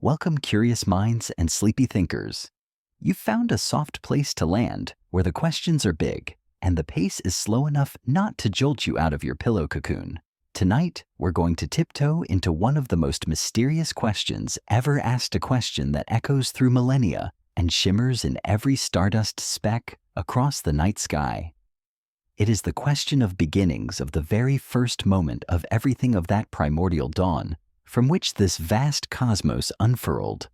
Welcome, curious minds and sleepy thinkers. You've found a soft place to land where the questions are big and the pace is slow enough not to jolt you out of your pillow cocoon. Tonight, we're going to tiptoe into one of the most mysterious questions ever asked, a question that echoes through millennia and shimmers in every stardust speck across the night sky. It is the question of beginnings, of the very first moment of everything, of that primordial dawn from which this vast cosmos unfurled.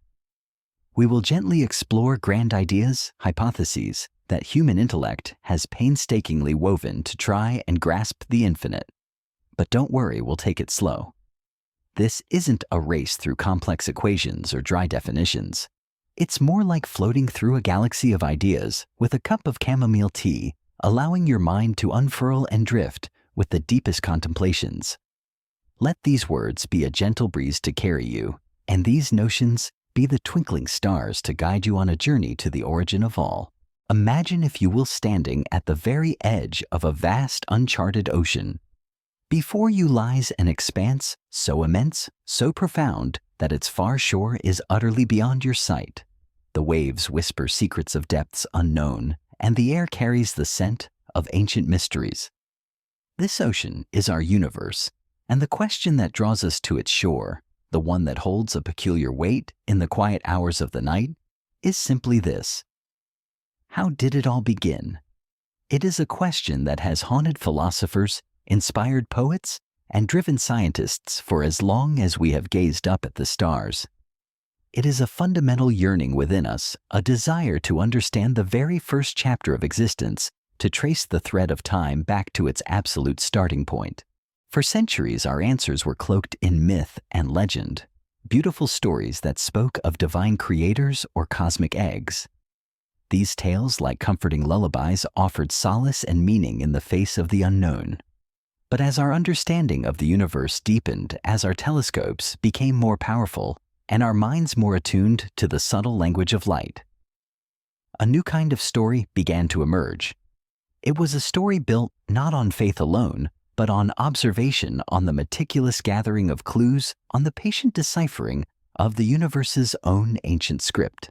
We will gently explore grand ideas, hypotheses that human intellect has painstakingly woven to try and grasp the infinite. But don't worry, we'll take it slow. This isn't a race through complex equations or dry definitions. It's more like floating through a galaxy of ideas with a cup of chamomile tea, allowing your mind to unfurl and drift with the deepest contemplations. Let these words be a gentle breeze to carry you, and these notions be the twinkling stars to guide you on a journey to the origin of all. Imagine, if you will, standing at the very edge of a vast uncharted ocean. Before you lies an expanse so immense, so profound, that its far shore is utterly beyond your sight. The waves whisper secrets of depths unknown, and the air carries the scent of ancient mysteries. This ocean is our universe, and the question that draws us to its shore, the one that holds a peculiar weight in the quiet hours of the night, is simply this: how did it all begin? It is a question that has haunted philosophers, inspired poets, and driven scientists for as long as we have gazed up at the stars. It is a fundamental yearning within us, a desire to understand the very first chapter of existence, to trace the thread of time back to its absolute starting point. For centuries, our answers were cloaked in myth and legend, beautiful stories that spoke of divine creators or cosmic eggs. These tales, like comforting lullabies, offered solace and meaning in the face of the unknown. But as our understanding of the universe deepened, as our telescopes became more powerful, and our minds more attuned to the subtle language of light, a new kind of story began to emerge. It was a story built not on faith alone, but on observation, on the meticulous gathering of clues, on the patient deciphering of the universe's own ancient script.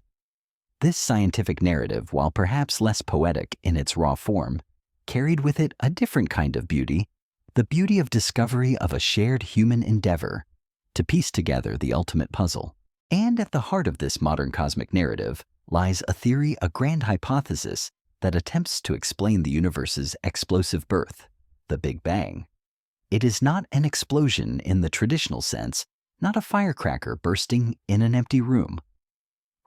This scientific narrative, while perhaps less poetic in its raw form, carried with it a different kind of beauty, the beauty of discovery, of a shared human endeavor to piece together the ultimate puzzle. And at the heart of this modern cosmic narrative lies a theory, a grand hypothesis that attempts to explain the universe's explosive birth, the Big Bang. It is not an explosion in the traditional sense, not a firecracker bursting in an empty room.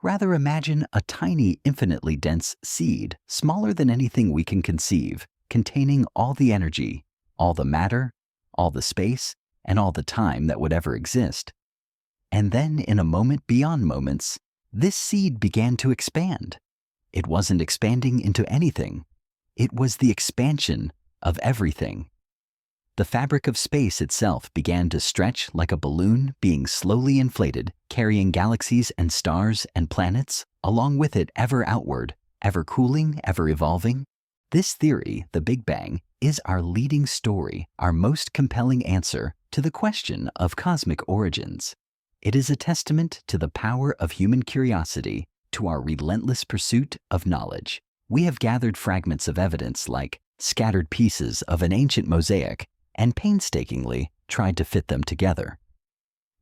Rather, imagine a tiny, infinitely dense seed, smaller than anything we can conceive, containing all the energy, all the matter, all the space, and all the time that would ever exist. And then, in a moment beyond moments, this seed began to expand. It wasn't expanding into anything. It was the expansion of everything. The fabric of space itself began to stretch like a balloon being slowly inflated, carrying galaxies and stars and planets along with it, ever outward, ever cooling, ever evolving. This theory, the Big Bang, is our leading story, our most compelling answer to the question of cosmic origins. It is a testament to the power of human curiosity, to our relentless pursuit of knowledge. We have gathered fragments of evidence like scattered pieces of an ancient mosaic and painstakingly tried to fit them together.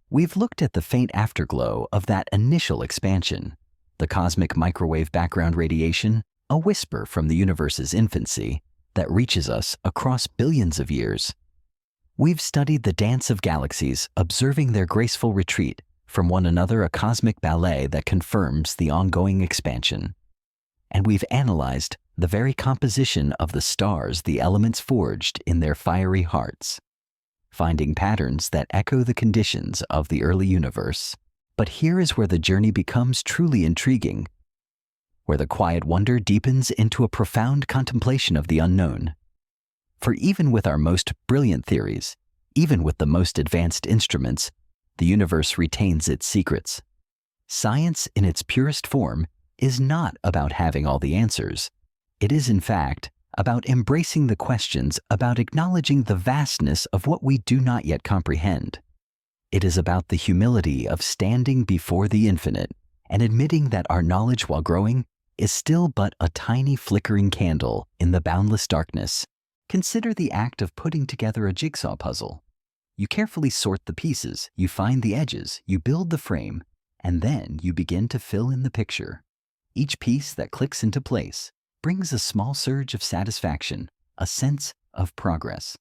We've looked at the faint afterglow of that initial expansion, the cosmic microwave background radiation, a whisper from the universe's infancy that reaches us across billions of years. We've studied the dance of galaxies, observing their graceful retreat from one another, a cosmic ballet that confirms the ongoing expansion. And we've analyzed the very composition of the stars, the elements forged in their fiery hearts, finding patterns that echo the conditions of the early universe. But here is where the journey becomes truly intriguing, where the quiet wonder deepens into a profound contemplation of the unknown. For even with our most brilliant theories, even with the most advanced instruments, the universe retains its secrets. Science in its purest form is not about having all the answers. It is, in fact, about embracing the questions, about acknowledging the vastness of what we do not yet comprehend. It is about the humility of standing before the infinite and admitting that our knowledge while growing is still but a tiny flickering candle in the boundless darkness. Consider the act of putting together a jigsaw puzzle. You carefully sort the pieces, you find the edges, you build the frame, and then you begin to fill in the picture. Each piece that clicks into place brings a small surge of satisfaction, a sense of progress.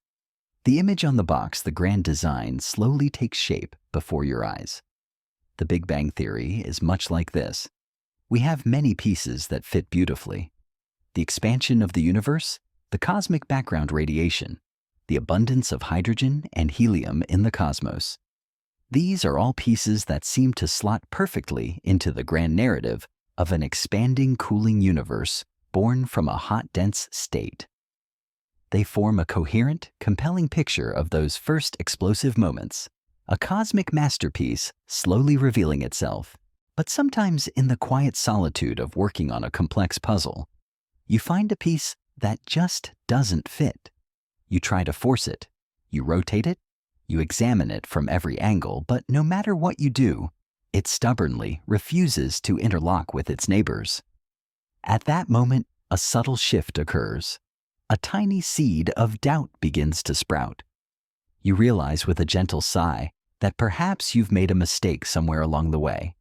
The image on the box, the grand design, slowly takes shape before your eyes. The Big Bang Theory is much like this. We have many pieces that fit beautifully. The expansion of the universe, the cosmic background radiation, the abundance of hydrogen and helium in the cosmos. These are all pieces that seem to slot perfectly into the grand narrative of an expanding, cooling universe born from a hot, dense state. They form a coherent, compelling picture of those first explosive moments, a cosmic masterpiece slowly revealing itself. But sometimes in the quiet solitude of working on a complex puzzle, you find a piece that just doesn't fit. You try to force it, you rotate it, you examine it from every angle, but no matter what you do, it stubbornly refuses to interlock with its neighbors. At that moment, a subtle shift occurs. A tiny seed of doubt begins to sprout. You realize with a gentle sigh that perhaps you've made a mistake somewhere along the way.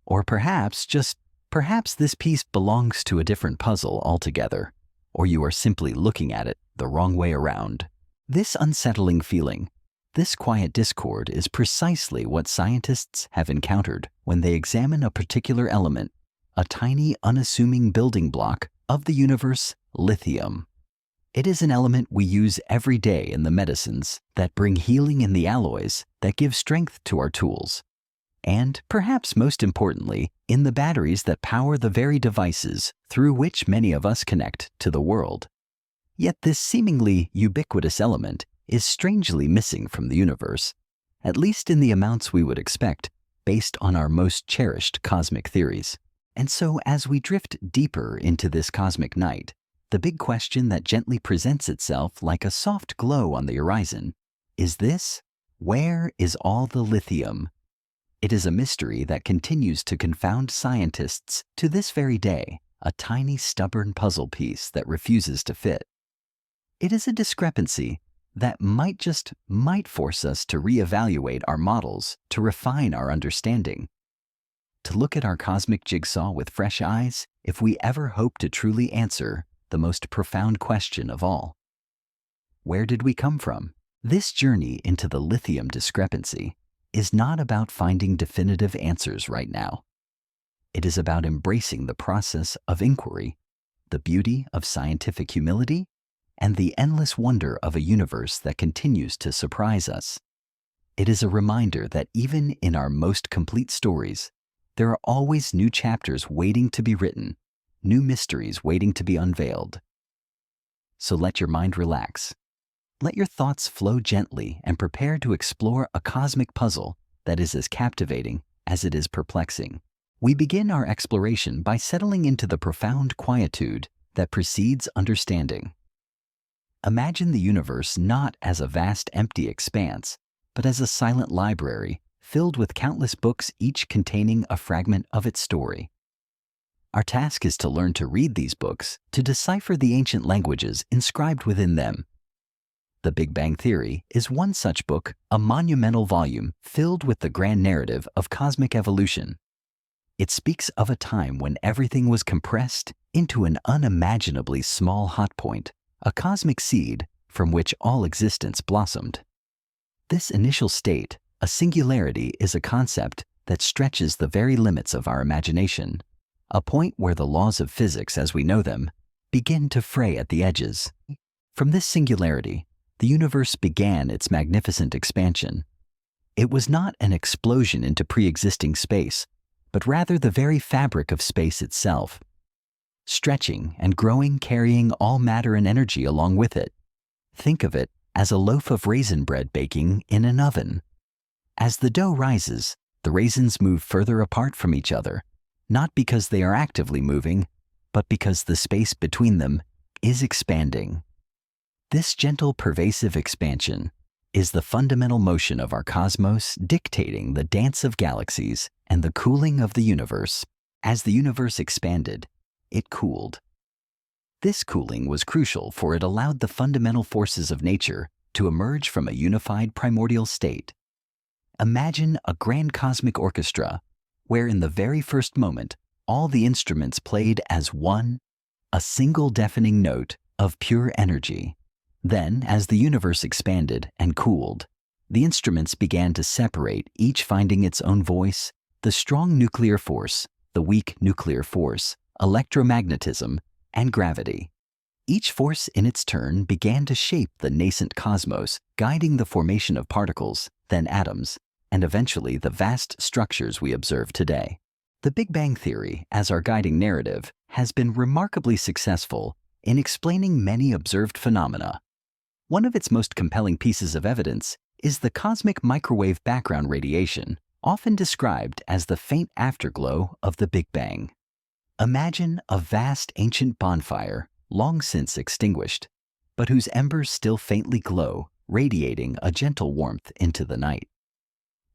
Or perhaps this piece belongs to a different puzzle altogether, or you are simply looking at it the wrong way around. This unsettling feeling, this quiet discord is precisely what scientists have encountered when they examine a particular element, a tiny, unassuming building block of the universe, lithium. It is an element we use every day in the medicines that bring healing in the alloys that give strength to our tools. And, perhaps most importantly, in the batteries that power the very devices through which many of us connect to the world. Yet this seemingly ubiquitous element is strangely missing from the universe, at least in the amounts we would expect based on our most cherished cosmic theories. And so as we drift deeper into this cosmic night, the big question that gently presents itself like a soft glow on the horizon is this: where is all the lithium? It is a mystery that continues to confound scientists to this very day, a tiny, stubborn puzzle piece that refuses to fit. It is a discrepancy that might force us to reevaluate our models, to refine our understanding, to look at our cosmic jigsaw with fresh eyes if we ever hope to truly answer the most profound question of all. Where did we come from? This journey into the lithium discrepancy is not about finding definitive answers right now. It is about embracing the process of inquiry, the beauty of scientific humility, and the endless wonder of a universe that continues to surprise us. It is a reminder that even in our most complete stories, there are always new chapters waiting to be written, new mysteries waiting to be unveiled. So let your mind relax. Let your thoughts flow gently and prepare to explore a cosmic puzzle that is as captivating as it is perplexing. We begin our exploration by settling into the profound quietude that precedes understanding. Imagine the universe not as a vast empty expanse, but as a silent library filled with countless books, each containing a fragment of its story. Our task is to learn to read these books, to decipher the ancient languages inscribed within them. The Big Bang Theory is one such book, a monumental volume filled with the grand narrative of cosmic evolution. It speaks of a time when everything was compressed into an unimaginably small hot point, a cosmic seed from which all existence blossomed. This initial state, a singularity, is a concept that stretches the very limits of our imagination, a point where the laws of physics as we know them begin to fray at the edges. From this singularity, the universe began its magnificent expansion. It was not an explosion into pre-existing space, but rather the very fabric of space itself, stretching and growing, carrying all matter and energy along with it. Think of it as a loaf of raisin bread baking in an oven. As the dough rises, the raisins move further apart from each other, not because they are actively moving, but because the space between them is expanding. This gentle, pervasive expansion is the fundamental motion of our cosmos dictating the dance of galaxies and the cooling of the universe. As the universe expanded, it cooled. This cooling was crucial, for it allowed the fundamental forces of nature to emerge from a unified primordial state. Imagine a grand cosmic orchestra where in the very first moment all the instruments played as one, a single deafening note of pure energy. Then, as the universe expanded and cooled, the instruments began to separate, each finding its own voice: the strong nuclear force, the weak nuclear force, electromagnetism, and gravity. Each force in its turn began to shape the nascent cosmos, guiding the formation of particles, then atoms, and eventually the vast structures we observe today. The Big Bang Theory, as our guiding narrative, has been remarkably successful in explaining many observed phenomena. One of its most compelling pieces of evidence is the cosmic microwave background radiation, often described as the faint afterglow of the Big Bang. Imagine a vast ancient bonfire, long since extinguished, but whose embers still faintly glow, radiating a gentle warmth into the night.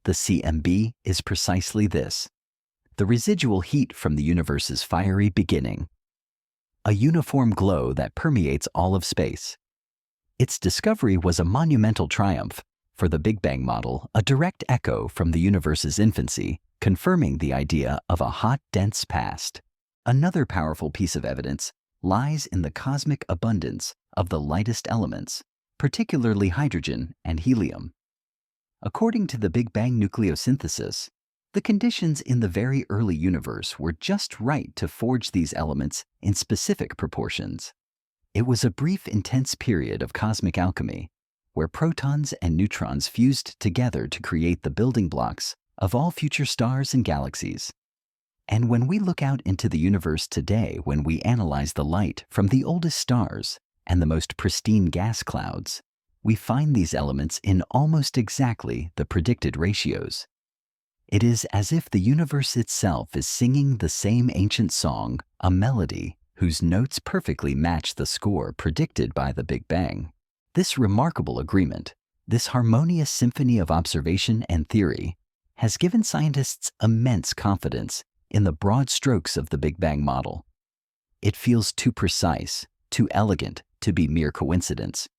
The CMB is precisely this: the residual heat from the universe's fiery beginning. A uniform glow that permeates all of space. Its discovery was a monumental triumph, for the Big Bang model, a direct echo from the universe's infancy, confirming the idea of a hot, dense past. Another powerful piece of evidence lies in the cosmic abundance of the lightest elements, particularly hydrogen and helium. According to the Big Bang nucleosynthesis, the conditions in the very early universe were just right to forge these elements in specific proportions. It was a brief, intense period of cosmic alchemy, where protons and neutrons fused together to create the building blocks of all future stars and galaxies. And when we look out into the universe today, when we analyze the light from the oldest stars and the most pristine gas clouds, we find these elements in almost exactly the predicted ratios. It is as if the universe itself is singing the same ancient song, a melody whose notes perfectly match the score predicted by the Big Bang. This remarkable agreement, this harmonious symphony of observation and theory, has given scientists immense confidence in the broad strokes of the Big Bang model. It feels too precise, too elegant to be mere coincidence.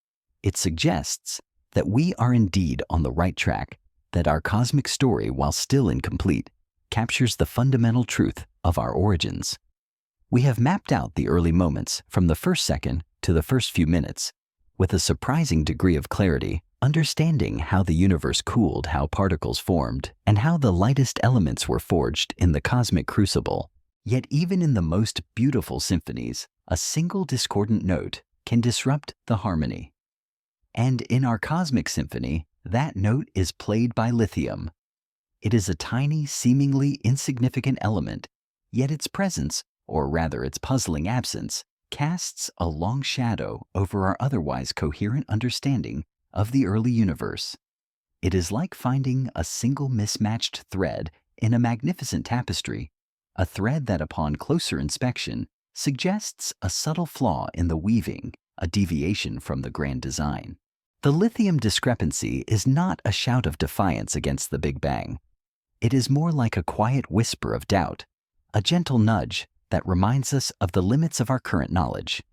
It suggests that we are indeed on the right track, that our cosmic story, while still incomplete, captures the fundamental truth of our origins. We have mapped out the early moments from the first second to the first few minutes with a surprising degree of clarity, understanding how the universe cooled, how particles formed, and how the lightest elements were forged in the cosmic crucible. Yet even in the most beautiful symphonies, a single discordant note can disrupt the harmony. And in our cosmic symphony, that note is played by lithium. It is a tiny, seemingly insignificant element, yet its presence, or rather its puzzling absence, casts a long shadow over our otherwise coherent understanding of the early universe. It is like finding a single mismatched thread in a magnificent tapestry, a thread that upon closer inspection suggests a subtle flaw in the weaving, a deviation from the grand design. The lithium discrepancy is not a shout of defiance against the Big Bang. It is more like a quiet whisper of doubt, a gentle nudge that reminds us of the limits of our current knowledge.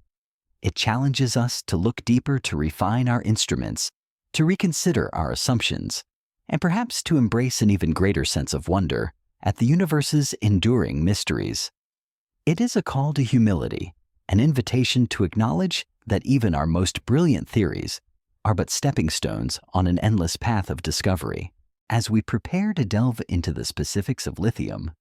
It challenges us to look deeper, to refine our instruments, to reconsider our assumptions, and perhaps to embrace an even greater sense of wonder at the universe's enduring mysteries. It is a call to humility, an invitation to acknowledge that even our most brilliant theories are but stepping stones on an endless path of discovery. As we prepare to delve into the specifics of lithium,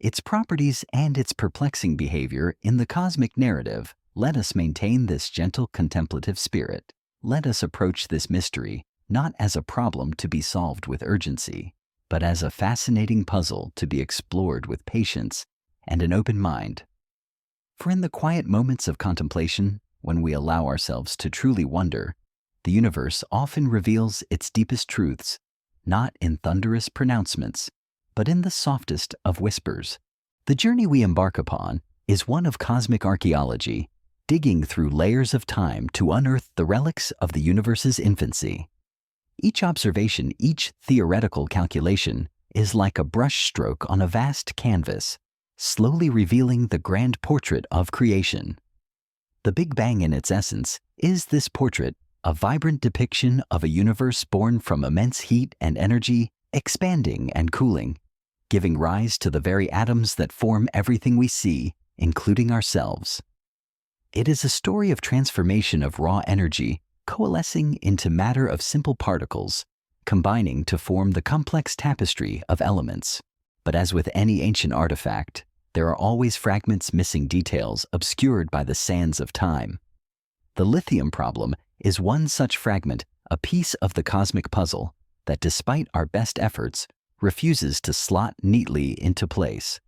its properties and its perplexing behavior in the cosmic narrative, let us maintain this gentle contemplative spirit. Let us approach this mystery not as a problem to be solved with urgency, but as a fascinating puzzle to be explored with patience and an open mind. For in the quiet moments of contemplation, when we allow ourselves to truly wonder, the universe often reveals its deepest truths, not in thunderous pronouncements, but in the softest of whispers. The journey we embark upon is one of cosmic archaeology, digging through layers of time to unearth the relics of the universe's infancy. Each observation, each theoretical calculation, is like a brushstroke on a vast canvas, slowly revealing the grand portrait of creation. The Big Bang in its essence is this portrait, a vibrant depiction of a universe born from immense heat and energy, expanding and cooling, giving rise to the very atoms that form everything we see, including ourselves. It is a story of transformation of raw energy coalescing into matter of simple particles, combining to form the complex tapestry of elements. But as with any ancient artifact, there are always fragments missing details obscured by the sands of time. The lithium problem is one such fragment, a piece of the cosmic puzzle that, despite our best efforts, refuses to slot neatly into place.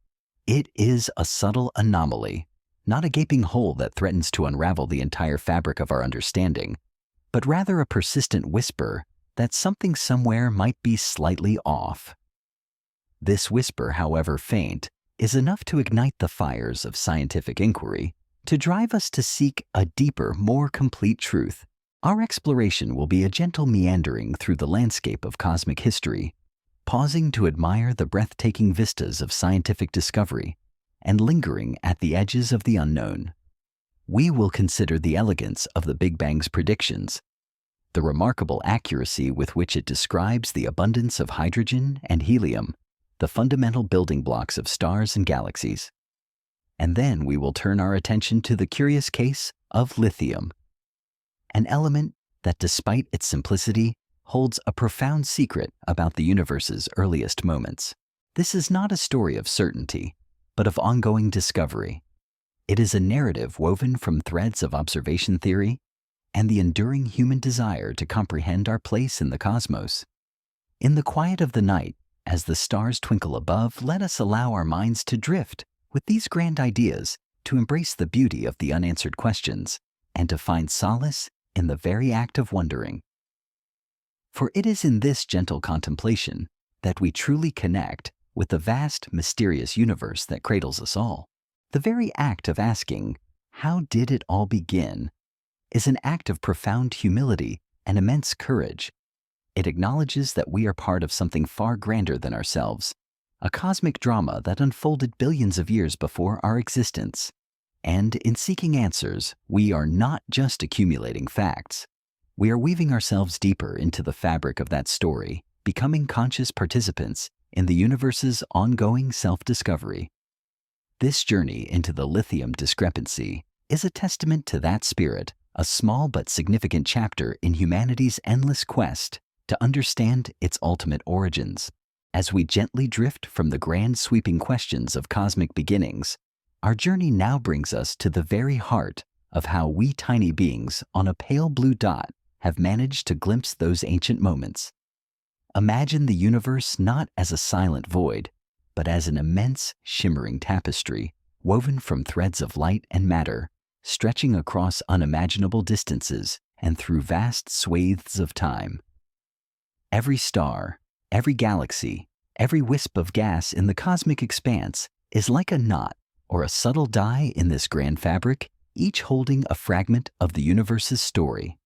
It is a subtle anomaly, not a gaping hole that threatens to unravel the entire fabric of our understanding, but rather a persistent whisper that something somewhere might be slightly off. This whisper, however faint, is enough to ignite the fires of scientific inquiry, to drive us to seek a deeper, more complete truth. Our exploration will be a gentle meandering through the landscape of cosmic history, pausing to admire the breathtaking vistas of scientific discovery and lingering at the edges of the unknown. We will consider the elegance of the Big Bang's predictions, the remarkable accuracy with which it describes the abundance of hydrogen and helium, the fundamental building blocks of stars and galaxies. And then we will turn our attention to the curious case of lithium, an element that, despite its simplicity, holds a profound secret about the universe's earliest moments. This is not a story of certainty, but of ongoing discovery. It is a narrative woven from threads of observation theory and the enduring human desire to comprehend our place in the cosmos. In the quiet of the night, as the stars twinkle above, let us allow our minds to drift with these grand ideas, to embrace the beauty of the unanswered questions, and to find solace in the very act of wondering. For it is in this gentle contemplation that we truly connect with the vast, mysterious universe that cradles us all. The very act of asking, "How did it all begin?" is an act of profound humility and immense courage. It acknowledges that we are part of something far grander than ourselves, a cosmic drama that unfolded billions of years before our existence. And in seeking answers, we are not just accumulating facts. We are weaving ourselves deeper into the fabric of that story, becoming conscious participants in the universe's ongoing self-discovery. This journey into the lithium discrepancy is a testament to that spirit, a small but significant chapter in humanity's endless quest to understand its ultimate origins. As we gently drift from the grand sweeping questions of cosmic beginnings, our journey now brings us to the very heart of how we tiny beings on a pale blue dot have managed to glimpse those ancient moments. Imagine the universe not as a silent void, but as an immense, shimmering tapestry woven from threads of light and matter, stretching across unimaginable distances and through vast swathes of time. Every star, every galaxy, every wisp of gas in the cosmic expanse is like a knot or a subtle die in this grand fabric, each holding a fragment of the universe's story.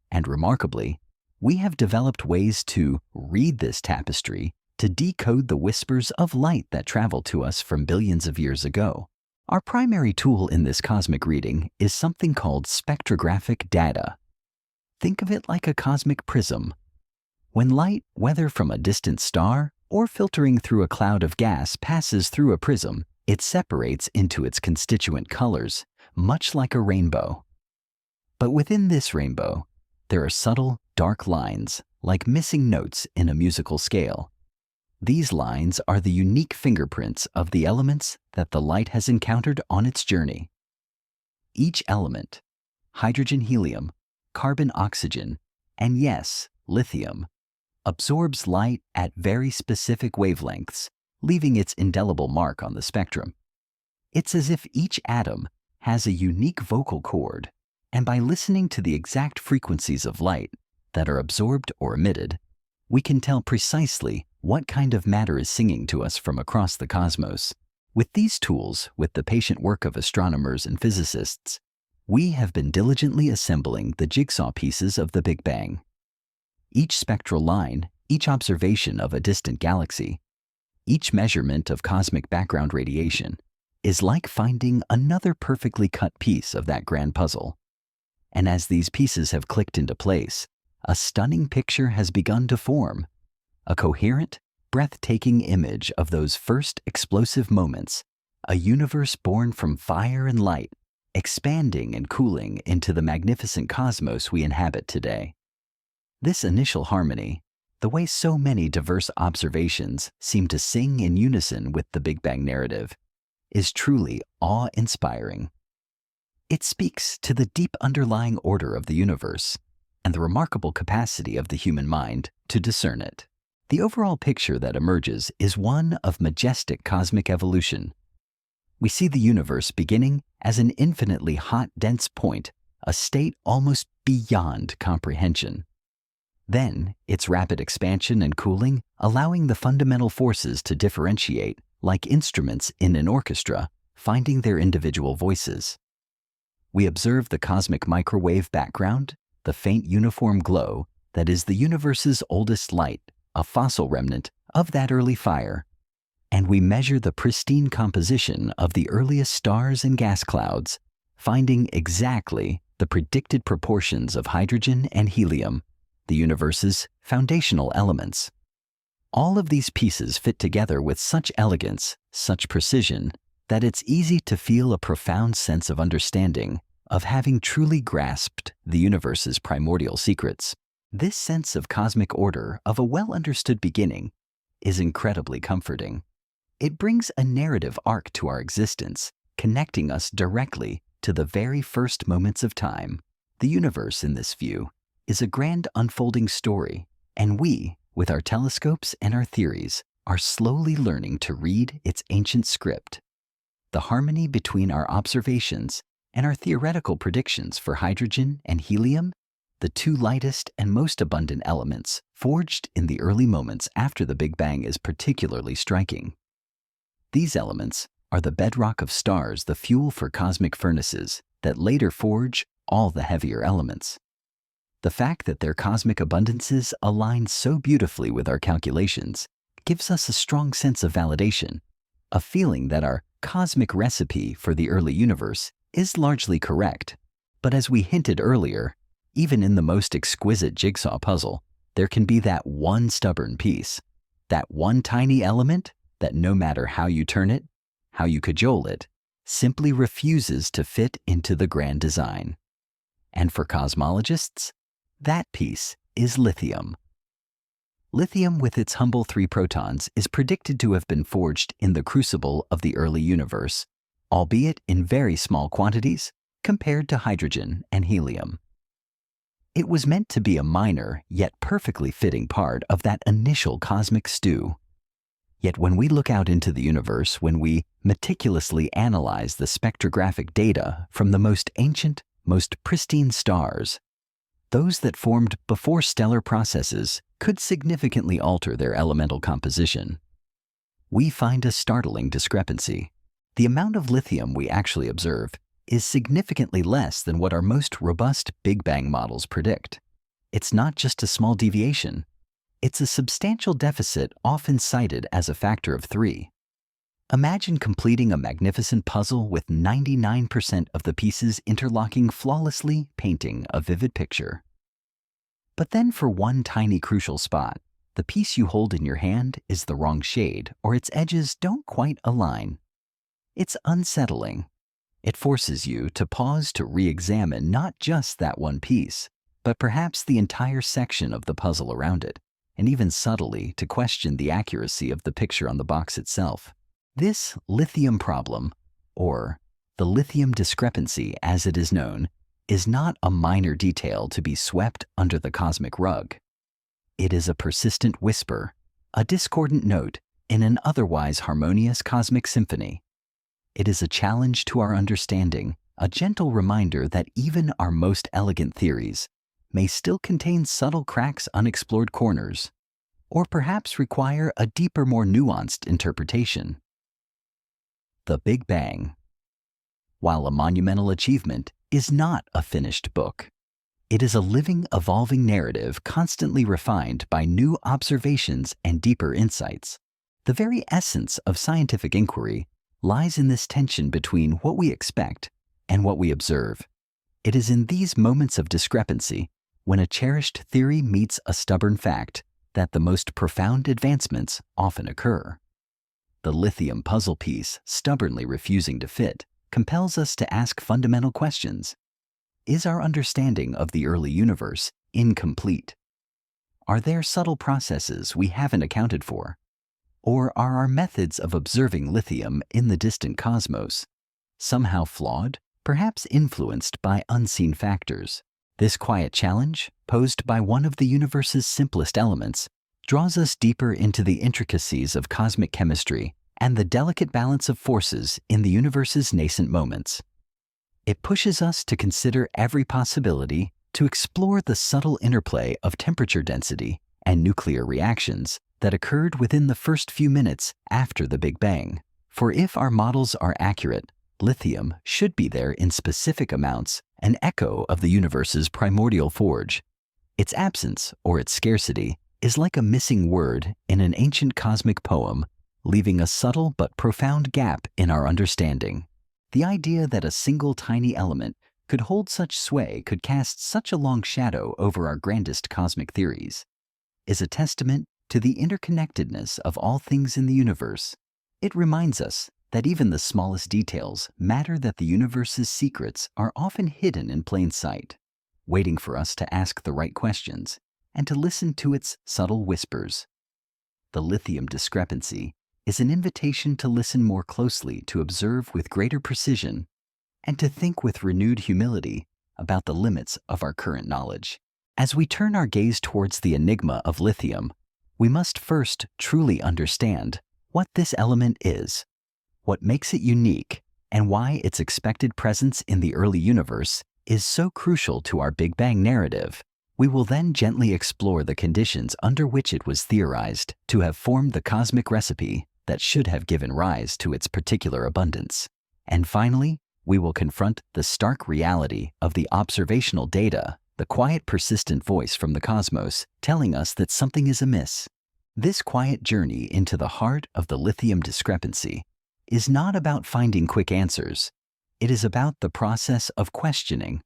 And remarkably, we have developed ways to read this tapestry, to decode the whispers of light that travel to us from billions of years ago. Our primary tool in this cosmic reading is something called spectrographic data. Think of it like a cosmic prism. When light, whether from a distant star or filtering through a cloud of gas, passes through a prism, it separates into its constituent colors, much like a rainbow. But within this rainbow, there are subtle, dark lines, like missing notes in a musical scale. These lines are the unique fingerprints of the elements that the light has encountered on its journey. Each element, hydrogen, helium, carbon, oxygen, and yes, lithium, absorbs light at very specific wavelengths, leaving its indelible mark on the spectrum. It's as if each atom has a unique vocal cord, and by listening to the exact frequencies of light that are absorbed or emitted, we can tell precisely what kind of matter is singing to us from across the cosmos. With these tools, with the patient work of astronomers and physicists, we have been diligently assembling the jigsaw pieces of the Big Bang. Each spectral line, each observation of a distant galaxy, each measurement of cosmic background radiation is like finding another perfectly cut piece of that grand puzzle. And as these pieces have clicked into place, a stunning picture has begun to form, a coherent, breathtaking image of those first explosive moments, a universe born from fire and light, expanding and cooling into the magnificent cosmos we inhabit today. This initial harmony, the way so many diverse observations seem to sing in unison with the Big Bang narrative, is truly awe-inspiring. It speaks to the deep underlying order of the universe and the remarkable capacity of the human mind to discern it. The overall picture that emerges is one of majestic cosmic evolution. We see the universe beginning as an infinitely hot, dense point, a state almost beyond comprehension. Then, its rapid expansion and cooling, allowing the fundamental forces to differentiate, like instruments in an orchestra, finding their individual voices. We observe the cosmic microwave background, the faint uniform glow that is the universe's oldest light, a fossil remnant of that early fire. And we measure the pristine composition of the earliest stars and gas clouds, finding exactly the predicted proportions of hydrogen and helium, the universe's foundational elements. All of these pieces fit together with such elegance, such precision, that it's easy to feel a profound sense of understanding, of having truly grasped the universe's primordial secrets. This sense of cosmic order, of a well-understood beginning, is incredibly comforting. It brings a narrative arc to our existence, connecting us directly to the very first moments of time. The universe, in this view, is a grand unfolding story, and we, with our telescopes and our theories, are slowly learning to read its ancient script. The harmony between our observations and our theoretical predictions for hydrogen and helium, the two lightest and most abundant elements forged in the early moments after the Big Bang, is particularly striking. These elements are the bedrock of stars, the fuel for cosmic furnaces that later forge all the heavier elements. The fact that their cosmic abundances align so beautifully with our calculations gives us a strong sense of validation, a feeling that our cosmic recipe for the early universe is largely correct. But as we hinted earlier, even in the most exquisite jigsaw puzzle, there can be that one stubborn piece, that one tiny element that no matter how you turn it, how you cajole it, simply refuses to fit into the grand design. And for cosmologists, that piece is lithium. Lithium, with its humble 3 protons, is predicted to have been forged in the crucible of the early universe, albeit in very small quantities compared to hydrogen and helium. It was meant to be a minor, yet perfectly fitting part of that initial cosmic stew. Yet when we look out into the universe, when we meticulously analyze the spectrographic data from the most ancient, most pristine stars, those that formed before stellar processes could significantly alter their elemental composition. We find a startling discrepancy. The amount of lithium we actually observe is significantly less than what our most robust Big Bang models predict. It's not just a small deviation. It's a substantial deficit, often cited as a factor of 3. Imagine completing a magnificent puzzle with 99% of the pieces interlocking flawlessly, painting a vivid picture. But then for one tiny crucial spot, the piece you hold in your hand is the wrong shade, or its edges don't quite align. It's unsettling. It forces you to pause to re-examine not just that one piece, but perhaps the entire section of the puzzle around it, and even subtly to question the accuracy of the picture on the box itself. This lithium problem, or the lithium discrepancy as it is known, is not a minor detail to be swept under the cosmic rug. It is a persistent whisper, a discordant note in an otherwise harmonious cosmic symphony. It is a challenge to our understanding, a gentle reminder that even our most elegant theories may still contain subtle cracks, unexplored corners, or perhaps require a deeper, more nuanced interpretation. The Big Bang, while a monumental achievement, is not a finished book. It is a living, evolving narrative constantly refined by new observations and deeper insights. The very essence of scientific inquiry lies in this tension between what we expect and what we observe. It is in these moments of discrepancy, when a cherished theory meets a stubborn fact, that the most profound advancements often occur. The lithium puzzle piece, stubbornly refusing to fit, compels us to ask fundamental questions. Is our understanding of the early universe incomplete? Are there subtle processes we haven't accounted for? Or are our methods of observing lithium in the distant cosmos somehow flawed, perhaps influenced by unseen factors? This quiet challenge, posed by one of the universe's simplest elements, draws us deeper into the intricacies of cosmic chemistry and the delicate balance of forces in the universe's nascent moments. It pushes us to consider every possibility, to explore the subtle interplay of temperature density and nuclear reactions that occurred within the first few minutes after the Big Bang. For if our models are accurate, lithium should be there in specific amounts, an echo of the universe's primordial forge. Its absence, or its scarcity, is like a missing word in an ancient cosmic poem, leaving a subtle but profound gap in our understanding. The idea that a single tiny element could hold such sway, could cast such a long shadow over our grandest cosmic theories, is a testament to the interconnectedness of all things in the universe. It reminds us that even the smallest details matter, that the universe's secrets are often hidden in plain sight, waiting for us to ask the right questions and to listen to its subtle whispers. The lithium discrepancy is an invitation to listen more closely, to observe with greater precision, and to think with renewed humility about the limits of our current knowledge. As we turn our gaze towards the enigma of lithium, we must first truly understand what this element is, what makes it unique, and why its expected presence in the early universe is so crucial to our Big Bang narrative. We will then gently explore the conditions under which it was theorized to have formed the cosmic recipe that should have given rise to its particular abundance. And finally, we will confront the stark reality of the observational data, the quiet, persistent voice from the cosmos telling us that something is amiss. This quiet journey into the heart of the lithium discrepancy is not about finding quick answers. It is about the process of questioning,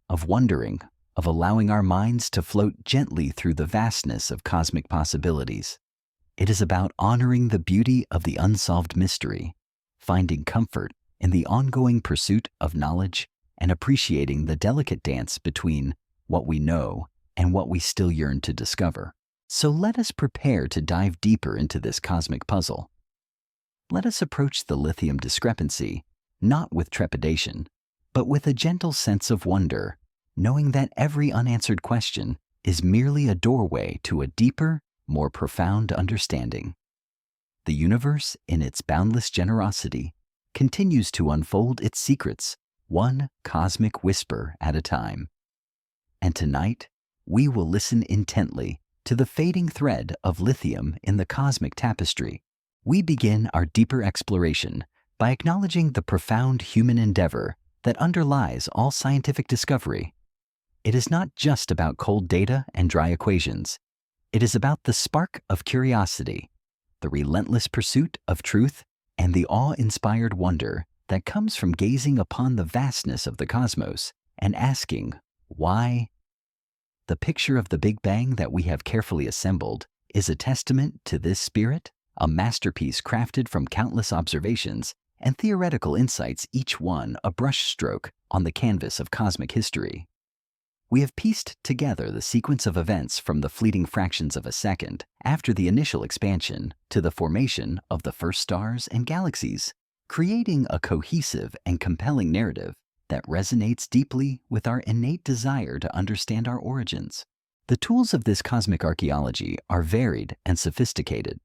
of wondering, of allowing our minds to float gently through the vastness of cosmic possibilities. It is about honoring the beauty of the unsolved mystery, finding comfort in the ongoing pursuit of knowledge, and appreciating the delicate dance between what we know and what we still yearn to discover. So let us prepare to dive deeper into this cosmic puzzle. Let us approach the lithium discrepancy not with trepidation, but with a gentle sense of wonder, knowing that every unanswered question is merely a doorway to a deeper, more profound understanding. The universe, in its boundless generosity, continues to unfold its secrets, one cosmic whisper at a time. And tonight, we will listen intently to the fading thread of lithium in the cosmic tapestry. We begin our deeper exploration by acknowledging the profound human endeavor that underlies all scientific discovery. It is not just about cold data and dry equations. It is about the spark of curiosity, the relentless pursuit of truth, and the awe-inspired wonder that comes from gazing upon the vastness of the cosmos and asking, why? The picture of the Big Bang that we have carefully assembled is a testament to this spirit, a masterpiece crafted from countless observations and theoretical insights, each one a brushstroke on the canvas of cosmic history. We have pieced together the sequence of events from the fleeting fractions of a second after the initial expansion to the formation of the first stars and galaxies, creating a cohesive and compelling narrative that resonates deeply with our innate desire to understand our origins. The tools of this cosmic archaeology are varied and sophisticated.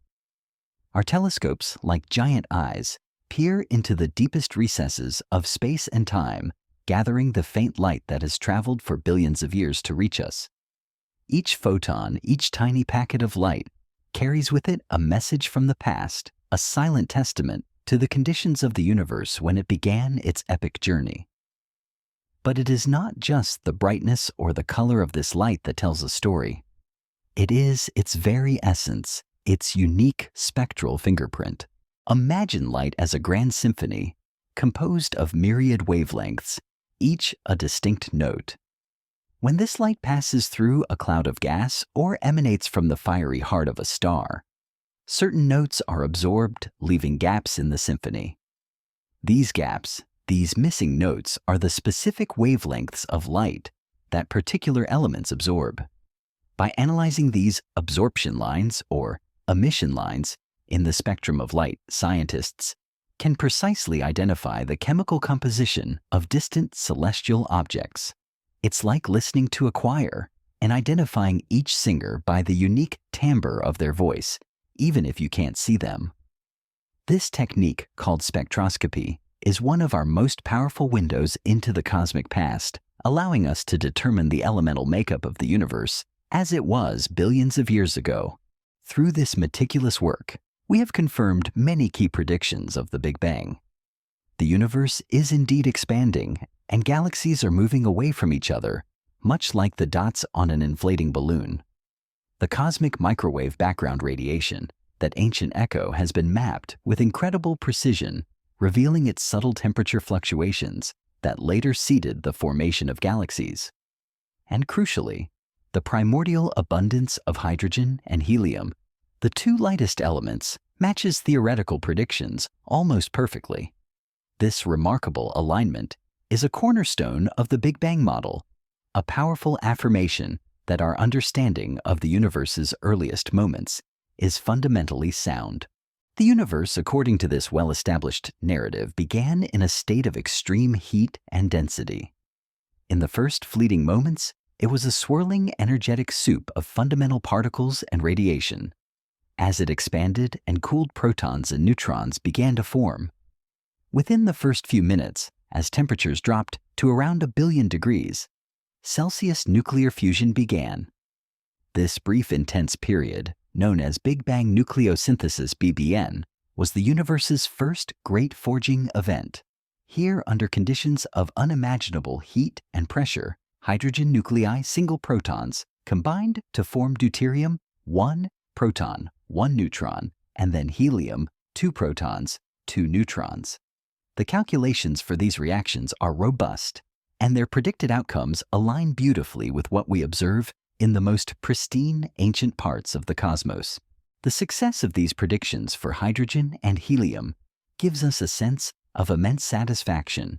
Our telescopes, like giant eyes, peer into the deepest recesses of space and time, gathering the faint light that has traveled for billions of years to reach us. Each photon, each tiny packet of light, carries with it a message from the past, a silent testament to the conditions of the universe when it began its epic journey. But it is not just the brightness or the color of this light that tells a story. It is its very essence, its unique spectral fingerprint. Imagine light as a grand symphony, composed of myriad wavelengths, each a distinct note. When this light passes through a cloud of gas or emanates from the fiery heart of a star, certain notes are absorbed, leaving gaps in the symphony. These gaps, these missing notes, are the specific wavelengths of light that particular elements absorb. By analyzing these absorption lines or emission lines in the spectrum of light, scientists can precisely identify the chemical composition of distant celestial objects. It's like listening to a choir and identifying each singer by the unique timbre of their voice, even if you can't see them. This technique, called spectroscopy, is one of our most powerful windows into the cosmic past, allowing us to determine the elemental makeup of the universe as it was billions of years ago. Through this meticulous work, we have confirmed many key predictions of the Big Bang. The universe is indeed expanding, and galaxies are moving away from each other, much like the dots on an inflating balloon. The cosmic microwave background radiation, that ancient echo, has been mapped with incredible precision, revealing its subtle temperature fluctuations that later seeded the formation of galaxies. And crucially, the primordial abundance of hydrogen and helium, the two lightest elements, matches theoretical predictions almost perfectly. This remarkable alignment is a cornerstone of the Big Bang model, a powerful affirmation that our understanding of the universe's earliest moments is fundamentally sound. The universe, according to this well-established narrative, began in a state of extreme heat and density. In the first fleeting moments, it was a swirling, energetic soup of fundamental particles and radiation. As it expanded and cooled, protons and neutrons began to form. Within the first few minutes, as temperatures dropped to around 1 billion degrees Celsius, nuclear fusion began. This brief, intense period, known as Big Bang nucleosynthesis (BBN), was the universe's first great forging event. Here, under conditions of unimaginable heat and pressure, hydrogen nuclei, single protons, combined to form deuterium, 1 proton, 1 neutron, and then helium, 2 protons, 2 neutrons. The calculations for these reactions are robust, and their predicted outcomes align beautifully with what we observe in the most pristine ancient parts of the cosmos. The success of these predictions for hydrogen and helium gives us a sense of immense satisfaction.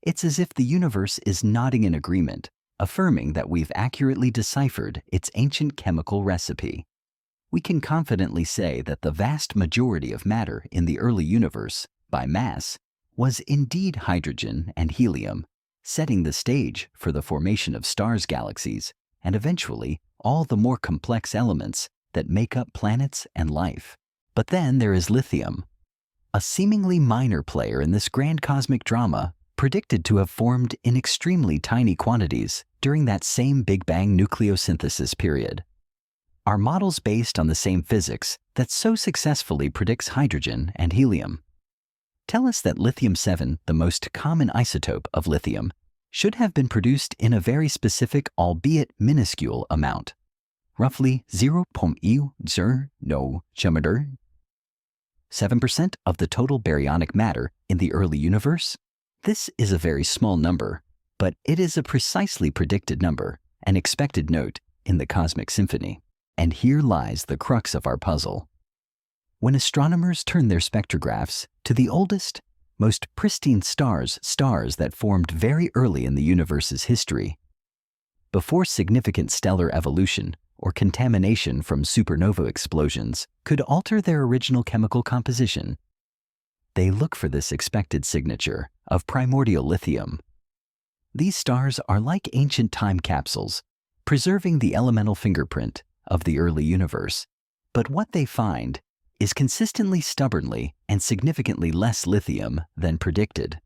It's as if the universe is nodding in agreement, affirming that we've accurately deciphered its ancient chemical recipe. We can confidently say that the vast majority of matter in the early universe, by mass, was indeed hydrogen and helium, setting the stage for the formation of stars, galaxies, and eventually all the more complex elements that make up planets and life. But then there is lithium, a seemingly minor player in this grand cosmic drama, predicted to have formed in extremely tiny quantities during that same Big Bang nucleosynthesis period. Our models, based on the same physics that so successfully predicts hydrogen and helium, tell us that lithium-7, the most common isotope of lithium, should have been produced in a very specific, albeit minuscule, amount, roughly 0.07% of the total baryonic matter in the early universe. This is a very small number, but it is a precisely predicted number, an expected note in the cosmic symphony. And here lies the crux of our puzzle. When astronomers turn their spectrographs to the oldest, most pristine stars that formed very early in the universe's history, before significant stellar evolution or contamination from supernova explosions could alter their original chemical composition, they look for this expected signature of primordial lithium. These stars are like ancient time capsules, preserving the elemental fingerprint of the early universe. But what they find is consistently, stubbornly, and significantly less lithium than predicted.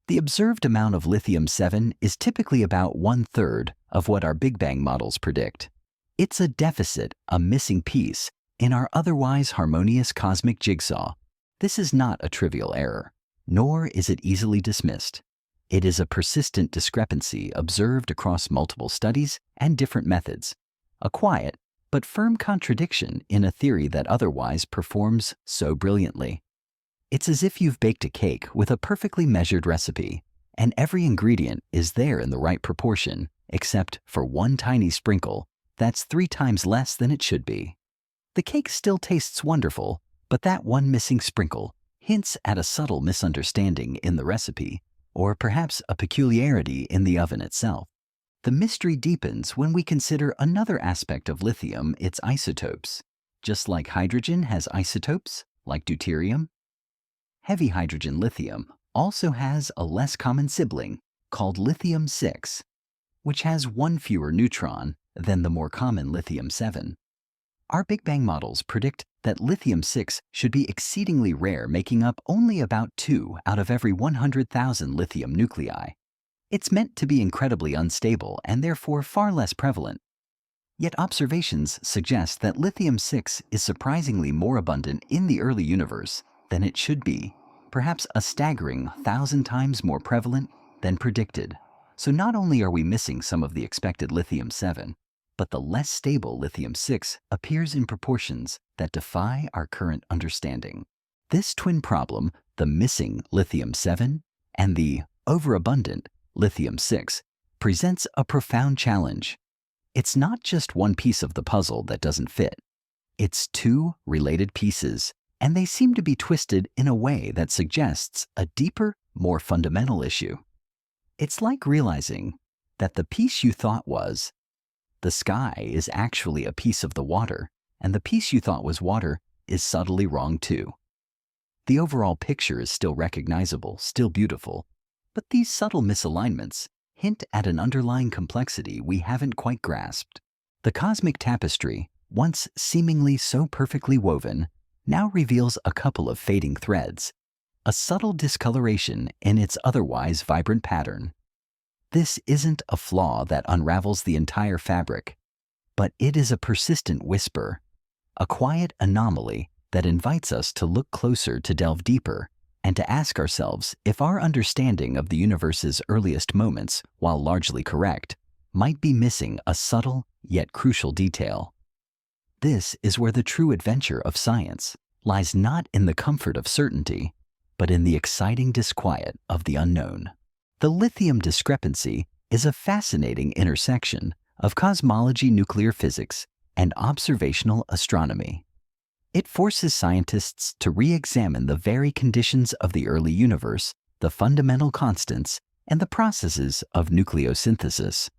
The observed amount of lithium-7 is typically about 1/3 of what our Big Bang models predict. It's a deficit, a missing piece, in our otherwise harmonious cosmic jigsaw. This is not a trivial error, nor is it easily dismissed. It is a persistent discrepancy observed across multiple studies and different methods, a quiet but firm contradiction in a theory that otherwise performs so brilliantly. It's as if you've baked a cake with a perfectly measured recipe, and every ingredient is there in the right proportion, except for one tiny sprinkle that's 3 times less than it should be. The cake still tastes wonderful, but that one missing sprinkle hints at a subtle misunderstanding in the recipe, or perhaps a peculiarity in the oven itself. The mystery deepens when we consider another aspect of lithium, its isotopes. Just like hydrogen has isotopes, like deuterium, heavy hydrogen lithium also has a less common sibling called lithium-6, which has one fewer neutron than the more common lithium-7. Our Big Bang models predict that lithium-6 should be exceedingly rare, making up only about 2 out of every 100,000 lithium nuclei. It's meant to be incredibly unstable and therefore far less prevalent. Yet observations suggest that lithium-6 is surprisingly more abundant in the early universe than it should be, perhaps a staggering 1,000 times more prevalent than predicted. So not only are we missing some of the expected lithium-7, but the less stable lithium-6 appears in proportions that defy our current understanding. This twin problem, the missing lithium-7 and the overabundant lithium-6, presents a profound challenge. It's not just one piece of the puzzle that doesn't fit. It's 2 related pieces, and they seem to be twisted in a way that suggests a deeper, more fundamental issue. It's like realizing that the piece you thought was the sky is actually a piece of the water, and the piece you thought was water is subtly wrong too. The overall picture is still recognizable, still beautiful, but these subtle misalignments hint at an underlying complexity we haven't quite grasped. The cosmic tapestry, once seemingly so perfectly woven, now reveals a couple of fading threads, a subtle discoloration in its otherwise vibrant pattern. This isn't a flaw that unravels the entire fabric, but it is a persistent whisper, a quiet anomaly that invites us to look closer, to delve deeper, and to ask ourselves if our understanding of the universe's earliest moments, while largely correct, might be missing a subtle yet crucial detail. This is where the true adventure of science lies, not in the comfort of certainty, but in the exciting disquiet of the unknown. The lithium discrepancy is a fascinating intersection of cosmology, nuclear physics, and observational astronomy. It forces scientists to re-examine the very conditions of the early universe, the fundamental constants, and the processes of nucleosynthesis.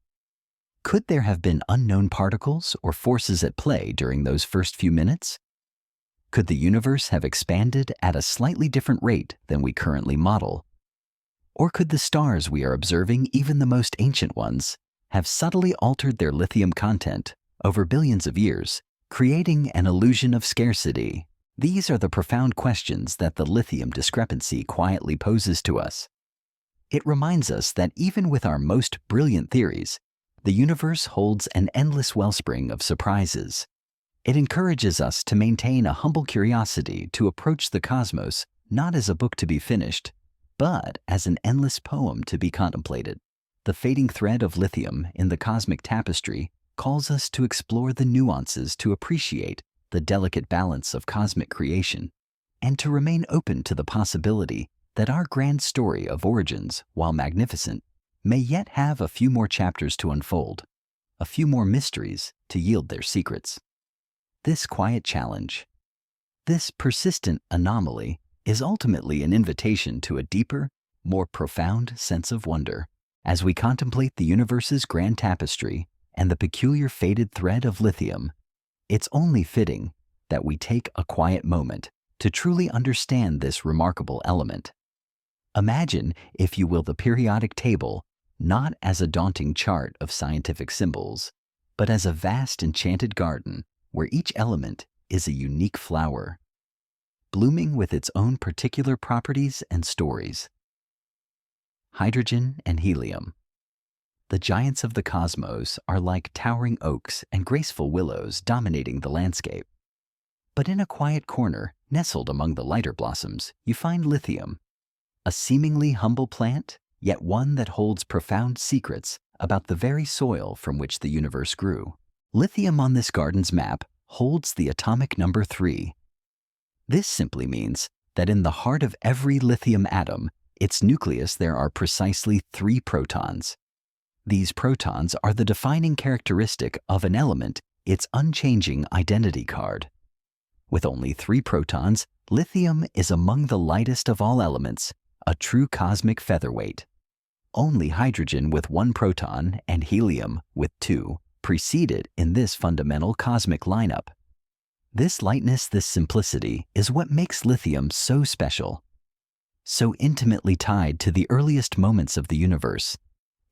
Could there have been unknown particles or forces at play during those first few minutes? Could the universe have expanded at a slightly different rate than we currently model? Or could the stars we are observing, even the most ancient ones, have subtly altered their lithium content over billions of years, creating an illusion of scarcity? These are the profound questions that the lithium discrepancy quietly poses to us. It reminds us that even with our most brilliant theories, the universe holds an endless wellspring of surprises. It encourages us to maintain a humble curiosity, to approach the cosmos not as a book to be finished, but as an endless poem to be contemplated. The fading thread of lithium in the cosmic tapestry calls us to explore the nuances, to appreciate the delicate balance of cosmic creation, and to remain open to the possibility that our grand story of origins, while magnificent, may yet have a few more chapters to unfold, a few more mysteries to yield their secrets. This quiet challenge, this persistent anomaly, is ultimately an invitation to a deeper, more profound sense of wonder. As we contemplate the universe's grand tapestry and the peculiar faded thread of lithium, it's only fitting that we take a quiet moment to truly understand this remarkable element. Imagine, if you will, the periodic table not as a daunting chart of scientific symbols, but as a vast enchanted garden where each element is a unique flower, blooming with its own particular properties and stories. Hydrogen and helium. The giants of the cosmos are like towering oaks and graceful willows dominating the landscape. But in a quiet corner, nestled among the lighter blossoms, you find lithium, a seemingly humble plant, yet one that holds profound secrets about the very soil from which the universe grew. Lithium on this garden's map holds the atomic number 3. This simply means that in the heart of every lithium atom, its nucleus, there are precisely 3 protons. These protons are the defining characteristic of an element, its unchanging identity card. With only 3 protons, lithium is among the lightest of all elements, a true cosmic featherweight. Only hydrogen with 1 proton and helium with 2 precede it in this fundamental cosmic lineup. This lightness, this simplicity, is what makes lithium so special. So intimately tied to the earliest moments of the universe,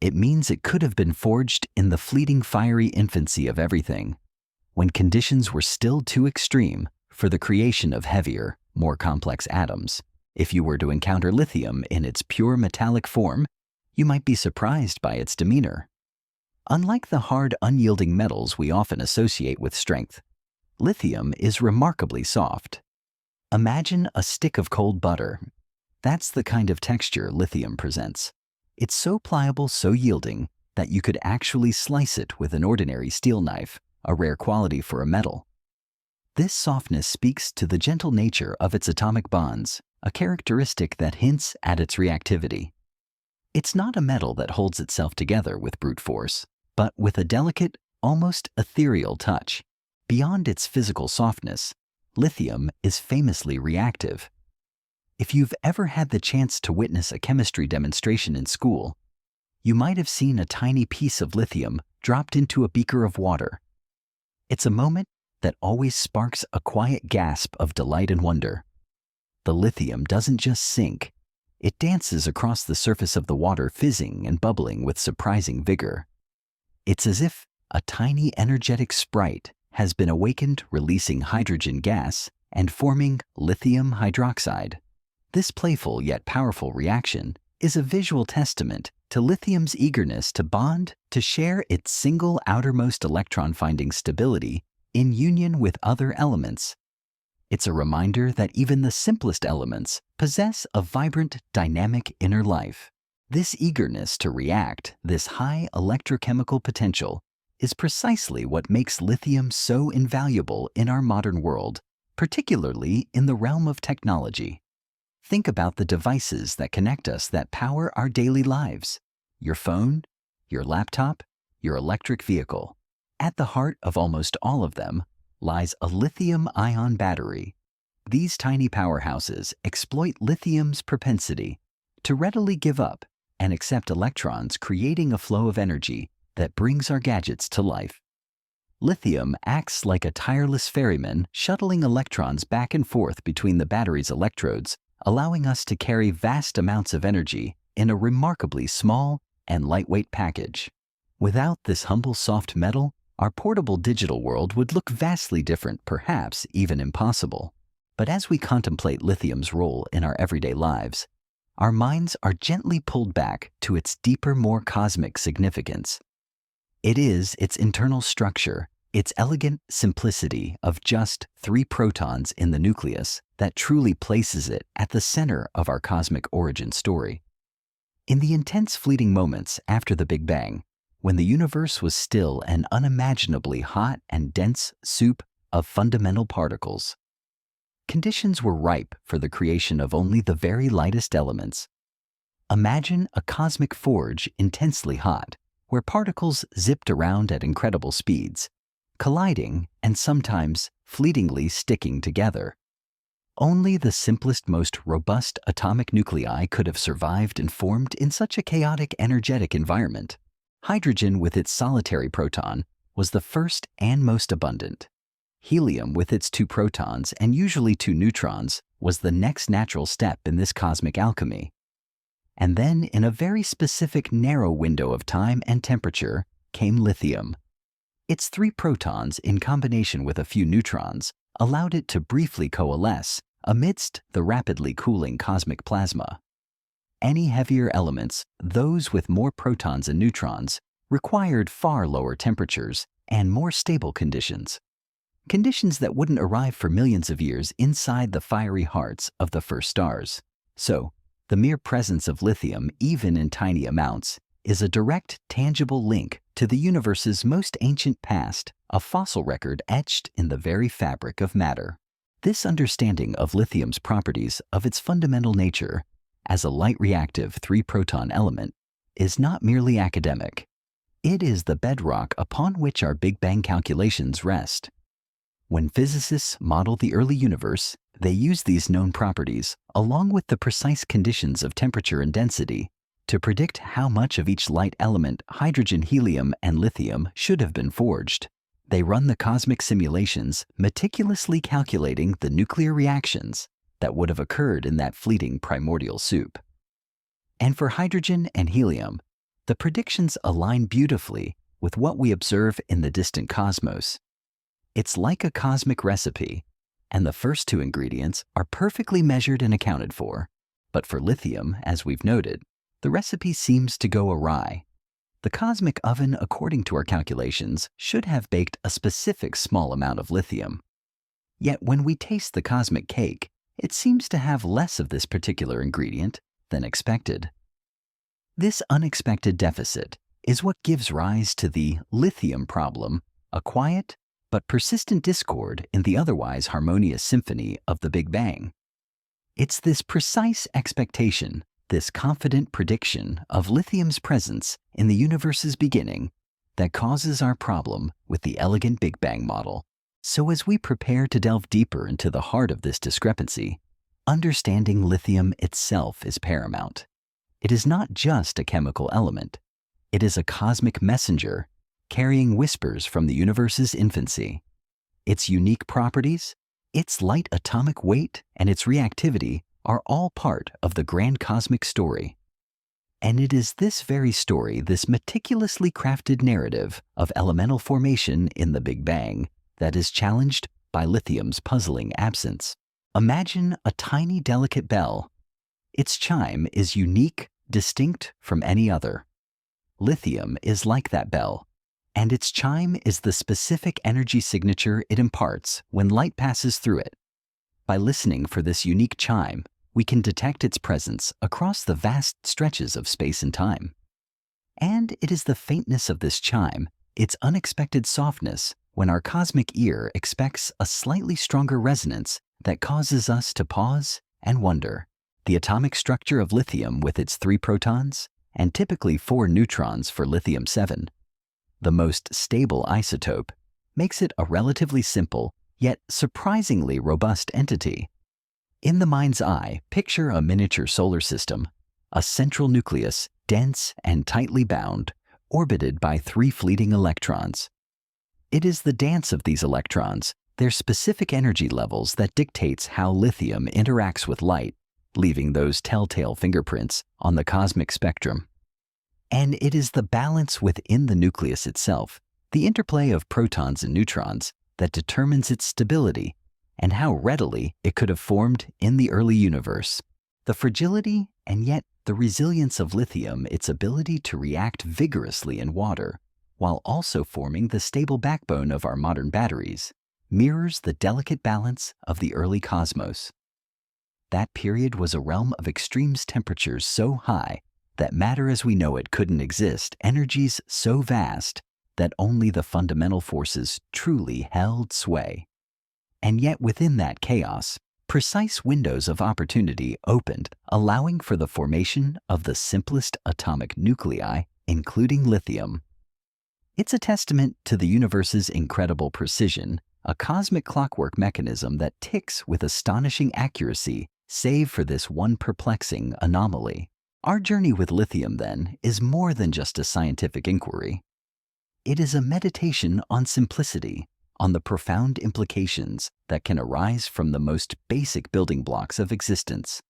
it means it could have been forged in the fleeting fiery infancy of everything, when conditions were still too extreme for the creation of heavier, more complex atoms. If you were to encounter lithium in its pure metallic form, you might be surprised by its demeanor. Unlike the hard, unyielding metals we often associate with strength, lithium is remarkably soft. Imagine a stick of cold butter. That's the kind of texture lithium presents. It's so pliable, so yielding, that you could actually slice it with an ordinary steel knife, a rare quality for a metal. This softness speaks to the gentle nature of its atomic bonds, a characteristic that hints at its reactivity. It's not a metal that holds itself together with brute force, but with a delicate, almost ethereal touch. Beyond its physical softness, lithium is famously reactive. If you've ever had the chance to witness a chemistry demonstration in school, you might have seen a tiny piece of lithium dropped into a beaker of water. It's a moment that always sparks a quiet gasp of delight and wonder. The lithium doesn't just sink, it dances across the surface of the water, fizzing and bubbling with surprising vigor. It's as if a tiny energetic sprite has been awakened, releasing hydrogen gas and forming lithium hydroxide. This playful yet powerful reaction is a visual testament to lithium's eagerness to bond, to share its single outermost electron, finding stability in union with other elements. It's a reminder that even the simplest elements possess a vibrant, dynamic inner life. This eagerness to react, this high electrochemical potential, is precisely what makes lithium so invaluable in our modern world, particularly in the realm of technology. Think about the devices that connect us, that power our daily lives. Your phone, your laptop, your electric vehicle. At the heart of almost all of them lies a lithium-ion battery. These tiny powerhouses exploit lithium's propensity to readily give up and accept electrons, creating a flow of energy that brings our gadgets to life. Lithium acts like a tireless ferryman, shuttling electrons back and forth between the battery's electrodes, allowing us to carry vast amounts of energy in a remarkably small and lightweight package. Without this humble soft metal, our portable digital world would look vastly different, perhaps even impossible. But as we contemplate lithium's role in our everyday lives, our minds are gently pulled back to its deeper, more cosmic significance. It is its internal structure, its elegant simplicity of just 3 protons in the nucleus, that truly places it at the center of our cosmic origin story. In the intense fleeting moments after the Big Bang, when the universe was still an unimaginably hot and dense soup of fundamental particles, conditions were ripe for the creation of only the very lightest elements. Imagine a cosmic forge intensely hot, where particles zipped around at incredible speeds, colliding and sometimes fleetingly sticking together. Only the simplest, most robust atomic nuclei could have survived and formed in such a chaotic, energetic environment. Hydrogen with its solitary proton was the first and most abundant. Helium with its 2 protons and usually 2 neutrons was the next natural step in this cosmic alchemy. And then, in a very specific narrow window of time and temperature, came lithium. Its 3 protons, in combination with a few neutrons, allowed it to briefly coalesce amidst the rapidly cooling cosmic plasma. Any heavier elements, those with more protons and neutrons, required far lower temperatures and more stable conditions. Conditions that wouldn't arrive for millions of years inside the fiery hearts of the first stars. So, The mere presence of lithium, even in tiny amounts, is a direct, tangible link to the universe's most ancient past, a fossil record etched in the very fabric of matter. This understanding of lithium's properties, of its fundamental nature, as a light-reactive three-proton element, is not merely academic. It is the bedrock upon which our Big Bang calculations rest. When physicists model the early universe, they use these known properties, along with the precise conditions of temperature and density, to predict how much of each light element, hydrogen, helium, and lithium, should have been forged. They run the cosmic simulations, meticulously calculating the nuclear reactions that would have occurred in that fleeting primordial soup. And for hydrogen and helium, the predictions align beautifully with what we observe in the distant cosmos. It's like a cosmic recipe, and the first two ingredients are perfectly measured and accounted for. But for lithium, as we've noted, the recipe seems to go awry. The cosmic oven, according to our calculations, should have baked a specific small amount of lithium. Yet when we taste the cosmic cake, it seems to have less of this particular ingredient than expected. This unexpected deficit is what gives rise to the lithium problem, a quiet but persistent discord in the otherwise harmonious symphony of the Big Bang. It's this precise expectation, this confident prediction of lithium's presence in the universe's beginning, that causes our problem with the elegant Big Bang model. So as we prepare to delve deeper into the heart of this discrepancy, understanding lithium itself is paramount. It is not just a chemical element. It is a cosmic messenger carrying whispers from the universe's infancy. Its unique properties, its light atomic weight, and its reactivity are all part of the grand cosmic story. And it is this very story, this meticulously crafted narrative of elemental formation in the Big Bang, that is challenged by lithium's puzzling absence. Imagine a tiny, delicate bell. Its chime is unique, distinct from any other. Lithium is like that bell, and its chime is the specific energy signature it imparts when light passes through it. By listening for this unique chime, we can detect its presence across the vast stretches of space and time. And it is the faintness of this chime, its unexpected softness, when our cosmic ear expects a slightly stronger resonance, that causes us to pause and wonder. The atomic structure of lithium, with its 3 protons and typically 4 neutrons for lithium-7, the most stable isotope, makes it a relatively simple yet surprisingly robust entity. In the mind's eye, picture a miniature solar system, a central nucleus, dense and tightly bound, orbited by 3 fleeting electrons. It is the dance of these electrons, their specific energy levels, that dictates how lithium interacts with light, leaving those telltale fingerprints on the cosmic spectrum. And it is the balance within the nucleus itself, the interplay of protons and neutrons, that determines its stability and how readily it could have formed in the early universe. The fragility and yet the resilience of lithium, its ability to react vigorously in water, while also forming the stable backbone of our modern batteries, mirrors the delicate balance of the early cosmos. That period was a realm of extremes, temperatures so high that matter as we know it couldn't exist, energies so vast that only the fundamental forces truly held sway. And yet within that chaos, precise windows of opportunity opened, allowing for the formation of the simplest atomic nuclei, including lithium. It's a testament to the universe's incredible precision, a cosmic clockwork mechanism that ticks with astonishing accuracy, save for this one perplexing anomaly. Our journey with lithium, then, is more than just a scientific inquiry. It is a meditation on simplicity, on the profound implications that can arise from the most basic building blocks of existence.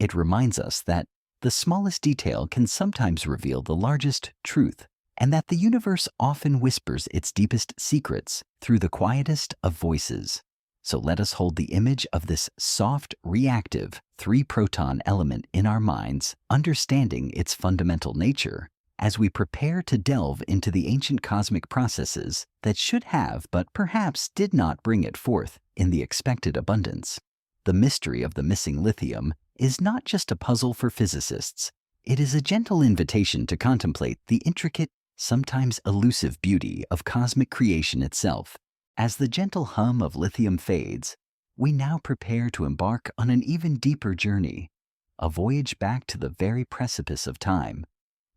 It reminds us that the smallest detail can sometimes reveal the largest truth, and that the universe often whispers its deepest secrets through the quietest of voices. So let us hold the image of this soft, reactive, 3-proton element in our minds, understanding its fundamental nature, as we prepare to delve into the ancient cosmic processes that should have but perhaps did not bring it forth in the expected abundance. The mystery of the missing lithium is not just a puzzle for physicists. It is a gentle invitation to contemplate the intricate, sometimes elusive beauty of cosmic creation itself. As the gentle hum of lithium fades, we now prepare to embark on an even deeper journey, a voyage back to the very precipice of time,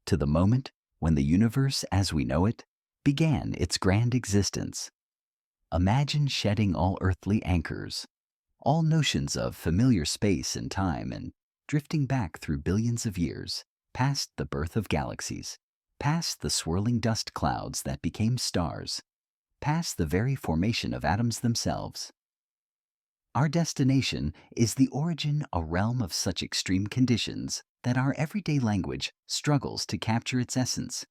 to the moment when the universe as we know it began its grand existence. Imagine shedding all earthly anchors, all notions of familiar space and time, and drifting back through billions of years, past the birth of galaxies, past the swirling dust clouds that became stars, past the very formation of atoms themselves. Our destination is the origin, a realm of such extreme conditions that our everyday language struggles to capture its essence.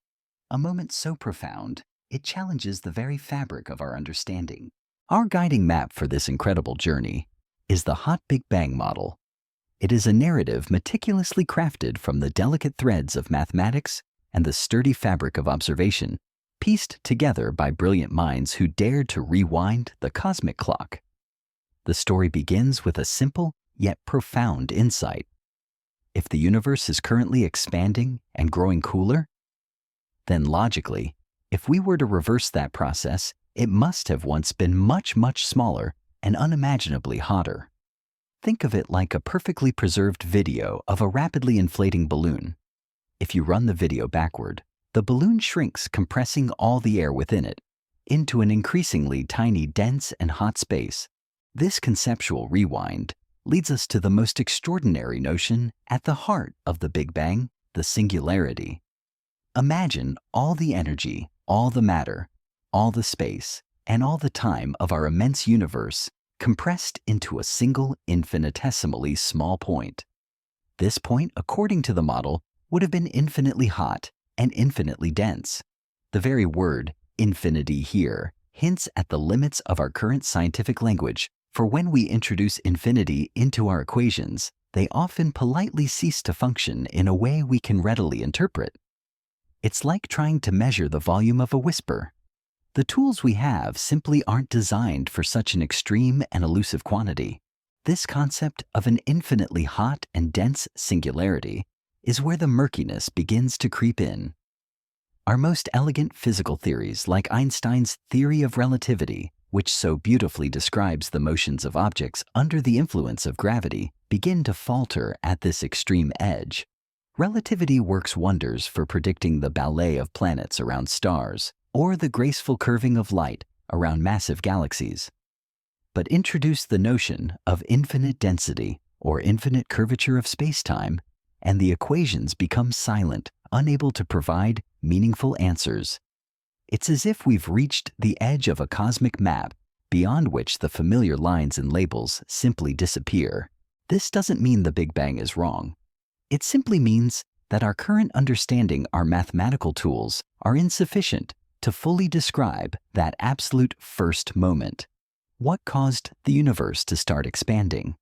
A moment so profound, it challenges the very fabric of our understanding. Our guiding map for this incredible journey is the Hot Big Bang model. It is a narrative meticulously crafted from the delicate threads of mathematics and the sturdy fabric of observation, pieced together by brilliant minds who dared to rewind the cosmic clock. The story begins with a simple yet profound insight. If the universe is currently expanding and growing cooler, then logically, if we were to reverse that process, it must have once been much, much smaller and unimaginably hotter. Think of it like a perfectly preserved video of a rapidly inflating balloon. If you run the video backward, the balloon shrinks, compressing all the air within it into an increasingly tiny, dense, and hot space. This conceptual rewind leads us to the most extraordinary notion at the heart of the Big Bang, the singularity. Imagine all the energy, all the matter, all the space, and all the time of our immense universe compressed into a single infinitesimally small point. This point, according to the model, would have been infinitely hot and infinitely dense. The very word infinity here hints at the limits of our current scientific language, for when we introduce infinity into our equations, they often politely cease to function in a way we can readily interpret. It's like trying to measure the volume of a whisper. The tools we have simply aren't designed for such an extreme and elusive quantity. This concept of an infinitely hot and dense singularity is where the murkiness begins to creep in. Our most elegant physical theories, like Einstein's theory of relativity, which so beautifully describes the motions of objects under the influence of gravity, begin to falter at this extreme edge. Relativity works wonders for predicting the ballet of planets around stars, or the graceful curving of light around massive galaxies. But introduce the notion of infinite density or infinite curvature of space-time, and the equations become silent, unable to provide meaningful answers. It's as if we've reached the edge of a cosmic map, beyond which the familiar lines and labels simply disappear. This doesn't mean the Big Bang is wrong. It simply means that our current understanding, our mathematical tools, are insufficient to fully describe that absolute first moment. What caused the universe to start expanding?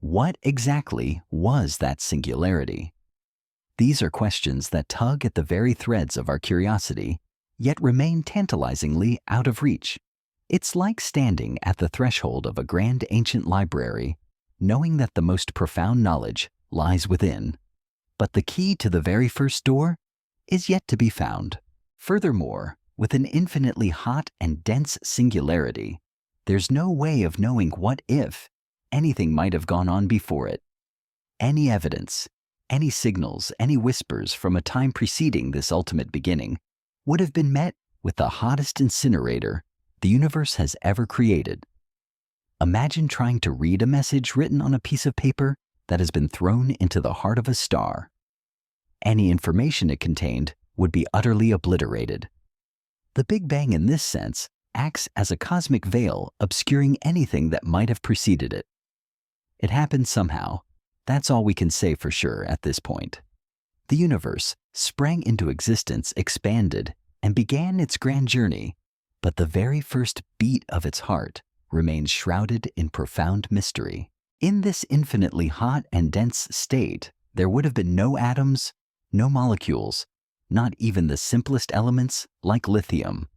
What exactly was that singularity? These are questions that tug at the very threads of our curiosity, yet remain tantalizingly out of reach. It's like standing at the threshold of a grand ancient library, knowing that the most profound knowledge lies within, but the key to the very first door is yet to be found. Furthermore, with an infinitely hot and dense singularity, there's no way of knowing what if anything might have gone on before it. Any evidence, any signals, any whispers from a time preceding this ultimate beginning would have been met with the hottest incinerator the universe has ever created. Imagine trying to read a message written on a piece of paper that has been thrown into the heart of a star. Any information it contained would be utterly obliterated. The Big Bang, in this sense, acts as a cosmic veil obscuring anything that might have preceded it. It happened somehow. That's all we can say for sure at this point. The universe sprang into existence, expanded, and began its grand journey, but the very first beat of its heart remains shrouded in profound mystery. In this infinitely hot and dense state, there would have been no atoms, no molecules, not even the simplest elements like lithium.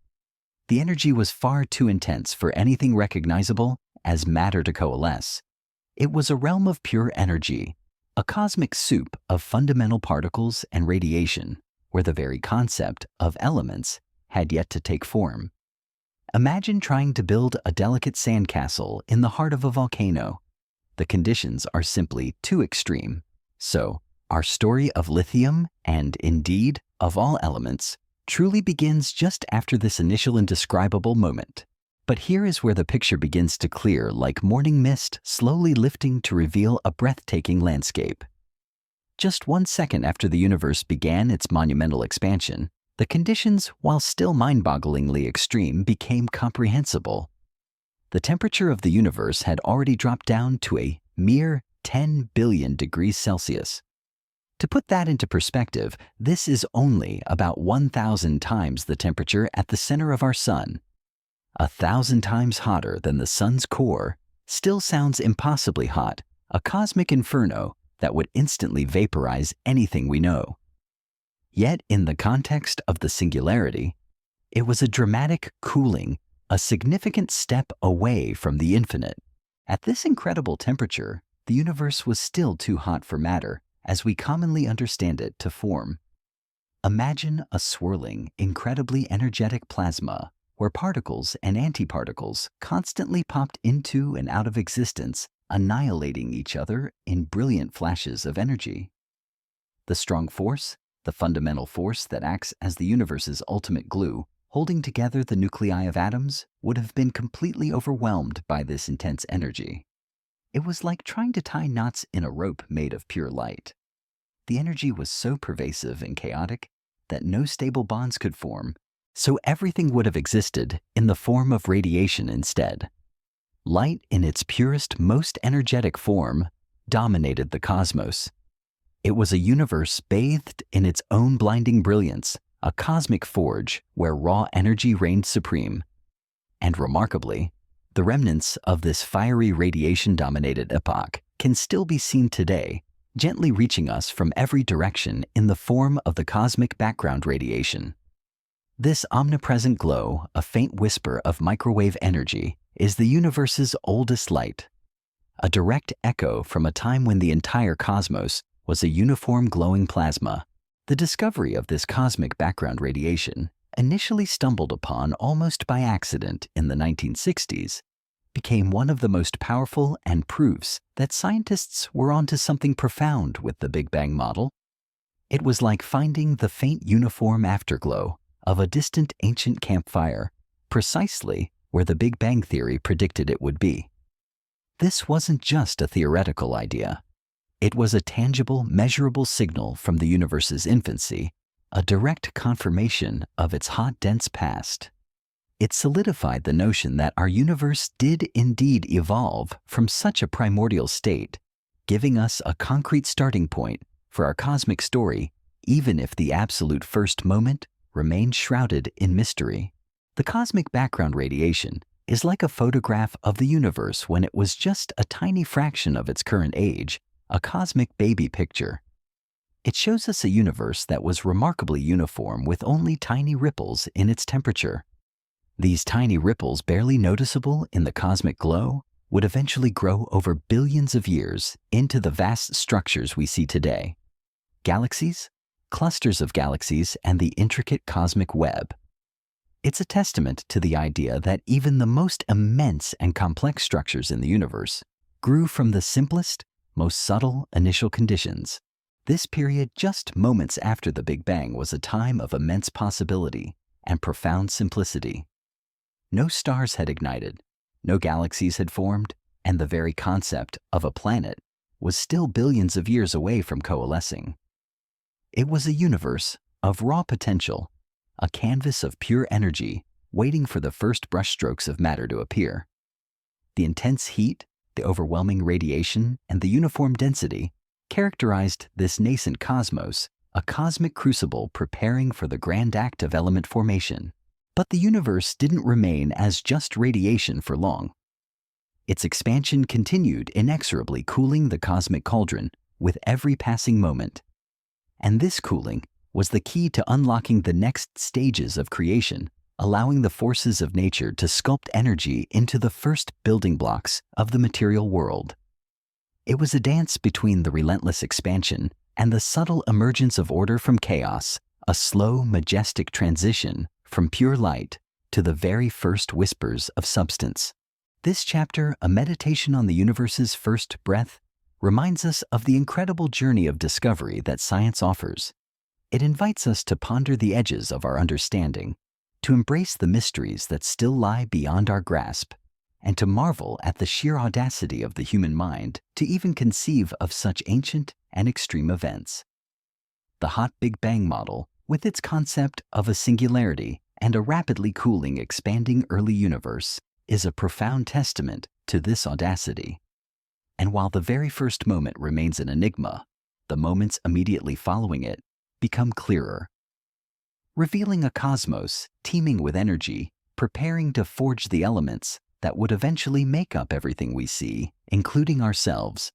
The energy was far too intense for anything recognizable as matter to coalesce. It was a realm of pure energy, a cosmic soup of fundamental particles and radiation, where the very concept of elements had yet to take form. Imagine trying to build a delicate sandcastle in the heart of a volcano. The conditions are simply too extreme. So, our story of lithium, and indeed of all elements, truly begins just after this initial indescribable moment. But here is where the picture begins to clear like morning mist slowly lifting to reveal a breathtaking landscape. Just 1 second after the universe began its monumental expansion, the conditions, while still mind-bogglingly extreme, became comprehensible. The temperature of the universe had already dropped down to a mere 10 billion degrees Celsius. To put that into perspective, this is only about 1,000 times the temperature at the center of our sun. 1,000 times hotter than the sun's core still sounds impossibly hot, a cosmic inferno that would instantly vaporize anything we know. Yet, in the context of the singularity, it was a dramatic cooling, a significant step away from the infinite. At this incredible temperature, the universe was still too hot for matter, as we commonly understand it, to form. Imagine a swirling, incredibly energetic plasma, where particles and antiparticles constantly popped into and out of existence, annihilating each other in brilliant flashes of energy. The strong force, the fundamental force that acts as the universe's ultimate glue, holding together the nuclei of atoms, would have been completely overwhelmed by this intense energy. It was like trying to tie knots in a rope made of pure light. The energy was so pervasive and chaotic that no stable bonds could form, so everything would have existed in the form of radiation instead. Light in its purest, most energetic form dominated the cosmos. It was a universe bathed in its own blinding brilliance, a cosmic forge where raw energy reigned supreme. And remarkably, the remnants of this fiery radiation-dominated epoch can still be seen today, gently reaching us from every direction in the form of the cosmic background radiation. This omnipresent glow, a faint whisper of microwave energy, is the universe's oldest light, a direct echo from a time when the entire cosmos was a uniform glowing plasma. The discovery of this cosmic background radiation, initially stumbled upon almost by accident in the 1960s, became one of the most powerful and proofs that scientists were onto something profound with the Big Bang model. It was like finding the faint uniform afterglow of a distant ancient campfire, precisely where the Big Bang theory predicted it would be. This wasn't just a theoretical idea. It was a tangible, measurable signal from the universe's infancy, a direct confirmation of its hot, dense past. It solidified the notion that our universe did indeed evolve from such a primordial state, giving us a concrete starting point for our cosmic story, even if the absolute first moment remained shrouded in mystery. The cosmic background radiation is like a photograph of the universe when it was just a tiny fraction of its current age, a cosmic baby picture. It shows us a universe that was remarkably uniform with only tiny ripples in its temperature. These tiny ripples, barely noticeable in the cosmic glow, would eventually grow over billions of years into the vast structures we see today. Galaxies, clusters of galaxies, and the intricate cosmic web. It's a testament to the idea that even the most immense and complex structures in the universe grew from the simplest, most subtle initial conditions. This period, just moments after the Big Bang, was a time of immense possibility and profound simplicity. No stars had ignited, no galaxies had formed, and the very concept of a planet was still billions of years away from coalescing. It was a universe of raw potential, a canvas of pure energy waiting for the first brushstrokes of matter to appear. The intense heat, the overwhelming radiation, and the uniform density characterized this nascent cosmos, a cosmic crucible preparing for the grand act of element formation. But the universe didn't remain as just radiation for long. Its expansion continued inexorably, cooling the cosmic cauldron with every passing moment. And this cooling was the key to unlocking the next stages of creation, allowing the forces of nature to sculpt energy into the first building blocks of the material world. It was a dance between the relentless expansion and the subtle emergence of order from chaos, a slow, majestic transition from pure light to the very first whispers of substance. This chapter, A Meditation on the Universe's First Breath, reminds us of the incredible journey of discovery that science offers. It invites us to ponder the edges of our understanding, to embrace the mysteries that still lie beyond our grasp, and to marvel at the sheer audacity of the human mind to even conceive of such ancient and extreme events. The hot Big Bang model, with its concept of a singularity and a rapidly cooling, expanding early universe, is a profound testament to this audacity. And while the very first moment remains an enigma, the moments immediately following it become clearer, revealing a cosmos teeming with energy, preparing to forge the elements that would eventually make up everything we see, including ourselves,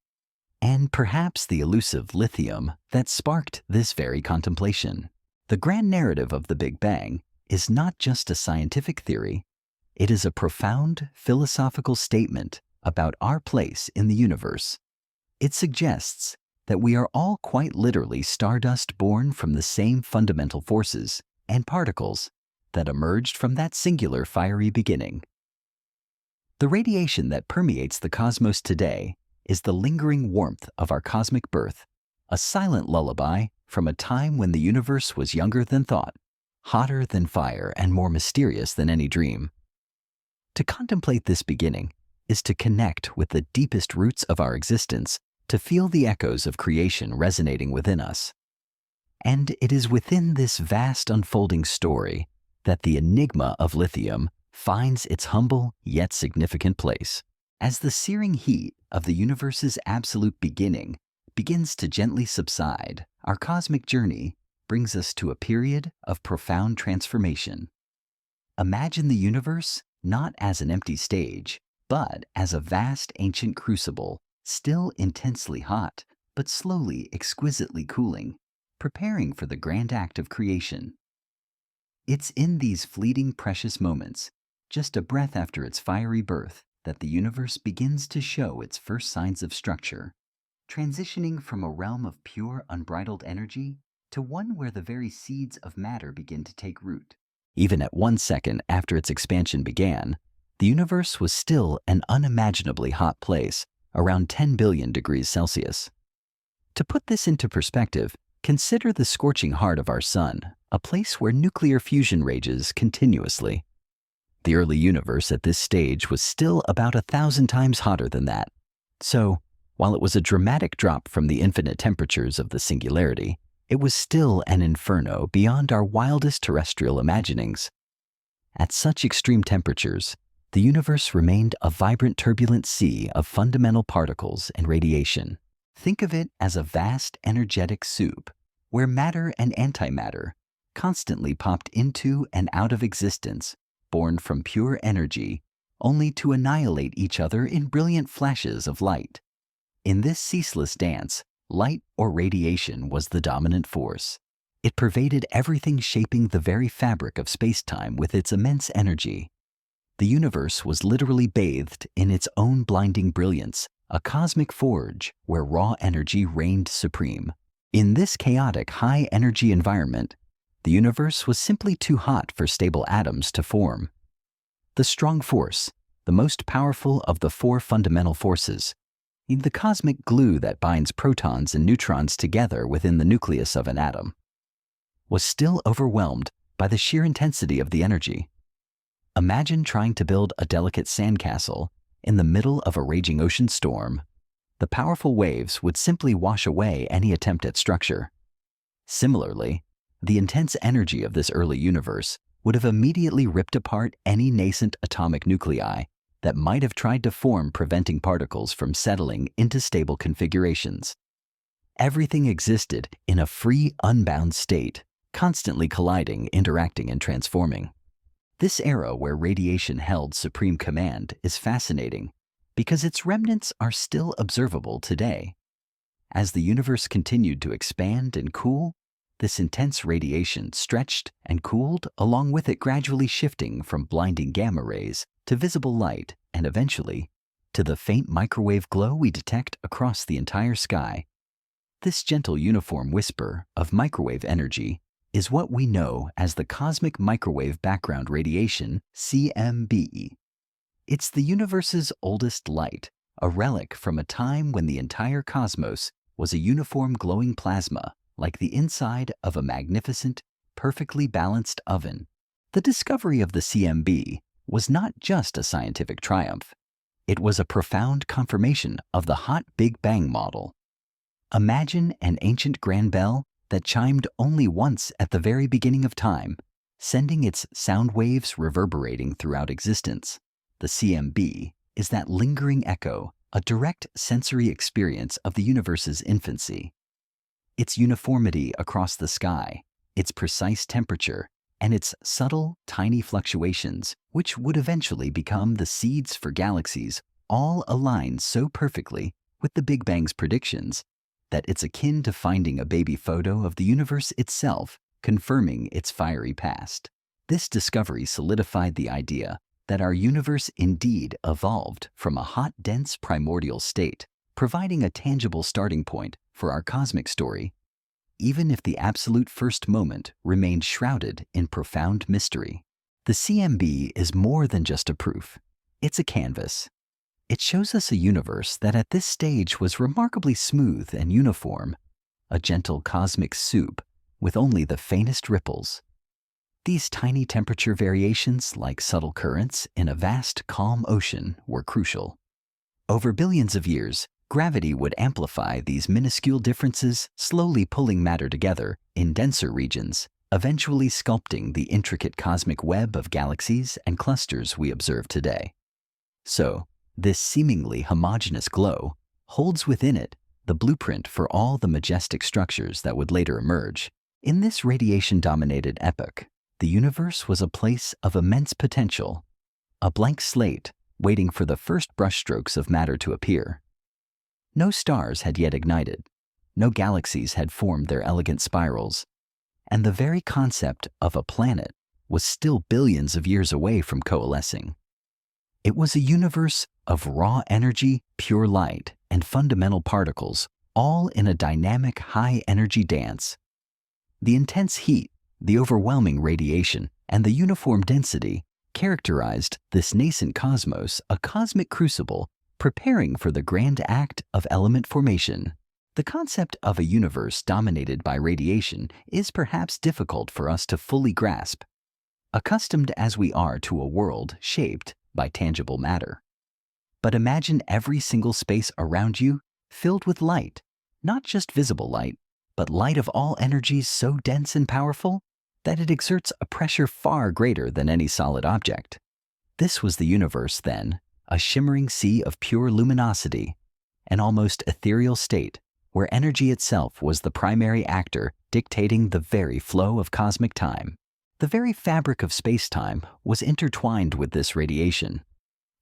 and perhaps the elusive lithium that sparked this very contemplation. The grand narrative of the Big Bang is not just a scientific theory, it is a profound philosophical statement about our place in the universe. It suggests that we are all quite literally stardust born from the same fundamental forces and particles that emerged from that singular fiery beginning. The radiation that permeates the cosmos today is the lingering warmth of our cosmic birth, a silent lullaby from a time when the universe was younger than thought, hotter than fire, and more mysterious than any dream. To contemplate this beginning is to connect with the deepest roots of our existence, to feel the echoes of creation resonating within us. And it is within this vast unfolding story that the enigma of lithium finds its humble yet significant place. As the searing heat of the universe's absolute beginning begins to gently subside, our cosmic journey brings us to a period of profound transformation. Imagine the universe not as an empty stage, but as a vast ancient crucible, still intensely hot, but slowly, exquisitely cooling, preparing for the grand act of creation. It's in these fleeting, precious moments, just a breath after its fiery birth, that the universe begins to show its first signs of structure, transitioning from a realm of pure, unbridled energy to one where the very seeds of matter begin to take root. Even at 1 second after its expansion began, the universe was still an unimaginably hot place, around 10 billion degrees Celsius. To put this into perspective, consider the scorching heart of our sun, a place where nuclear fusion rages continuously. The early universe at this stage was still about 1,000 times hotter than that. So, while it was a dramatic drop from the infinite temperatures of the singularity, it was still an inferno beyond our wildest terrestrial imaginings. At such extreme temperatures, the universe remained a vibrant, turbulent sea of fundamental particles and radiation. Think of it as a vast, energetic soup, where matter and antimatter constantly popped into and out of existence, born from pure energy, only to annihilate each other in brilliant flashes of light. In this ceaseless dance, light or radiation was the dominant force. It pervaded everything, shaping the very fabric of space-time with its immense energy. The universe was literally bathed in its own blinding brilliance, a cosmic forge where raw energy reigned supreme. In this chaotic, high-energy environment, the universe was simply too hot for stable atoms to form. The strong force, the most powerful of the 4 fundamental forces, the cosmic glue that binds protons and neutrons together within the nucleus of an atom, was still overwhelmed by the sheer intensity of the energy. Imagine trying to build a delicate sandcastle in the middle of a raging ocean storm. The powerful waves would simply wash away any attempt at structure. Similarly, the intense energy of this early universe would have immediately ripped apart any nascent atomic nuclei that might have tried to form, preventing particles from settling into stable configurations. Everything existed in a free, unbound state, constantly colliding, interacting, and transforming. This era where radiation held supreme command is fascinating because its remnants are still observable today. As the universe continued to expand and cool, this intense radiation stretched and cooled, along with it gradually shifting from blinding gamma rays to visible light and eventually to the faint microwave glow we detect across the entire sky. This gentle uniform whisper of microwave energy is what we know as the cosmic microwave background radiation, CMB. It's the universe's oldest light, a relic from a time when the entire cosmos was a uniform glowing plasma, like the inside of a magnificent, perfectly balanced oven. The discovery of the CMB was not just a scientific triumph. It was a profound confirmation of the hot Big Bang model. Imagine an ancient grand bell that chimed only once at the very beginning of time, sending its sound waves reverberating throughout existence. The CMB is that lingering echo, a direct sensory experience of the universe's infancy. Its uniformity across the sky, its precise temperature, and its subtle, tiny fluctuations, which would eventually become the seeds for galaxies, all align so perfectly with the Big Bang's predictions that it's akin to finding a baby photo of the universe itself, confirming its fiery past. This discovery solidified the idea that our universe indeed evolved from a hot, dense primordial state, providing a tangible starting point for our cosmic story, even if the absolute first moment remained shrouded in profound mystery. The CMB is more than just a proof. It's a canvas. It shows us a universe that at this stage was remarkably smooth and uniform, a gentle cosmic soup with only the faintest ripples. These tiny temperature variations, like subtle currents in a vast, calm ocean, were crucial. Over billions of years, gravity would amplify these minuscule differences, slowly pulling matter together in denser regions, eventually sculpting the intricate cosmic web of galaxies and clusters we observe today. So, this seemingly homogeneous glow holds within it the blueprint for all the majestic structures that would later emerge. In this radiation-dominated epoch, the universe was a place of immense potential, a blank slate waiting for the first brushstrokes of matter to appear. No stars had yet ignited, no galaxies had formed their elegant spirals, and the very concept of a planet was still billions of years away from coalescing. It was a universe of raw energy, pure light, and fundamental particles, all in a dynamic high-energy dance. The intense heat, the overwhelming radiation, and the uniform density characterized this nascent cosmos, a cosmic crucible preparing for the grand act of element formation. The concept of a universe dominated by radiation is perhaps difficult for us to fully grasp, accustomed as we are to a world shaped by tangible matter. But imagine every single space around you filled with light, not just visible light, but light of all energies so dense and powerful that it exerts a pressure far greater than any solid object. This was the universe then, a shimmering sea of pure luminosity, an almost ethereal state where energy itself was the primary actor dictating the very flow of cosmic time. The very fabric of space-time was intertwined with this radiation.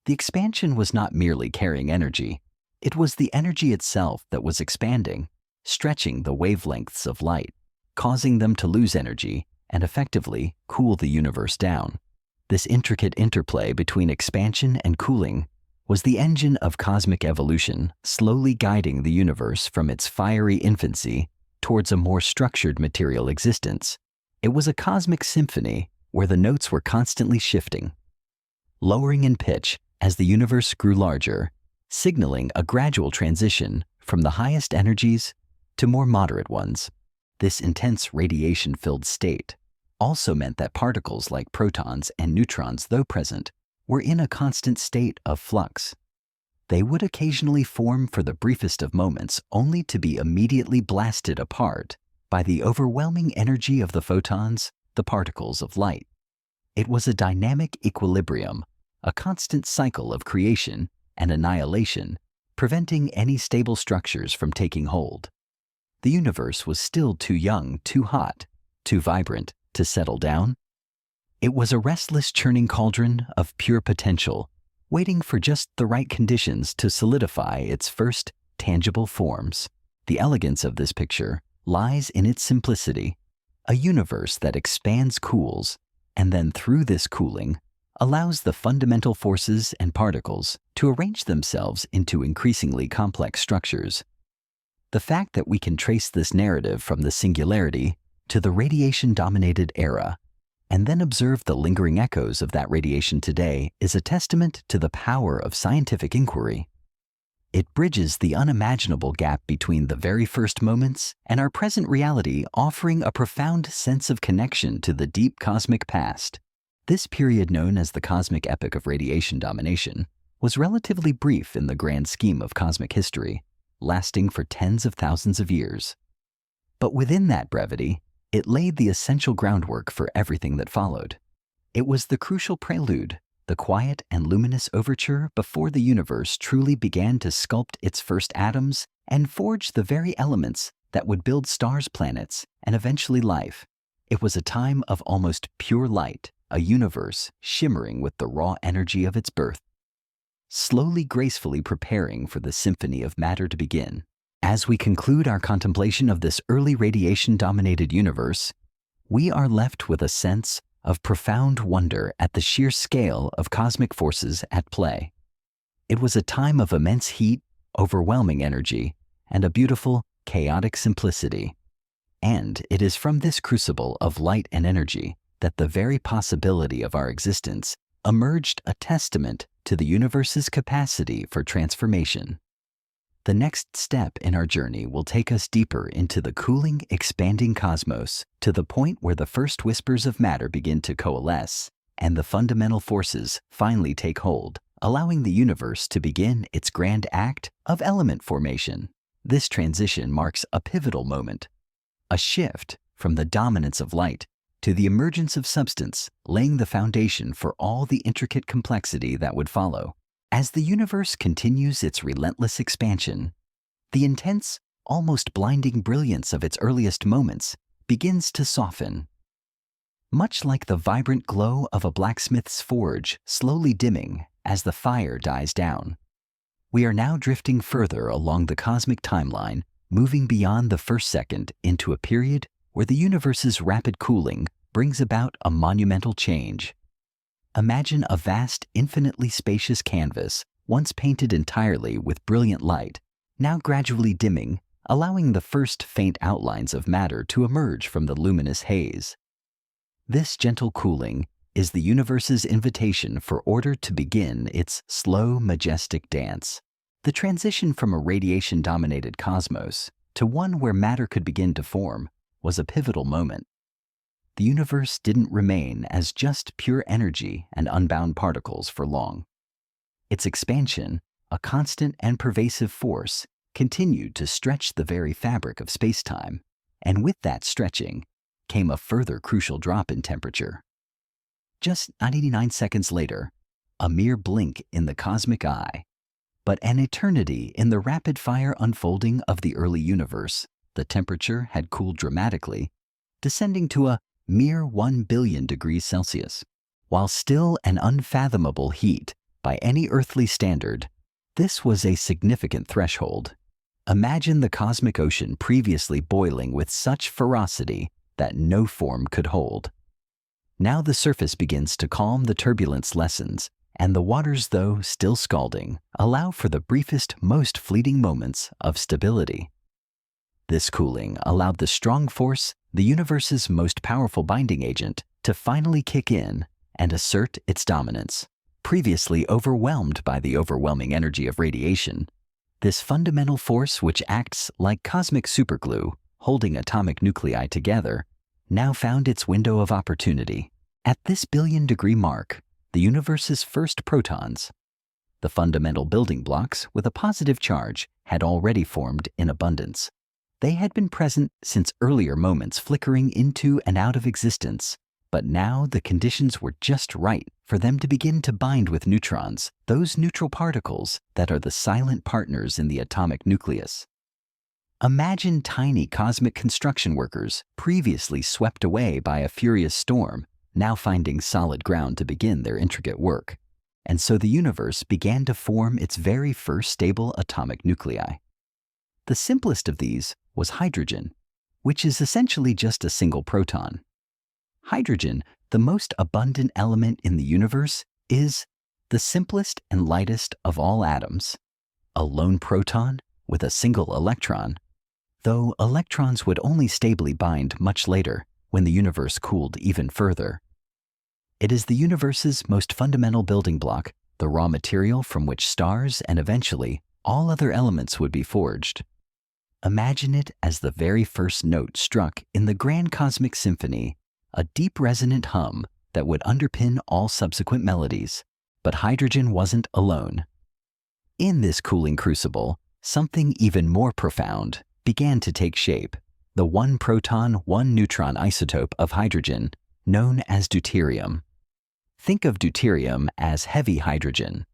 The expansion was not merely carrying energy, it was the energy itself that was expanding, stretching the wavelengths of light, causing them to lose energy and effectively cool the universe down. This intricate interplay between expansion and cooling was the engine of cosmic evolution, slowly guiding the universe from its fiery infancy towards a more structured material existence. It was a cosmic symphony where the notes were constantly shifting, lowering in pitch as the universe grew larger, signaling a gradual transition from the highest energies to more moderate ones. This intense radiation-filled state also meant that particles like protons and neutrons, though present, were in a constant state of flux. They would occasionally form for the briefest of moments only to be immediately blasted apart by the overwhelming energy of the photons, the particles of light. It was a dynamic equilibrium, a constant cycle of creation and annihilation, preventing any stable structures from taking hold. The universe was still too young, too hot, too vibrant to settle down. It was a restless, churning cauldron of pure potential, waiting for just the right conditions to solidify its first tangible forms. The elegance of this picture lies in its simplicity, a universe that expands, cools, and then through this cooling, allows the fundamental forces and particles to arrange themselves into increasingly complex structures. The fact that we can trace this narrative from the singularity to the radiation-dominated era, and then observe the lingering echoes of that radiation today, is a testament to the power of scientific inquiry. It bridges the unimaginable gap between the very first moments and our present reality, offering a profound sense of connection to the deep cosmic past. This period, known as the cosmic epoch of radiation domination, was relatively brief in the grand scheme of cosmic history, lasting for tens of thousands of years. But within that brevity, it laid the essential groundwork for everything that followed. It was the crucial prelude, the quiet and luminous overture before the universe truly began to sculpt its first atoms and forge the very elements that would build stars, planets, and eventually life. It was a time of almost pure light, a universe shimmering with the raw energy of its birth, slowly, gracefully preparing for the symphony of matter to begin. As we conclude our contemplation of this early radiation-dominated universe, we are left with a sense of profound wonder at the sheer scale of cosmic forces at play. It was a time of immense heat, overwhelming energy, and a beautiful, chaotic simplicity. And it is from this crucible of light and energy that the very possibility of our existence emerged, a testament to the universe's capacity for transformation. The next step in our journey will take us deeper into the cooling, expanding cosmos, to the point where the first whispers of matter begin to coalesce and the fundamental forces finally take hold, allowing the universe to begin its grand act of element formation. This transition marks a pivotal moment, a shift from the dominance of light to the emergence of substance, laying the foundation for all the intricate complexity that would follow. As the universe continues its relentless expansion, the intense, almost blinding brilliance of its earliest moments begins to soften. Much like the vibrant glow of a blacksmith's forge slowly dimming as the fire dies down, we are now drifting further along the cosmic timeline, moving beyond the first second into a period where the universe's rapid cooling brings about a monumental change. Imagine a vast, infinitely spacious canvas, once painted entirely with brilliant light, now gradually dimming, allowing the first faint outlines of matter to emerge from the luminous haze. This gentle cooling is the universe's invitation for order to begin its slow, majestic dance. The transition from a radiation-dominated cosmos to one where matter could begin to form was a pivotal moment. The universe didn't remain as just pure energy and unbound particles for long. Its expansion, a constant and pervasive force, continued to stretch the very fabric of space-time, and with that stretching came a further crucial drop in temperature. Just 99 seconds later, a mere blink in the cosmic eye, but an eternity in the rapid-fire unfolding of the early universe, the temperature had cooled dramatically, descending to a mere 1 billion degrees Celsius. While still an unfathomable heat by any earthly standard, this was a significant threshold. Imagine the cosmic ocean previously boiling with such ferocity that no form could hold. Now the surface begins to calm, the turbulence lessens, and the waters, though still scalding, allow for the briefest, most fleeting moments of stability. This cooling allowed the strong force, the universe's most powerful binding agent, to finally kick in and assert its dominance. Previously overwhelmed by the overwhelming energy of radiation, this fundamental force, which acts like cosmic superglue, holding atomic nuclei together, now found its window of opportunity. At this billion-degree mark, the universe's first protons, the fundamental building blocks with a positive charge, had already formed in abundance. They had been present since earlier moments, flickering into and out of existence, but now the conditions were just right for them to begin to bind with neutrons, those neutral particles that are the silent partners in the atomic nucleus. Imagine tiny cosmic construction workers, previously swept away by a furious storm, now finding solid ground to begin their intricate work. And so the universe began to form its very first stable atomic nuclei. The simplest of these was hydrogen, which is essentially just a single proton. Hydrogen, the most abundant element in the universe, is the simplest and lightest of all atoms, a lone proton with a single electron, though electrons would only stably bind much later when the universe cooled even further. It is the universe's most fundamental building block, the raw material from which stars and eventually all other elements would be forged. Imagine it as the very first note struck in the grand cosmic symphony, a deep resonant hum that would underpin all subsequent melodies. But hydrogen wasn't alone. In this cooling crucible, something even more profound began to take shape, the one proton, one neutron isotope of hydrogen, known as deuterium. Think of deuterium as heavy hydrogen.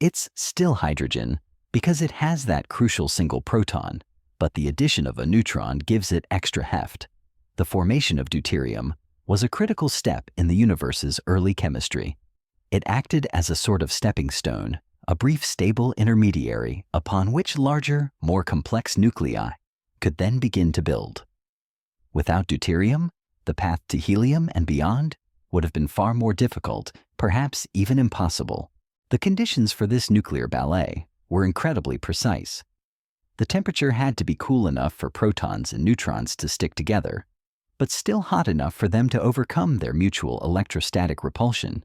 It's still hydrogen because it has that crucial single proton, but the addition of a neutron gives it extra heft. The formation of deuterium was a critical step in the universe's early chemistry. It acted as a sort of stepping stone, a brief stable intermediary upon which larger, more complex nuclei could then begin to build. Without deuterium, the path to helium and beyond would have been far more difficult, perhaps even impossible. The conditions for this nuclear ballet were incredibly precise. The temperature had to be cool enough for protons and neutrons to stick together, but still hot enough for them to overcome their mutual electrostatic repulsion.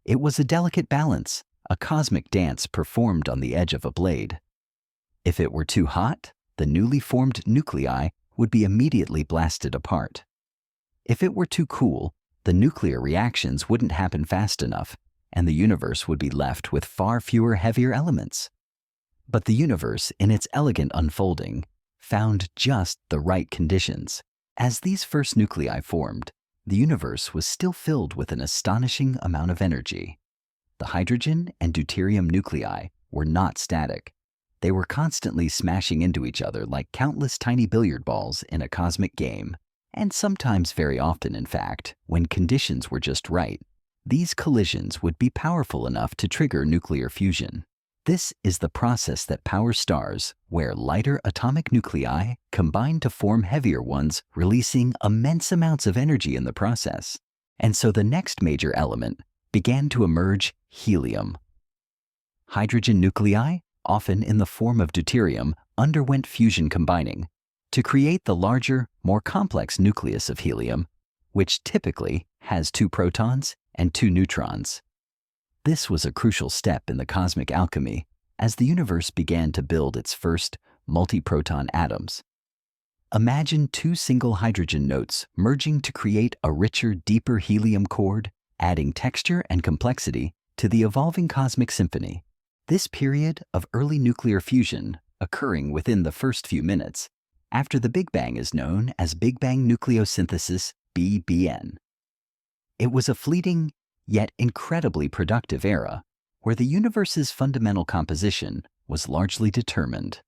It was a delicate balance, a cosmic dance performed on the edge of a blade. If it were too hot, the newly formed nuclei would be immediately blasted apart. If it were too cool, the nuclear reactions wouldn't happen fast enough, and the universe would be left with far fewer heavier elements. But the universe, in its elegant unfolding, found just the right conditions. As these first nuclei formed, the universe was still filled with an astonishing amount of energy. The hydrogen and deuterium nuclei were not static. They were constantly smashing into each other like countless tiny billiard balls in a cosmic game, and sometimes very often, in fact, when conditions were just right, these collisions would be powerful enough to trigger nuclear fusion. This is the process that powers stars, where lighter atomic nuclei combine to form heavier ones, releasing immense amounts of energy in the process. And so the next major element began to emerge: helium. Hydrogen nuclei, often in the form of deuterium, underwent fusion combining to create the larger, more complex nucleus of helium, which typically has 2 protons and 2 neutrons. This was a crucial step in the cosmic alchemy as the universe began to build its first multi-proton atoms. Imagine 2 single hydrogen notes merging to create a richer, deeper helium chord, adding texture and complexity to the evolving cosmic symphony. This period of early nuclear fusion, occurring within the first few minutes after the Big Bang, is known as Big Bang nucleosynthesis, BBN. It was a fleeting, yet incredibly productive era, where the universe's fundamental composition was largely determined.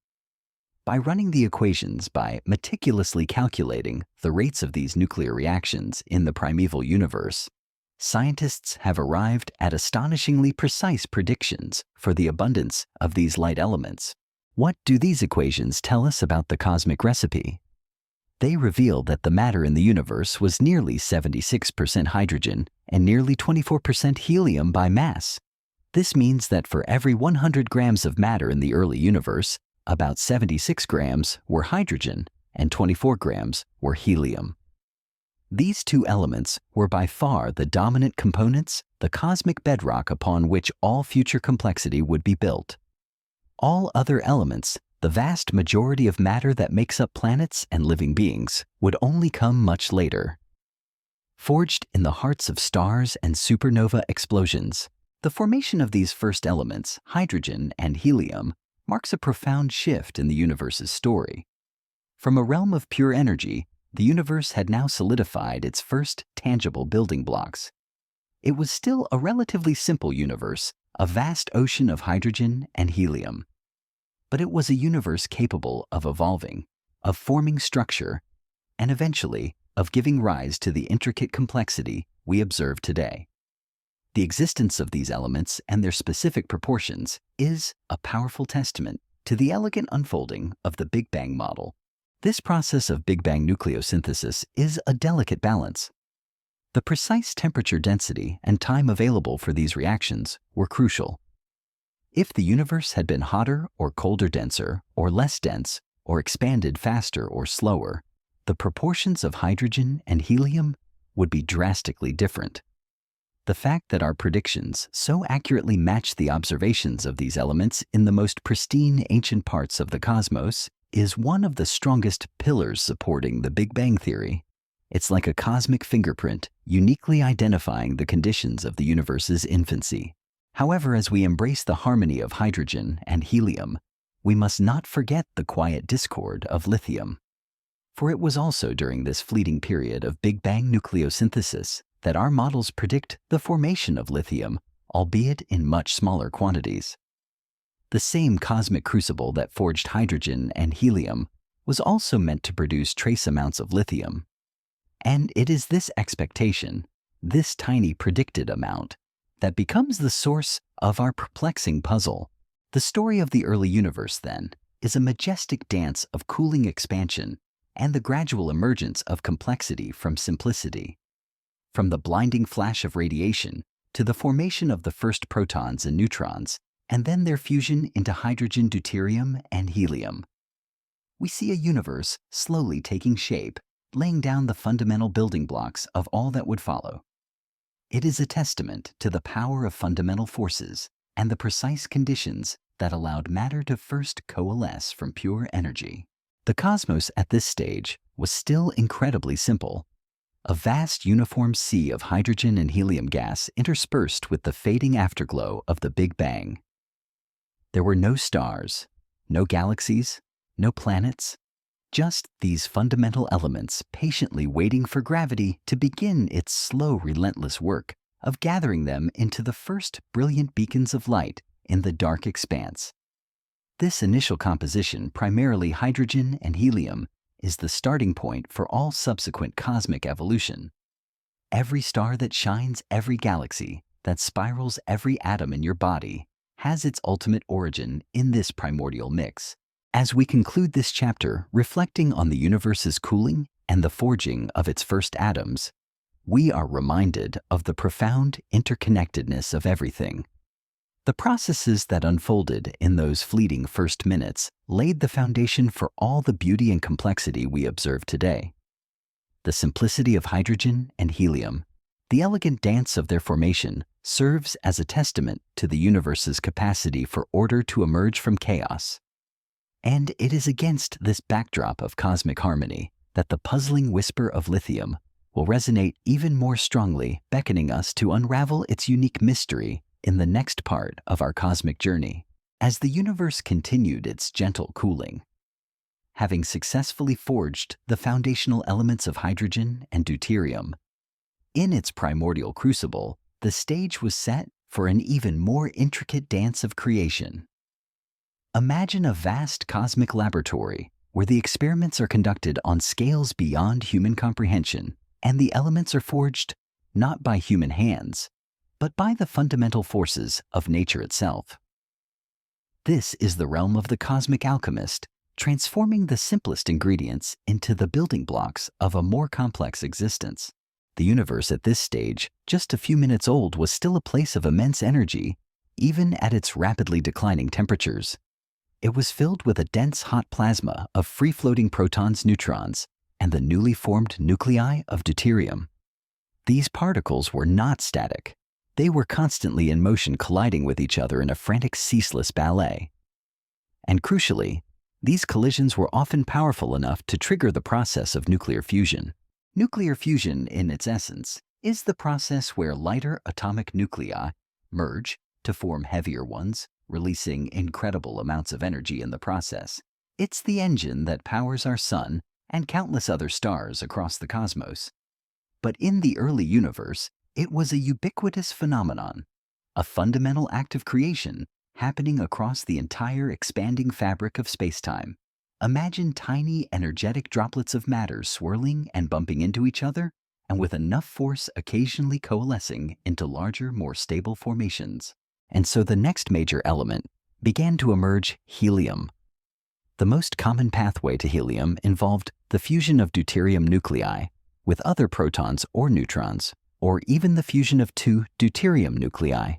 By running the equations, by meticulously calculating the rates of these nuclear reactions in the primeval universe, scientists have arrived at astonishingly precise predictions for the abundance of these light elements. What do these equations tell us about the cosmic recipe? They reveal that the matter in the universe was nearly 76% hydrogen and nearly 24% helium by mass. This means that for every 100 grams of matter in the early universe, about 76 grams were hydrogen and 24 grams were helium. These 2 elements were by far the dominant components, the cosmic bedrock upon which all future complexity would be built. All other elements, the vast majority of matter that makes up planets and living beings, would only come much later. Forged in the hearts of stars and supernova explosions, the formation of these first elements, hydrogen and helium, marks a profound shift in the universe's story. From a realm of pure energy, the universe had now solidified its first tangible building blocks. It was still a relatively simple universe, a vast ocean of hydrogen and helium. But it was a universe capable of evolving, of forming structure, and eventually of giving rise to the intricate complexity we observe today. The existence of these elements and their specific proportions is a powerful testament to the elegant unfolding of the Big Bang model. This process of Big Bang nucleosynthesis is a delicate balance. The precise temperature density and time available for these reactions were crucial. If the universe had been hotter or colder denser, or less dense, or expanded faster or slower, the proportions of hydrogen and helium would be drastically different. The fact that our predictions so accurately match the observations of these elements in the most pristine ancient parts of the cosmos is one of the strongest pillars supporting the Big Bang theory. It's like a cosmic fingerprint, uniquely identifying the conditions of the universe's infancy. However, as we embrace the harmony of hydrogen and helium, we must not forget the quiet discord of lithium. For it was also during this fleeting period of Big Bang nucleosynthesis that our models predict the formation of lithium, albeit in much smaller quantities. The same cosmic crucible that forged hydrogen and helium was also meant to produce trace amounts of lithium. And it is this expectation, this tiny predicted amount, that becomes the source of our perplexing puzzle. The story of the early universe, then, is a majestic dance of cooling expansion and the gradual emergence of complexity from simplicity. From the blinding flash of radiation to the formation of the first protons and neutrons, and then their fusion into hydrogen, deuterium, and helium. We see a universe slowly taking shape, laying down the fundamental building blocks of all that would follow. It is a testament to the power of fundamental forces and the precise conditions that allowed matter to first coalesce from pure energy. The cosmos at this stage was still incredibly simple. A vast uniform sea of hydrogen and helium gas interspersed with the fading afterglow of the Big Bang. There were no stars, no galaxies, no planets, just these fundamental elements patiently waiting for gravity to begin its slow, relentless work of gathering them into the first brilliant beacons of light in the dark expanse. This initial composition, primarily hydrogen and helium, is the starting point for all subsequent cosmic evolution. Every star that shines, every galaxy that spirals, every atom in your body has its ultimate origin in this primordial mix. As we conclude this chapter reflecting on the universe's cooling and the forging of its first atoms, we are reminded of the profound interconnectedness of everything. The processes that unfolded in those fleeting first minutes laid the foundation for all the beauty and complexity we observe today. The simplicity of hydrogen and helium, the elegant dance of their formation, serves as a testament to the universe's capacity for order to emerge from chaos. And it is against this backdrop of cosmic harmony that the puzzling whisper of lithium will resonate even more strongly, beckoning us to unravel its unique mystery in the next part of our cosmic journey. As the universe continued its gentle cooling, having successfully forged the foundational elements of hydrogen and deuterium, in its primordial crucible, the stage was set for an even more intricate dance of creation. Imagine a vast cosmic laboratory where the experiments are conducted on scales beyond human comprehension, and the elements are forged not by human hands, but by the fundamental forces of nature itself. This is the realm of the cosmic alchemist, transforming the simplest ingredients into the building blocks of a more complex existence. The universe at this stage, just a few minutes old, was still a place of immense energy, even at its rapidly declining temperatures. It was filled with a dense hot plasma of free-floating protons, neutrons, and the newly formed nuclei of deuterium. These particles were not static. They were constantly in motion, colliding with each other in a frantic, ceaseless ballet. And crucially, these collisions were often powerful enough to trigger the process of nuclear fusion. Nuclear fusion, in its essence, is the process where lighter atomic nuclei merge to form heavier ones, releasing incredible amounts of energy in the process. It's the engine that powers our sun and countless other stars across the cosmos. But in the early universe, it was a ubiquitous phenomenon, a fundamental act of creation happening across the entire expanding fabric of spacetime. Imagine tiny, energetic droplets of matter swirling and bumping into each other, and with enough force occasionally coalescing into larger, more stable formations. And so the next major element began to emerge: helium. The most common pathway to helium involved the fusion of deuterium nuclei with other protons or neutrons, or even the fusion of two deuterium nuclei.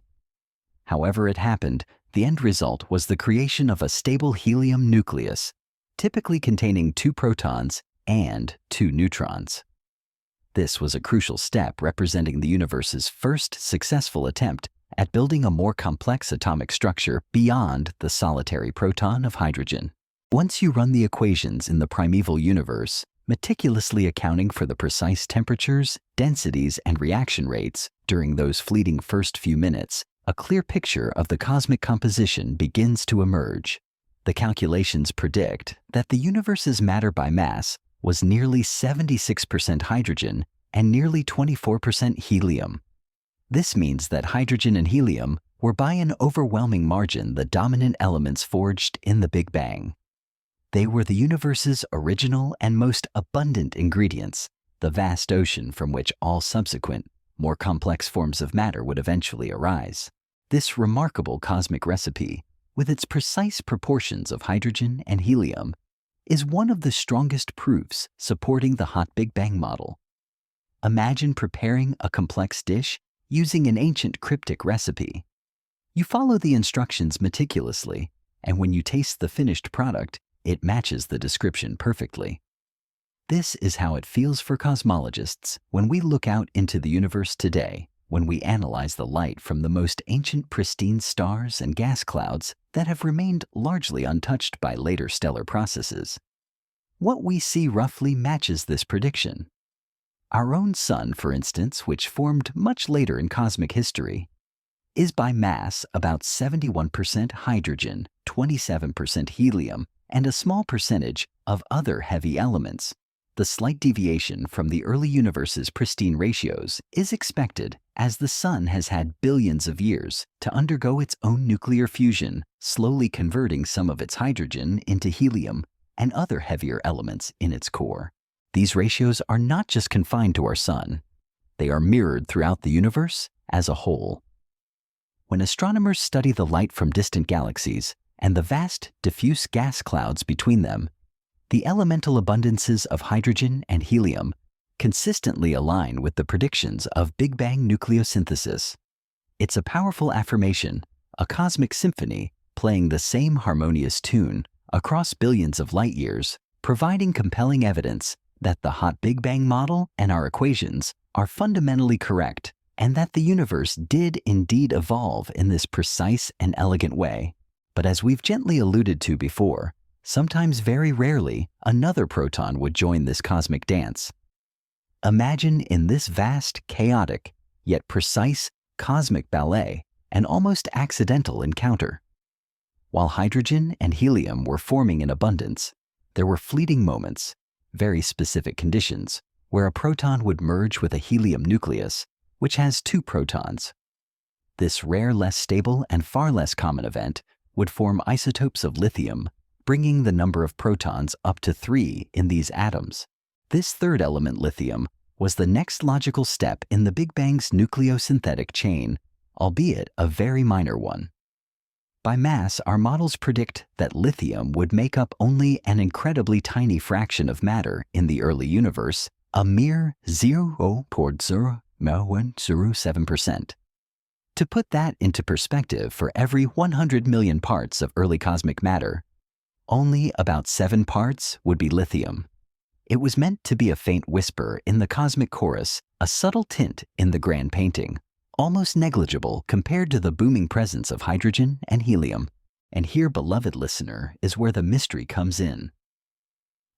However it happened, the end result was the creation of a stable helium nucleus, typically containing 2 protons and 2 neutrons. This was a crucial step representing the universe's first successful attempt at building a more complex atomic structure beyond the solitary proton of hydrogen. Once you run the equations in the primeval universe, meticulously accounting for the precise temperatures, densities, and reaction rates during those fleeting first few minutes, a clear picture of the cosmic composition begins to emerge. The calculations predict that the universe's matter by mass was nearly 76% hydrogen and nearly 24% helium. This means that hydrogen and helium were by an overwhelming margin the dominant elements forged in the Big Bang. They were the universe's original and most abundant ingredients, the vast ocean from which all subsequent, more complex forms of matter would eventually arise. This remarkable cosmic recipe, with its precise proportions of hydrogen and helium, is one of the strongest proofs supporting the hot Big Bang model. Imagine preparing a complex dish using an ancient cryptic recipe. You follow the instructions meticulously, and when you taste the finished product, it matches the description perfectly. This is how it feels for cosmologists when we look out into the universe today, when we analyze the light from the most ancient pristine stars and gas clouds that have remained largely untouched by later stellar processes. What we see roughly matches this prediction. Our own sun, for instance, which formed much later in cosmic history, is by mass about 71% hydrogen, 27% helium, and a small percentage of other heavy elements. The slight deviation from the early universe's pristine ratios is expected as the sun has had billions of years to undergo its own nuclear fusion, slowly converting some of its hydrogen into helium and other heavier elements in its core. These ratios are not just confined to our sun. They are mirrored throughout the universe as a whole. When astronomers study the light from distant galaxies and the vast, diffuse gas clouds between them, the elemental abundances of hydrogen and helium consistently align with the predictions of Big Bang nucleosynthesis. It's a powerful affirmation, a cosmic symphony playing the same harmonious tune across billions of light years, providing compelling evidence that the hot Big Bang model and our equations are fundamentally correct, and that the universe did indeed evolve in this precise and elegant way. But as we've gently alluded to before, sometimes very rarely, another proton would join this cosmic dance. Imagine in this vast, chaotic, yet precise cosmic ballet an almost accidental encounter. While hydrogen and helium were forming in abundance, there were fleeting moments, very specific conditions, where a proton would merge with a helium nucleus, which has 2 protons. This rare, less stable, and far less common event would form isotopes of lithium, bringing the number of protons up to 3 in these atoms. This third element, lithium, was the next logical step in the Big Bang's nucleosynthetic chain, albeit a very minor one. By mass, our models predict that lithium would make up only an incredibly tiny fraction of matter in the early universe, a mere 0.007%. To put that into perspective, for every 100 million parts of early cosmic matter, only about 7 parts would be lithium. It was meant to be a faint whisper in the cosmic chorus, a subtle tint in the grand painting, almost negligible compared to the booming presence of hydrogen and helium. And here, beloved listener, is where the mystery comes in.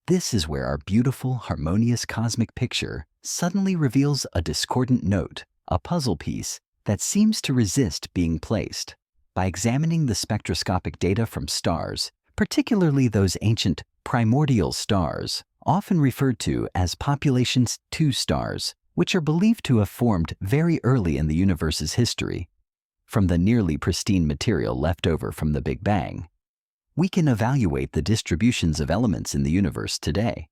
This is where our beautiful, harmonious cosmic picture suddenly reveals a discordant note, a puzzle piece that seems to resist being placed. By examining the spectroscopic data from stars, particularly those ancient primordial stars, often referred to as population 2 stars, which are believed to have formed very early in the universe's history, from the nearly pristine material left over from the Big Bang, we can evaluate the distributions of elements in the universe today.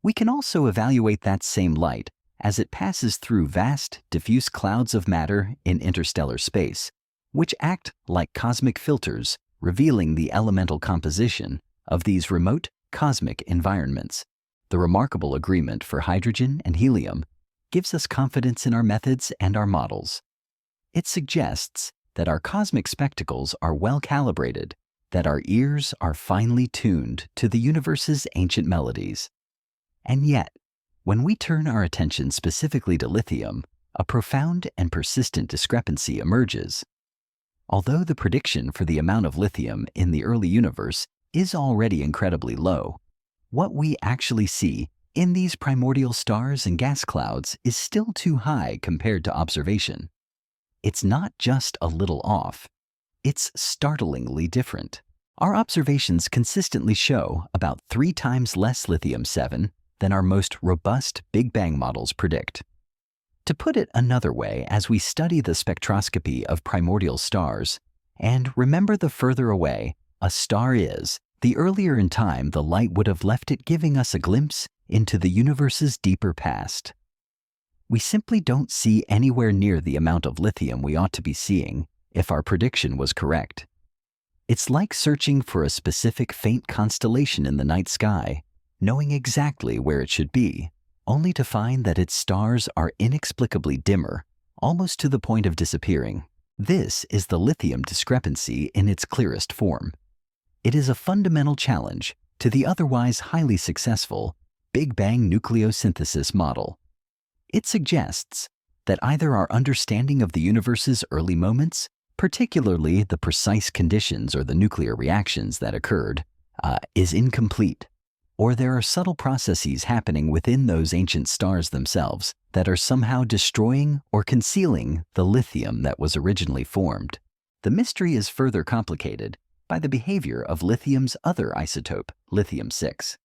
We can also evaluate that same light as it passes through vast, diffuse clouds of matter in interstellar space, which act like cosmic filters, revealing the elemental composition of these remote cosmic environments. The remarkable agreement for hydrogen and helium gives us confidence in our methods and our models. It suggests that our cosmic spectacles are well calibrated, that our ears are finely tuned to the universe's ancient melodies. And yet, when we turn our attention specifically to lithium, a profound and persistent discrepancy emerges. Although the prediction for the amount of lithium in the early universe is already incredibly low, what we actually see in these primordial stars and gas clouds is still too high compared to observation. It's not just a little off, it's startlingly different. Our observations consistently show about 3 times less lithium-7 than our most robust Big Bang models predict. To put it another way, as we study the spectroscopy of primordial stars, and remember the further away a star is, the earlier in time the light would have left it, giving us a glimpse into the universe's deeper past. We simply don't see anywhere near the amount of lithium we ought to be seeing if our prediction was correct. It's like searching for a specific faint constellation in the night sky, knowing exactly where it should be, only to find that its stars are inexplicably dimmer, almost to the point of disappearing. This is the lithium discrepancy in its clearest form. It is a fundamental challenge to the otherwise highly successful Big Bang nucleosynthesis model. It suggests that either our understanding of the universe's early moments, particularly the precise conditions or the nuclear reactions that occurred, is incomplete, or there are subtle processes happening within those ancient stars themselves that are somehow destroying or concealing the lithium that was originally formed. The mystery is further complicated by the behavior of lithium's other isotope, lithium-6.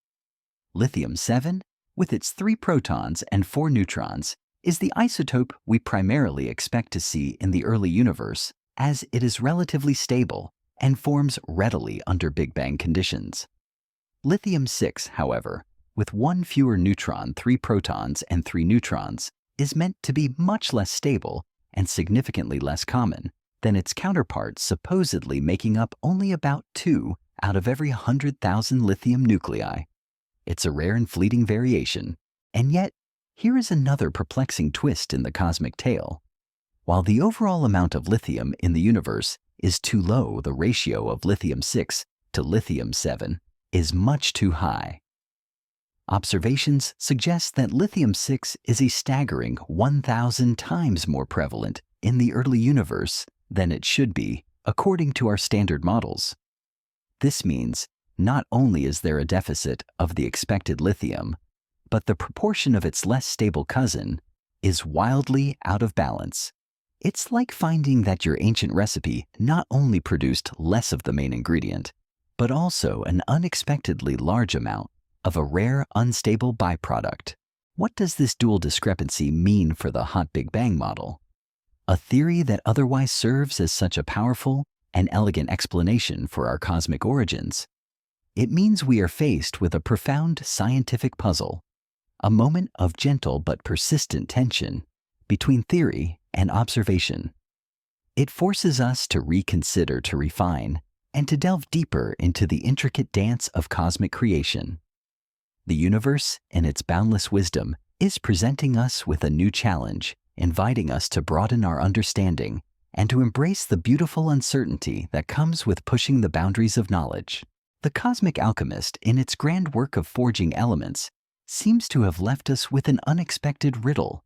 Lithium-7, with its 3 protons and 4 neutrons, is the isotope we primarily expect to see in the early universe, as it is relatively stable and forms readily under Big Bang conditions. Lithium-6, however, with 1 fewer neutron, 3 protons, and 3 neutrons, is meant to be much less stable and significantly less common than its counterparts, supposedly making up only about 2 out of every 100,000 lithium nuclei. It's a rare and fleeting variation, and yet here is another perplexing twist in the cosmic tale. While the overall amount of lithium in the universe is too low, the ratio of lithium-6 to lithium-7 is much too high. Observations suggest that lithium-6 is a staggering 1,000 times more prevalent in the early universe than it should be, according to our standard models. This means not only is there a deficit of the expected lithium, but the proportion of its less stable cousin is wildly out of balance. It's like finding that your ancient recipe not only produced less of the main ingredient, but also an unexpectedly large amount of a rare, unstable byproduct. What does this dual discrepancy mean for the hot Big Bang model? A theory that otherwise serves as such a powerful and elegant explanation for our cosmic origins. It means we are faced with a profound scientific puzzle, a moment of gentle but persistent tension between theory and observation. It forces us to reconsider, to refine, and to delve deeper into the intricate dance of cosmic creation. The universe, in its boundless wisdom, is presenting us with a new challenge, inviting us to broaden our understanding and to embrace the beautiful uncertainty that comes with pushing the boundaries of knowledge. The cosmic alchemist, in its grand work of forging elements, seems to have left us with an unexpected riddle.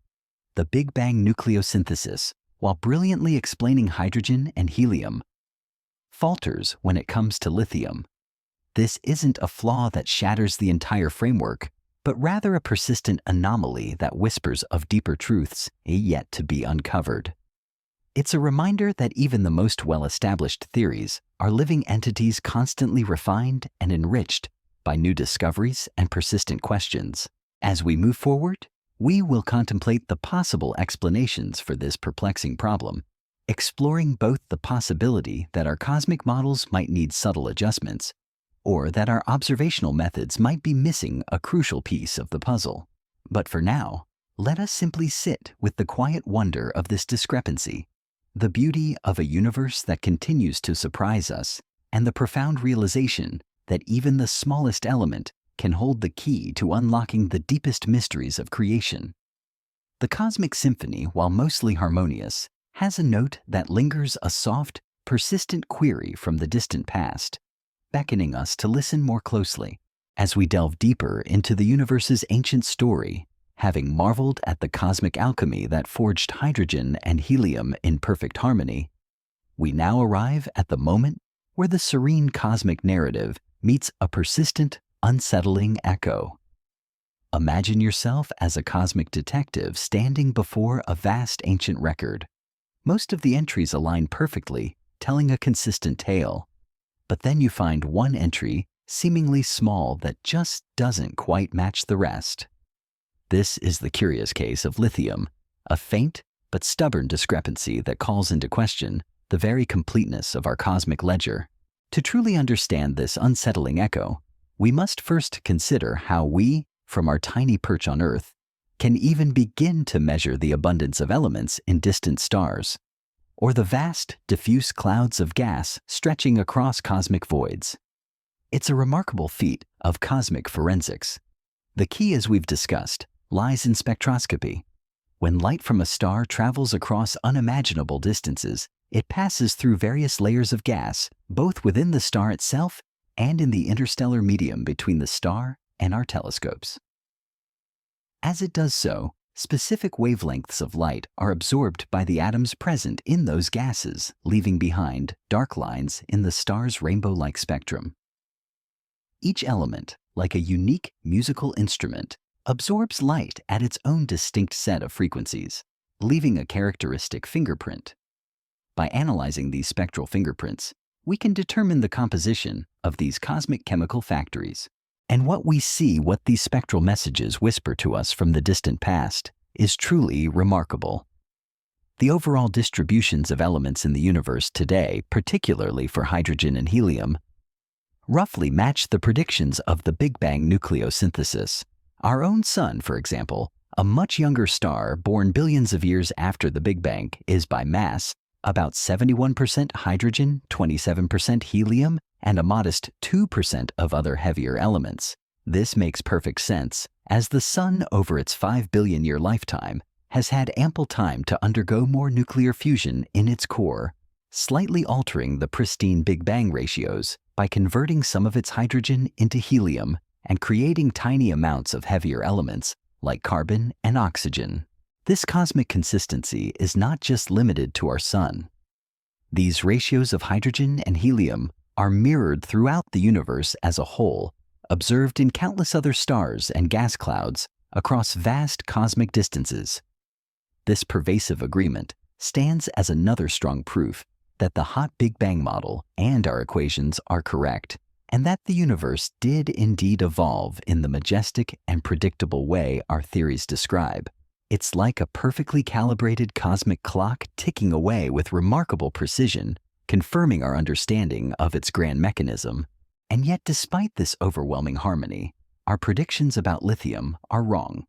The Big Bang nucleosynthesis, while brilliantly explaining hydrogen and helium, falters when it comes to lithium. This isn't a flaw that shatters the entire framework, but rather a persistent anomaly that whispers of deeper truths yet to be uncovered. It's a reminder that even the most well-established theories are living entities constantly refined and enriched by new discoveries and persistent questions. As we move forward, we will contemplate the possible explanations for this perplexing problem, exploring both the possibility that our cosmic models might need subtle adjustments, or that our observational methods might be missing a crucial piece of the puzzle. But for now, let us simply sit with the quiet wonder of this discrepancy, the beauty of a universe that continues to surprise us, and the profound realization that even the smallest element can hold the key to unlocking the deepest mysteries of creation. The cosmic symphony, while mostly harmonious, has a note that lingers, a soft, persistent query from the distant past, beckoning us to listen more closely. As we delve deeper into the universe's ancient story, having marveled at the cosmic alchemy that forged hydrogen and helium in perfect harmony, we now arrive at the moment where the serene cosmic narrative meets a persistent, unsettling echo. Imagine yourself as a cosmic detective standing before a vast ancient record. Most of the entries align perfectly, telling a consistent tale. But then you find one entry, seemingly small, that just doesn't quite match the rest. This is the curious case of lithium, a faint but stubborn discrepancy that calls into question the very completeness of our cosmic ledger. To truly understand this unsettling echo, we must first consider how we, from our tiny perch on Earth, can even begin to measure the abundance of elements in distant stars, or the vast, diffuse clouds of gas stretching across cosmic voids. It's a remarkable feat of cosmic forensics. The key, as we've discussed, lies in spectroscopy. When light from a star travels across unimaginable distances, it passes through various layers of gas, both within the star itself and in the interstellar medium between the star and our telescopes. As it does so, specific wavelengths of light are absorbed by the atoms present in those gases, leaving behind dark lines in the star's rainbow-like spectrum. Each element, like a unique musical instrument, absorbs light at its own distinct set of frequencies, leaving a characteristic fingerprint. By analyzing these spectral fingerprints, we can determine the composition of these cosmic chemical factories. And what we see, what these spectral messages whisper to us from the distant past, is truly remarkable. The overall distributions of elements in the universe today, particularly for hydrogen and helium, roughly match the predictions of the Big Bang nucleosynthesis. Our own Sun, for example, a much younger star born billions of years after the Big Bang, is by mass about 71% hydrogen, 27% helium, and a modest 2% of other heavier elements. This makes perfect sense, as the Sun, over its 5 billion-year lifetime, has had ample time to undergo more nuclear fusion in its core, slightly altering the pristine Big Bang ratios by converting some of its hydrogen into helium and creating tiny amounts of heavier elements like carbon and oxygen. This cosmic consistency is not just limited to our Sun. These ratios of hydrogen and helium are mirrored throughout the universe as a whole, observed in countless other stars and gas clouds across vast cosmic distances. This pervasive agreement stands as another strong proof that the hot Big Bang model and our equations are correct, and that the universe did indeed evolve in the majestic and predictable way our theories describe. It's like a perfectly calibrated cosmic clock ticking away with remarkable precision, confirming our understanding of its grand mechanism. And yet, despite this overwhelming harmony, our predictions about lithium are wrong.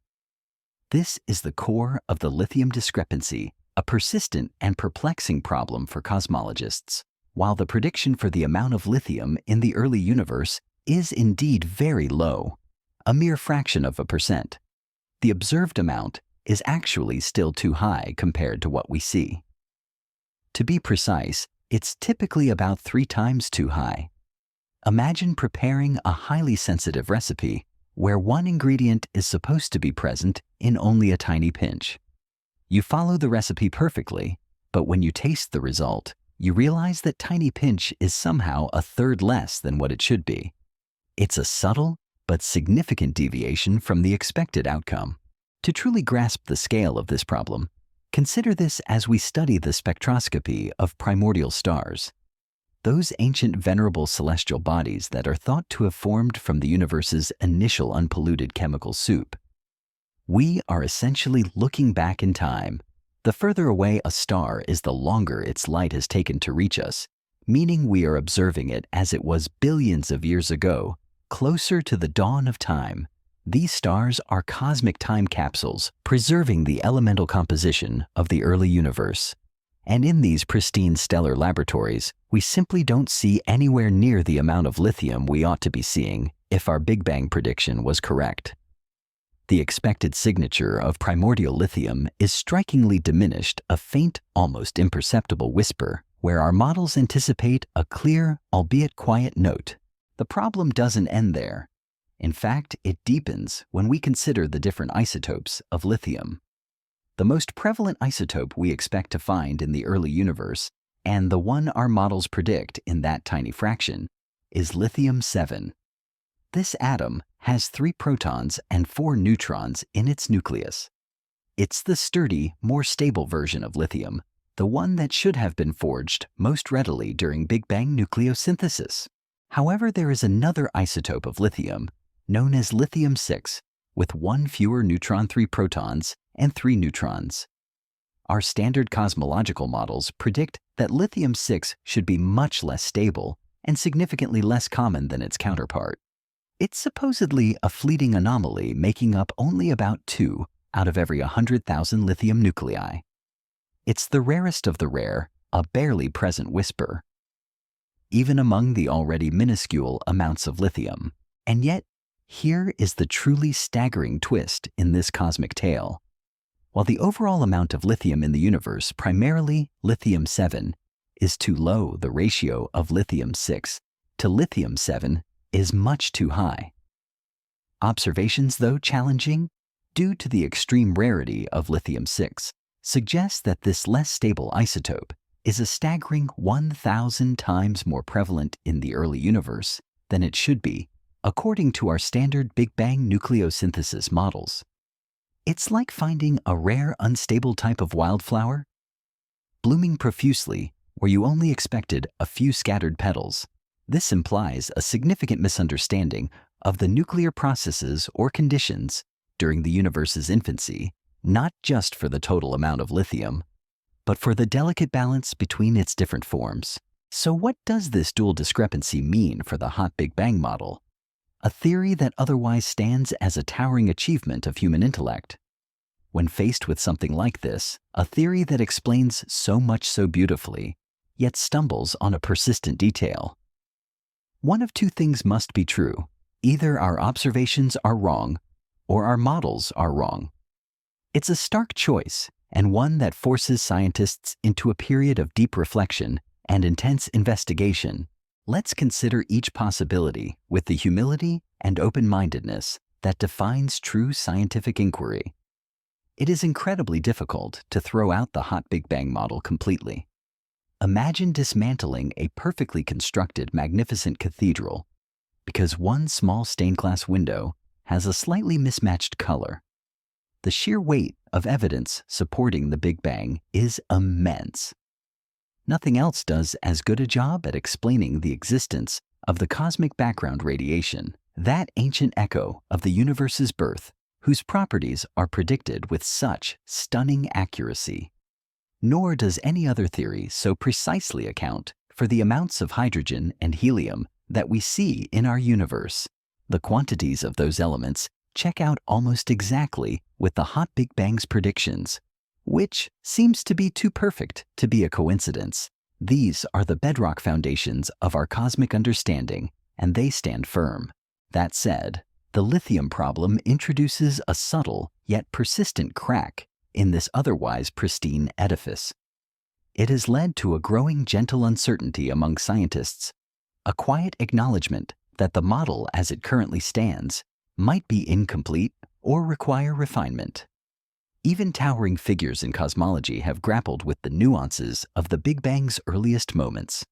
This is the core of the lithium discrepancy, a persistent and perplexing problem for cosmologists. While the prediction for the amount of lithium in the early universe is indeed very low, a mere fraction of a percent, the observed amount is actually still too high compared to what we see. To be precise, it's typically about 3 times too high. Imagine preparing a highly sensitive recipe where one ingredient is supposed to be present in only a tiny pinch. You follow the recipe perfectly, but when you taste the result, you realize that tiny pinch is somehow a third less than what it should be. It's a subtle but significant deviation from the expected outcome. To truly grasp the scale of this problem, consider this as we study the spectroscopy of primordial stars, those ancient venerable celestial bodies that are thought to have formed from the universe's initial unpolluted chemical soup. We are essentially looking back in time. The further away a star is, the longer its light has taken to reach us, meaning we are observing it as it was billions of years ago, closer to the dawn of time. These stars are cosmic time capsules, preserving the elemental composition of the early universe. And in these pristine stellar laboratories, we simply don't see anywhere near the amount of lithium we ought to be seeing if our Big Bang prediction was correct. The expected signature of primordial lithium is strikingly diminished, a faint, almost imperceptible whisper, where our models anticipate a clear, albeit quiet note. The problem doesn't end there. In fact, it deepens when we consider the different isotopes of lithium. The most prevalent isotope we expect to find in the early universe, and the one our models predict in that tiny fraction, is lithium-7. This atom has 3 protons and 4 neutrons in its nucleus. It's the sturdy, more stable version of lithium, the one that should have been forged most readily during Big Bang nucleosynthesis. However, there is another isotope of lithium, known as lithium-6, with 1 fewer neutron, 3 protons, and 3 neutrons. Our standard cosmological models predict that lithium-6 should be much less stable and significantly less common than its counterpart. It's supposedly a fleeting anomaly, making up only about 2 out of every 100,000 lithium nuclei. It's the rarest of the rare, a barely present whisper, even among the already minuscule amounts of lithium. And yet, here is the truly staggering twist in this cosmic tale. While the overall amount of lithium in the universe, primarily lithium-7, is too low, the ratio of lithium-6 to lithium-7 is much too high. Observations, though challenging, due to the extreme rarity of lithium-6, suggest that this less stable isotope is a staggering 1,000 times more prevalent in the early universe than it should be, according to our standard Big Bang nucleosynthesis models. It's like finding a rare, unstable type of wildflower, blooming profusely where you only expected a few scattered petals. This implies a significant misunderstanding of the nuclear processes or conditions during the universe's infancy, not just for the total amount of lithium, but for the delicate balance between its different forms. So what does this dual discrepancy mean for the hot Big Bang model? A theory that otherwise stands as a towering achievement of human intellect. When faced with something like this, a theory that explains so much so beautifully, yet stumbles on a persistent detail. One of 2 things must be true. Either our observations are wrong, or our models are wrong. It's a stark choice, and one that forces scientists into a period of deep reflection and intense investigation. Let's consider each possibility with the humility and open-mindedness that defines true scientific inquiry. It is incredibly difficult to throw out the hot Big Bang model completely. Imagine dismantling a perfectly constructed, magnificent cathedral because one small stained glass window has a slightly mismatched color. The sheer weight of evidence supporting the Big Bang is immense. Nothing else does as good a job at explaining the existence of the cosmic background radiation, that ancient echo of the universe's birth, whose properties are predicted with such stunning accuracy. Nor does any other theory so precisely account for the amounts of hydrogen and helium that we see in our universe. The quantities of those elements check out almost exactly with the hot Big Bang's predictions, which seems to be too perfect to be a coincidence. These are the bedrock foundations of our cosmic understanding, and they stand firm. That said, the lithium problem introduces a subtle yet persistent crack in this otherwise pristine edifice. It has led to a growing gentle uncertainty among scientists, a quiet acknowledgement that the model as it currently stands might be incomplete or require refinement. Even towering figures in cosmology have grappled with the nuances of the Big Bang's earliest moments.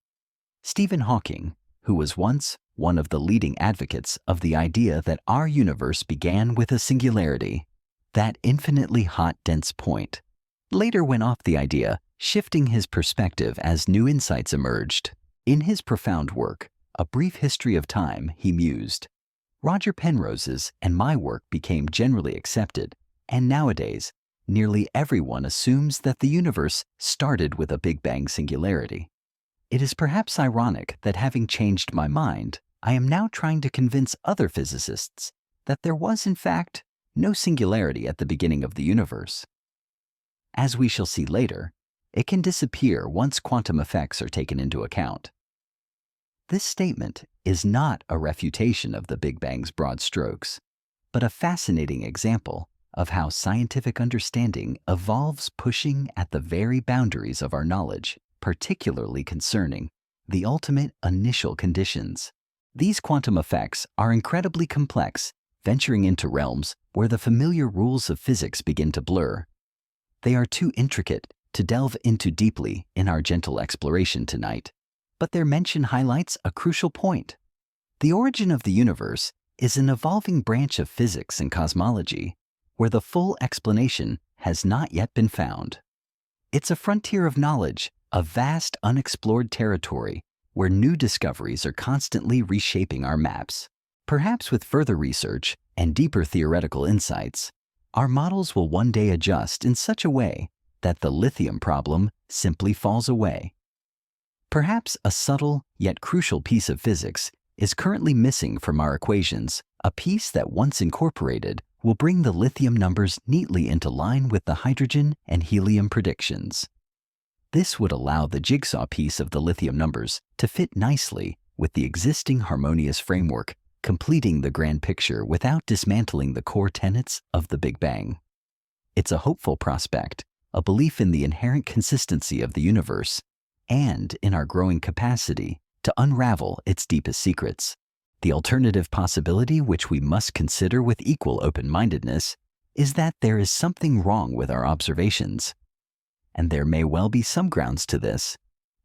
Stephen Hawking, who was once one of the leading advocates of the idea that our universe began with a singularity, that infinitely hot, dense point, later went off the idea, shifting his perspective as new insights emerged. In his profound work, A Brief History of Time, he mused, Roger Penrose's and my work became generally accepted, and nowadays, nearly everyone assumes that the universe started with a Big Bang singularity. It is perhaps ironic that having changed my mind, I am now trying to convince other physicists that there was, in fact, no singularity at the beginning of the universe. As we shall see later, it can disappear once quantum effects are taken into account. This statement is not a refutation of the Big Bang's broad strokes. but a fascinating example of how scientific understanding evolves pushing at the very boundaries of our knowledge, particularly concerning the ultimate initial conditions. These quantum effects are incredibly complex, venturing into realms where the familiar rules of physics begin to blur. They are too intricate to delve into deeply in our gentle exploration tonight, but their mention highlights a crucial point. The origin of the universe is an evolving branch of physics and cosmology, where the full explanation has not yet been found. It's a frontier of knowledge, a vast unexplored territory where new discoveries are constantly reshaping our maps. Perhaps with further research and deeper theoretical insights, our models will one day adjust in such a way that the lithium problem simply falls away. Perhaps a subtle yet crucial piece of physics is currently missing from our equations, a piece that once incorporated will bring the lithium numbers neatly into line with the hydrogen and helium predictions. This would allow the jigsaw piece of the lithium numbers to fit nicely with the existing harmonious framework, completing the grand picture without dismantling the core tenets of the Big Bang. It's a hopeful prospect, a belief in the inherent consistency of the universe and in our growing capacity to unravel its deepest secrets. The alternative possibility, which we must consider with equal open-mindedness, is that there is something wrong with our observations. And there may well be some grounds to this.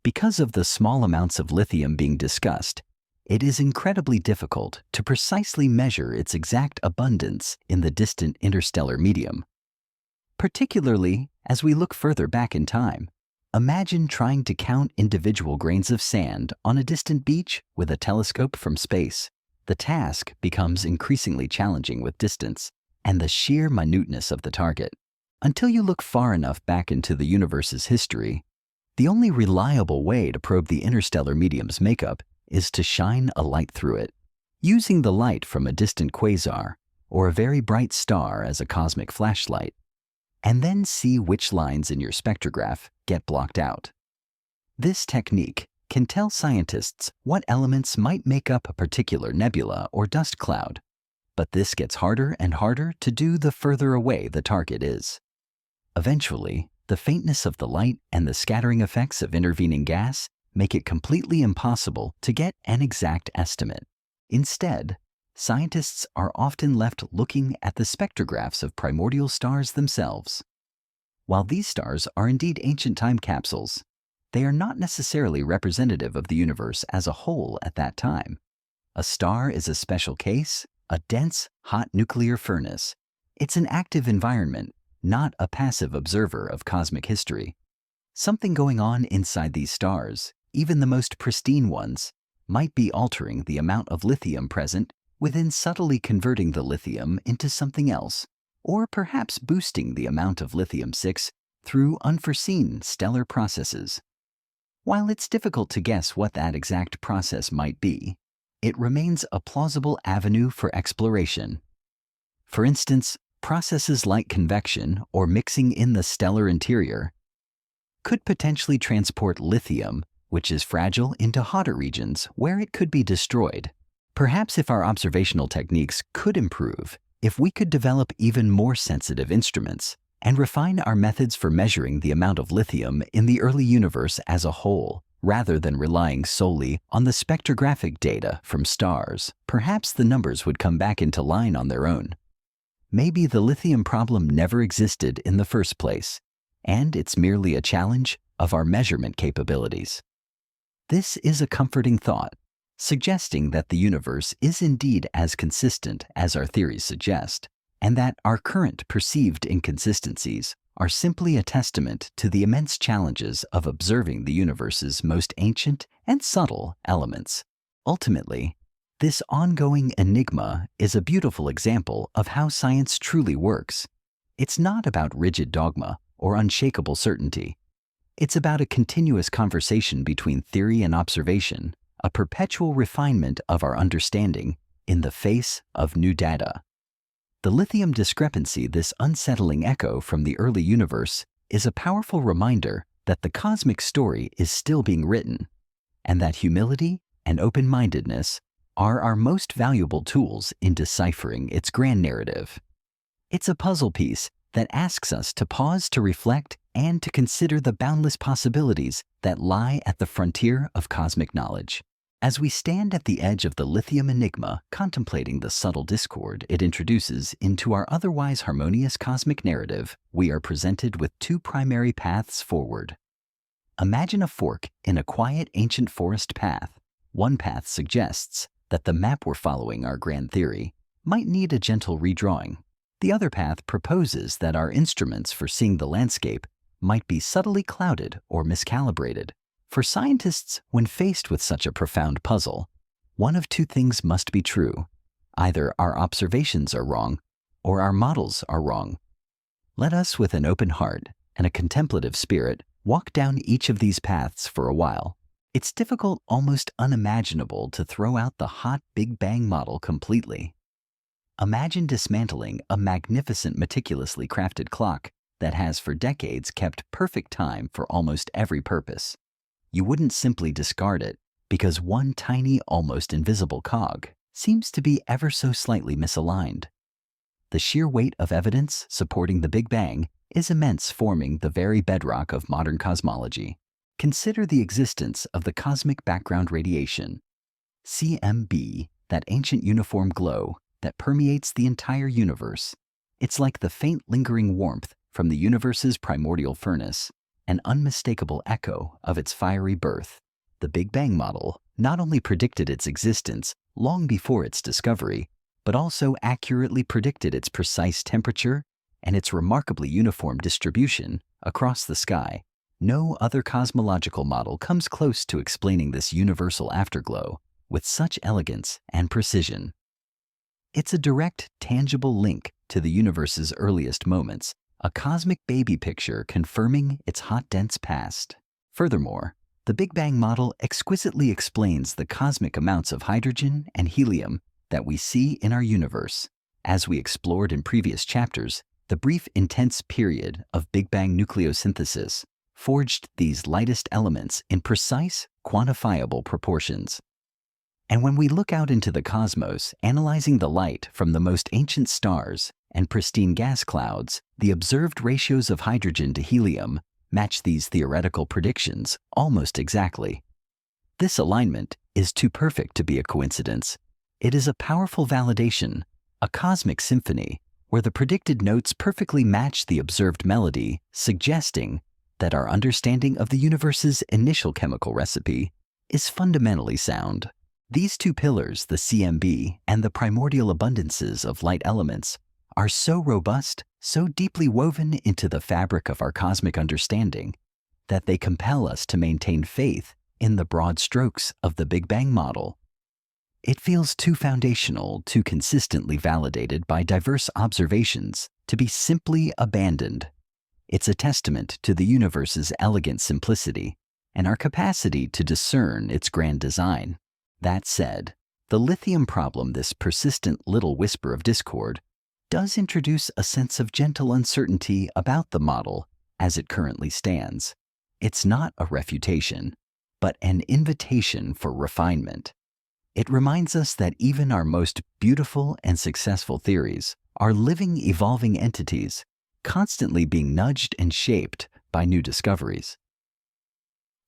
Because of the small amounts of lithium being discussed, it is incredibly difficult to precisely measure its exact abundance in the distant interstellar medium. Particularly as we look further back in time, imagine trying to count individual grains of sand on a distant beach with a telescope from space. The task becomes increasingly challenging with distance and the sheer minuteness of the target. Until you look far enough back into the universe's history, the only reliable way to probe the interstellar medium's makeup is to shine a light through it. Using the light from a distant quasar or a very bright star as a cosmic flashlight, and then see which lines in your spectrograph get blocked out. This technique can tell scientists what elements might make up a particular nebula or dust cloud, but this gets harder and harder to do the further away the target is. Eventually, the faintness of the light and the scattering effects of intervening gas make it completely impossible to get an exact estimate. Instead, scientists are often left looking at the spectrographs of primordial stars themselves. While these stars are indeed ancient time capsules, they are not necessarily representative of the universe as a whole at that time. A star is a special case, a dense, hot nuclear furnace. It's an active environment, not a passive observer of cosmic history. Something going on inside these stars, even the most pristine ones, might be altering the amount of lithium present within, subtly converting the lithium into something else, or perhaps boosting the amount of lithium-6 through unforeseen stellar processes. While it's difficult to guess what that exact process might be, it remains a plausible avenue for exploration. For instance, processes like convection or mixing in the stellar interior could potentially transport lithium, which is fragile, into hotter regions where it could be destroyed. Perhaps if our observational techniques could improve, if we could develop even more sensitive instruments and refine our methods for measuring the amount of lithium in the early universe as a whole, rather than relying solely on the spectrographic data from stars, perhaps the numbers would come back into line on their own. Maybe the lithium problem never existed in the first place, and it's merely a challenge of our measurement capabilities. This is a comforting thought, suggesting that the universe is indeed as consistent as our theories suggest, and that our current perceived inconsistencies are simply a testament to the immense challenges of observing the universe's most ancient and subtle elements. Ultimately, this ongoing enigma is a beautiful example of how science truly works. It's not about rigid dogma or unshakable certainty. It's about a continuous conversation between theory and observation, a perpetual refinement of our understanding in the face of new data. The lithium discrepancy, this unsettling echo from the early universe, is a powerful reminder that the cosmic story is still being written, and that humility and open-mindedness are our most valuable tools in deciphering its grand narrative. It's a puzzle piece that asks us to pause to reflect and to consider the boundless possibilities that lie at the frontier of cosmic knowledge. As we stand at the edge of the lithium enigma, contemplating the subtle discord it introduces into our otherwise harmonious cosmic narrative, we are presented with two primary paths forward. Imagine a fork in a quiet ancient forest path. One path suggests that the map we're following, our grand theory, might need a gentle redrawing. The other path proposes that our instruments for seeing the landscape might be subtly clouded or miscalibrated. For scientists, when faced with such a profound puzzle, one of two things must be true. Either our observations are wrong, or our models are wrong. Let us, with an open heart and a contemplative spirit, walk down each of these paths for a while. It's difficult, almost unimaginable, to throw out the hot Big Bang model completely. Imagine dismantling a magnificent, meticulously crafted clock that has for decades kept perfect time for almost every purpose. You wouldn't simply discard it because one tiny, almost invisible cog seems to be ever so slightly misaligned. The sheer weight of evidence supporting the Big Bang is immense, forming the very bedrock of modern cosmology. Consider the existence of the cosmic background radiation, CMB, that ancient uniform glow that permeates the entire universe. It's like the faint lingering warmth from the universe's primordial furnace, an unmistakable echo of its fiery birth. The Big Bang model not only predicted its existence long before its discovery, but also accurately predicted its precise temperature and its remarkably uniform distribution across the sky. No other cosmological model comes close to explaining this universal afterglow with such elegance and precision. It's a direct, tangible link to the universe's earliest moments, a cosmic baby picture confirming its hot, dense past. Furthermore, the Big Bang model exquisitely explains the cosmic amounts of hydrogen and helium that we see in our universe. As we explored in previous chapters, the brief, intense period of Big Bang nucleosynthesis forged these lightest elements in precise, quantifiable proportions. And when we look out into the cosmos, analyzing the light from the most ancient stars and pristine gas clouds, the observed ratios of hydrogen to helium match these theoretical predictions almost exactly. This alignment is too perfect to be a coincidence. It is a powerful validation, a cosmic symphony, where the predicted notes perfectly match the observed melody, suggesting that our understanding of the universe's initial chemical recipe is fundamentally sound. These two pillars, the CMB and the primordial abundances of light elements, are so robust, so deeply woven into the fabric of our cosmic understanding, that they compel us to maintain faith in the broad strokes of the Big Bang model. It feels too foundational, too consistently validated by diverse observations to be simply abandoned. It's a testament to the universe's elegant simplicity and our capacity to discern its grand design. That said, the lithium problem, this persistent little whisper of discord, does introduce a sense of gentle uncertainty about the model as it currently stands. It's not a refutation, but an invitation for refinement. It reminds us that even our most beautiful and successful theories are living, evolving entities, constantly being nudged and shaped by new discoveries.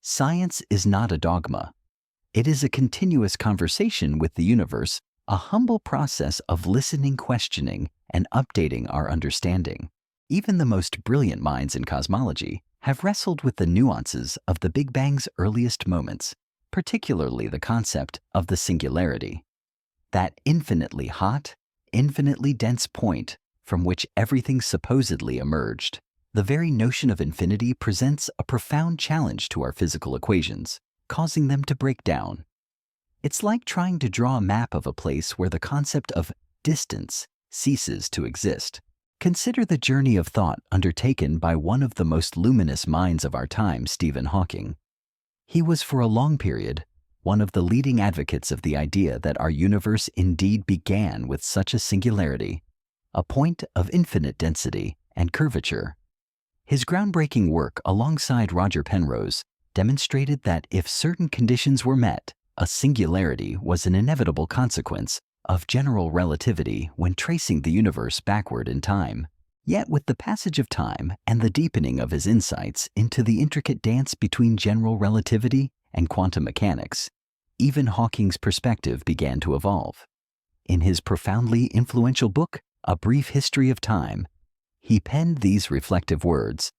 Science is not a dogma. It is a continuous conversation with the universe, a humble process of listening, questioning, and updating our understanding. Even the most brilliant minds in cosmology have wrestled with the nuances of the Big Bang's earliest moments, particularly the concept of the singularity, that infinitely hot, infinitely dense point from which everything supposedly emerged. The very notion of infinity presents a profound challenge to our physical equations, causing them to break down. It's like trying to draw a map of a place where the concept of distance ceases to exist. Consider the journey of thought undertaken by one of the most luminous minds of our time, Stephen Hawking. He was for a long period one of the leading advocates of the idea that our universe indeed began with such a singularity, a point of infinite density and curvature. His groundbreaking work alongside Roger Penrose demonstrated that if certain conditions were met, A singularity was an inevitable consequence of general relativity when tracing the universe backward in time. Yet with the passage of time and the deepening of his insights into the intricate dance between general relativity and quantum mechanics, even Hawking's perspective began to evolve. In his profoundly influential book, A Brief History of Time, he penned these reflective words: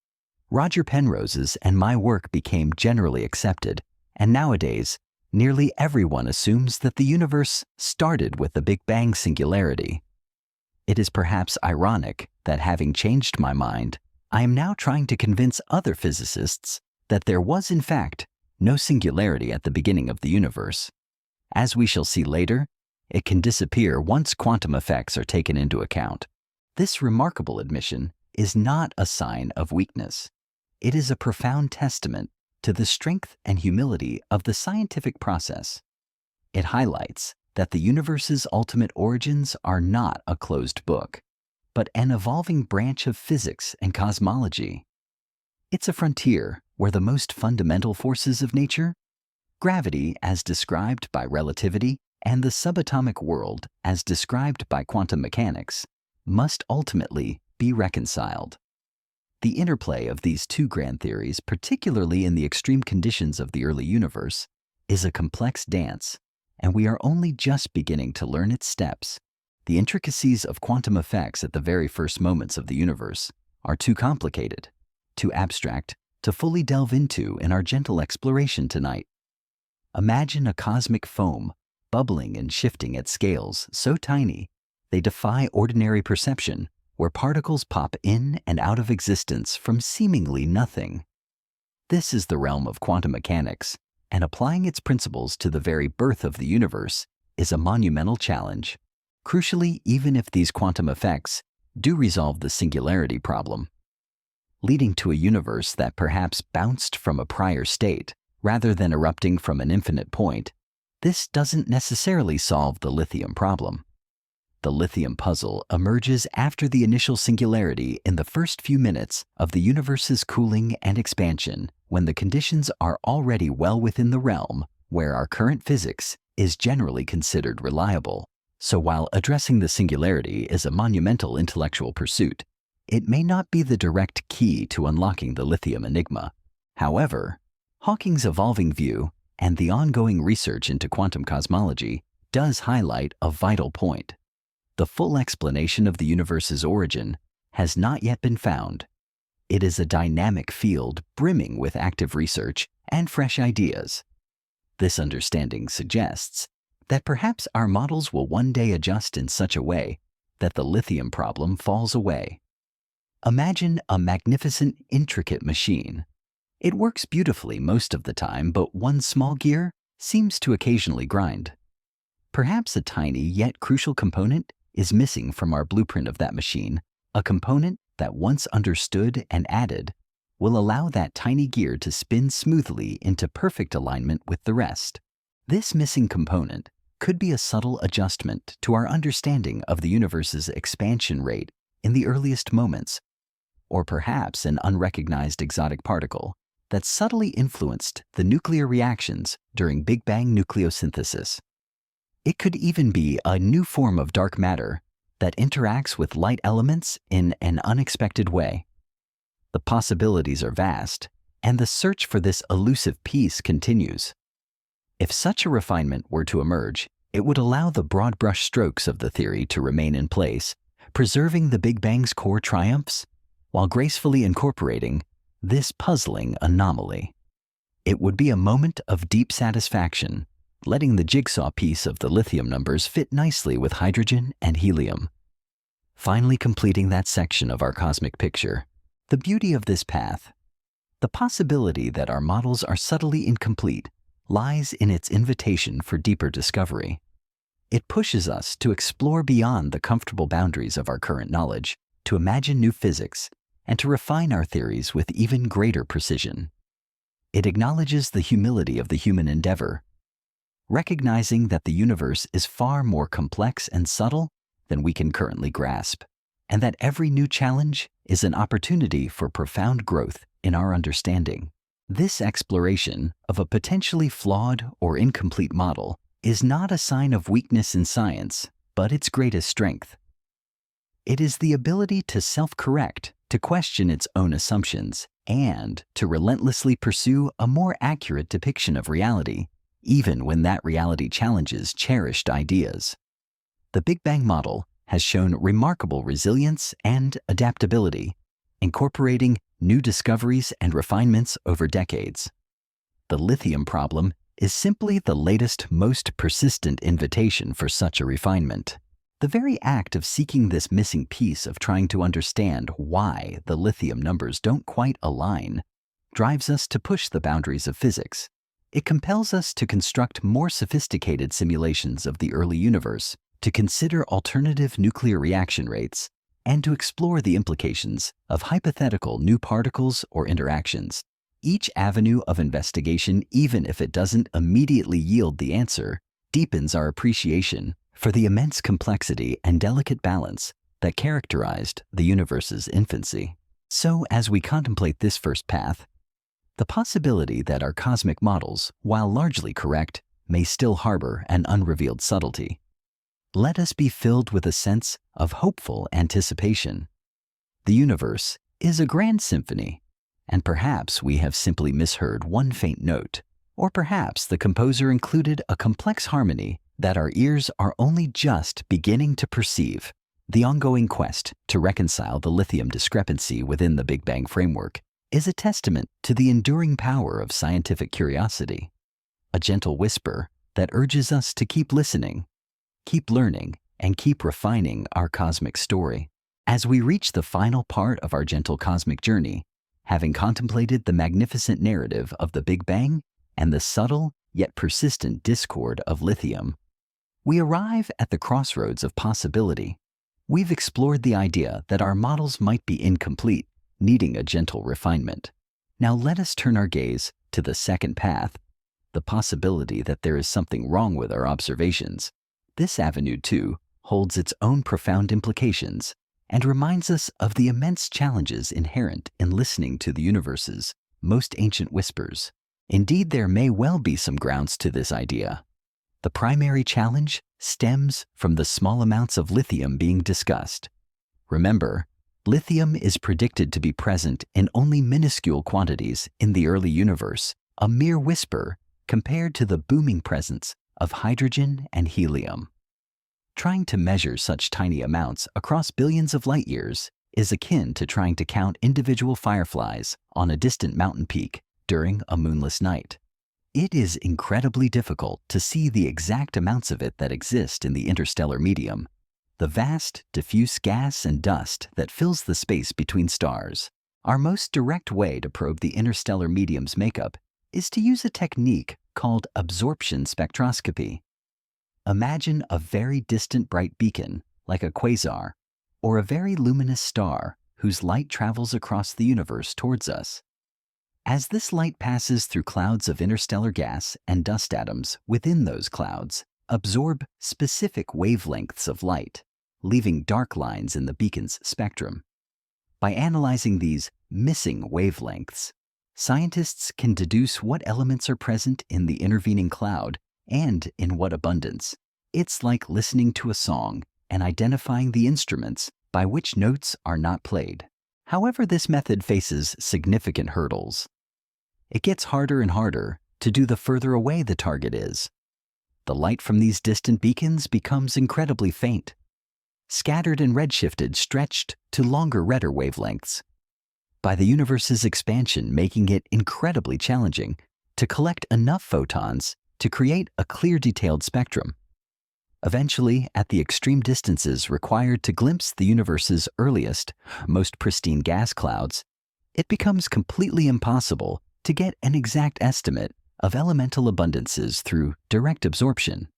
"Roger Penrose's and my work became generally accepted, and nowadays, nearly everyone assumes that the universe started with the Big Bang singularity. It is perhaps ironic that, having changed my mind, I am now trying to convince other physicists that there was, in fact, no singularity at the beginning of the universe. As we shall see later, it can disappear once quantum effects are taken into account." This remarkable admission is not a sign of weakness. It is a profound testament to the strength and humility of the scientific process. It highlights that the universe's ultimate origins are not a closed book, but an evolving branch of physics and cosmology. It's a frontier where the most fundamental forces of nature, gravity as described by relativity, and the subatomic world as described by quantum mechanics, must ultimately be reconciled. The interplay of these two grand theories, particularly in the extreme conditions of the early universe, is a complex dance, and we are only just beginning to learn its steps. The intricacies of quantum effects at the very first moments of the universe are too complicated, too abstract, to fully delve into in our gentle exploration tonight. Imagine a cosmic foam bubbling and shifting at scales so tiny they defy ordinary perception, where particles pop in and out of existence from seemingly nothing. This is the realm of quantum mechanics, and applying its principles to the very birth of the universe is a monumental challenge. Crucially, even if these quantum effects do resolve the singularity problem, leading to a universe that perhaps bounced from a prior state rather than erupting from an infinite point, this doesn't necessarily solve the lithium problem. The lithium puzzle emerges after the initial singularity in the first few minutes of the universe's cooling and expansion, when the conditions are already well within the realm where our current physics is generally considered reliable. So while addressing the singularity is a monumental intellectual pursuit, it may not be the direct key to unlocking the lithium enigma. However, Hawking's evolving view and the ongoing research into quantum cosmology does highlight a vital point. The full explanation of the universe's origin has not yet been found. It is a dynamic field brimming with active research and fresh ideas. This understanding suggests that perhaps our models will one day adjust in such a way that the lithium problem falls away. Imagine a magnificent, intricate machine. It works beautifully most of the time, but one small gear seems to occasionally grind. Perhaps a tiny yet crucial component is missing from our blueprint of that machine, a component that, once understood and added, will allow that tiny gear to spin smoothly into perfect alignment with the rest. This missing component could be a subtle adjustment to our understanding of the universe's expansion rate in the earliest moments, or perhaps an unrecognized exotic particle that subtly influenced the nuclear reactions during Big Bang nucleosynthesis. It could even be a new form of dark matter that interacts with light elements in an unexpected way. The possibilities are vast, and the search for this elusive piece continues. If such a refinement were to emerge, it would allow the broad brush strokes of the theory to remain in place, preserving the Big Bang's core triumphs, while gracefully incorporating this puzzling anomaly. It would be a moment of deep satisfaction, letting the jigsaw piece of the lithium numbers fit nicely with hydrogen and helium. Finally completing that section of our cosmic picture, the beauty of this path, the possibility that our models are subtly incomplete, lies in its invitation for deeper discovery. It pushes us to explore beyond the comfortable boundaries of our current knowledge, to imagine new physics, and to refine our theories with even greater precision. It acknowledges the humility of the human endeavor, recognizing that the universe is far more complex and subtle than we can currently grasp, and that every new challenge is an opportunity for profound growth in our understanding. This exploration of a potentially flawed or incomplete model is not a sign of weakness in science, but its greatest strength. It is the ability to self-correct, to question its own assumptions, and to relentlessly pursue a more accurate depiction of reality, even when that reality challenges cherished ideas. The Big Bang model has shown remarkable resilience and adaptability, incorporating new discoveries and refinements over decades. The lithium problem is simply the latest, most persistent invitation for such a refinement. The very act of seeking this missing piece, of trying to understand why the lithium numbers don't quite align, drives us to push the boundaries of physics. It compels us to construct more sophisticated simulations of the early universe, to consider alternative nuclear reaction rates, and to explore the implications of hypothetical new particles or interactions. Each avenue of investigation, even if it doesn't immediately yield the answer, deepens our appreciation for the immense complexity and delicate balance that characterized the universe's infancy. So, as we contemplate this first path, the possibility that our cosmic models, while largely correct, may still harbor an unrevealed subtlety, let us be filled with a sense of hopeful anticipation. The universe is a grand symphony, and perhaps we have simply misheard one faint note, or perhaps the composer included a complex harmony that our ears are only just beginning to perceive. The ongoing quest to reconcile the lithium discrepancy within the Big Bang framework is a testament to the enduring power of scientific curiosity, a gentle whisper that urges us to keep listening, keep learning, and keep refining our cosmic story. As we reach the final part of our gentle cosmic journey, having contemplated the magnificent narrative of the Big Bang and the subtle yet persistent discord of lithium, we arrive at the crossroads of possibility. We've explored the idea that our models might be incomplete, needing a gentle refinement. Now let us turn our gaze to the second path, the possibility that there is something wrong with our observations. This avenue, too, holds its own profound implications and reminds us of the immense challenges inherent in listening to the universe's most ancient whispers. Indeed, there may well be some grounds to this idea. The primary challenge stems from the small amounts of lithium being discussed. Remember, lithium is predicted to be present in only minuscule quantities in the early universe, a mere whisper compared to the booming presence of hydrogen and helium. Trying to measure such tiny amounts across billions of light years is akin to trying to count individual fireflies on a distant mountain peak during a moonless night. It is incredibly difficult to see the exact amounts of it that exist in the interstellar medium, the vast, diffuse gas and dust that fills the space between stars. Our most direct way to probe the interstellar medium's makeup is to use a technique called absorption spectroscopy. Imagine a very distant bright beacon, like a quasar, or a very luminous star whose light travels across the universe towards us. As this light passes through clouds of interstellar gas and dust atoms within those clouds, absorb specific wavelengths of light, leaving dark lines in the beacon's spectrum. By analyzing these missing wavelengths, scientists can deduce what elements are present in the intervening cloud and in what abundance. It's like listening to a song and identifying the instruments by which notes are not played. However, this method faces significant hurdles. It gets harder and harder to do the further away the target is. The light from these distant beacons becomes incredibly faint, scattered and redshifted, stretched to longer, redder wavelengths, by the universe's expansion, making it incredibly challenging to collect enough photons to create a clear, detailed spectrum. Eventually, at the extreme distances required to glimpse the universe's earliest, most pristine gas clouds, it becomes completely impossible to get an exact estimate of elemental abundances through direct absorption.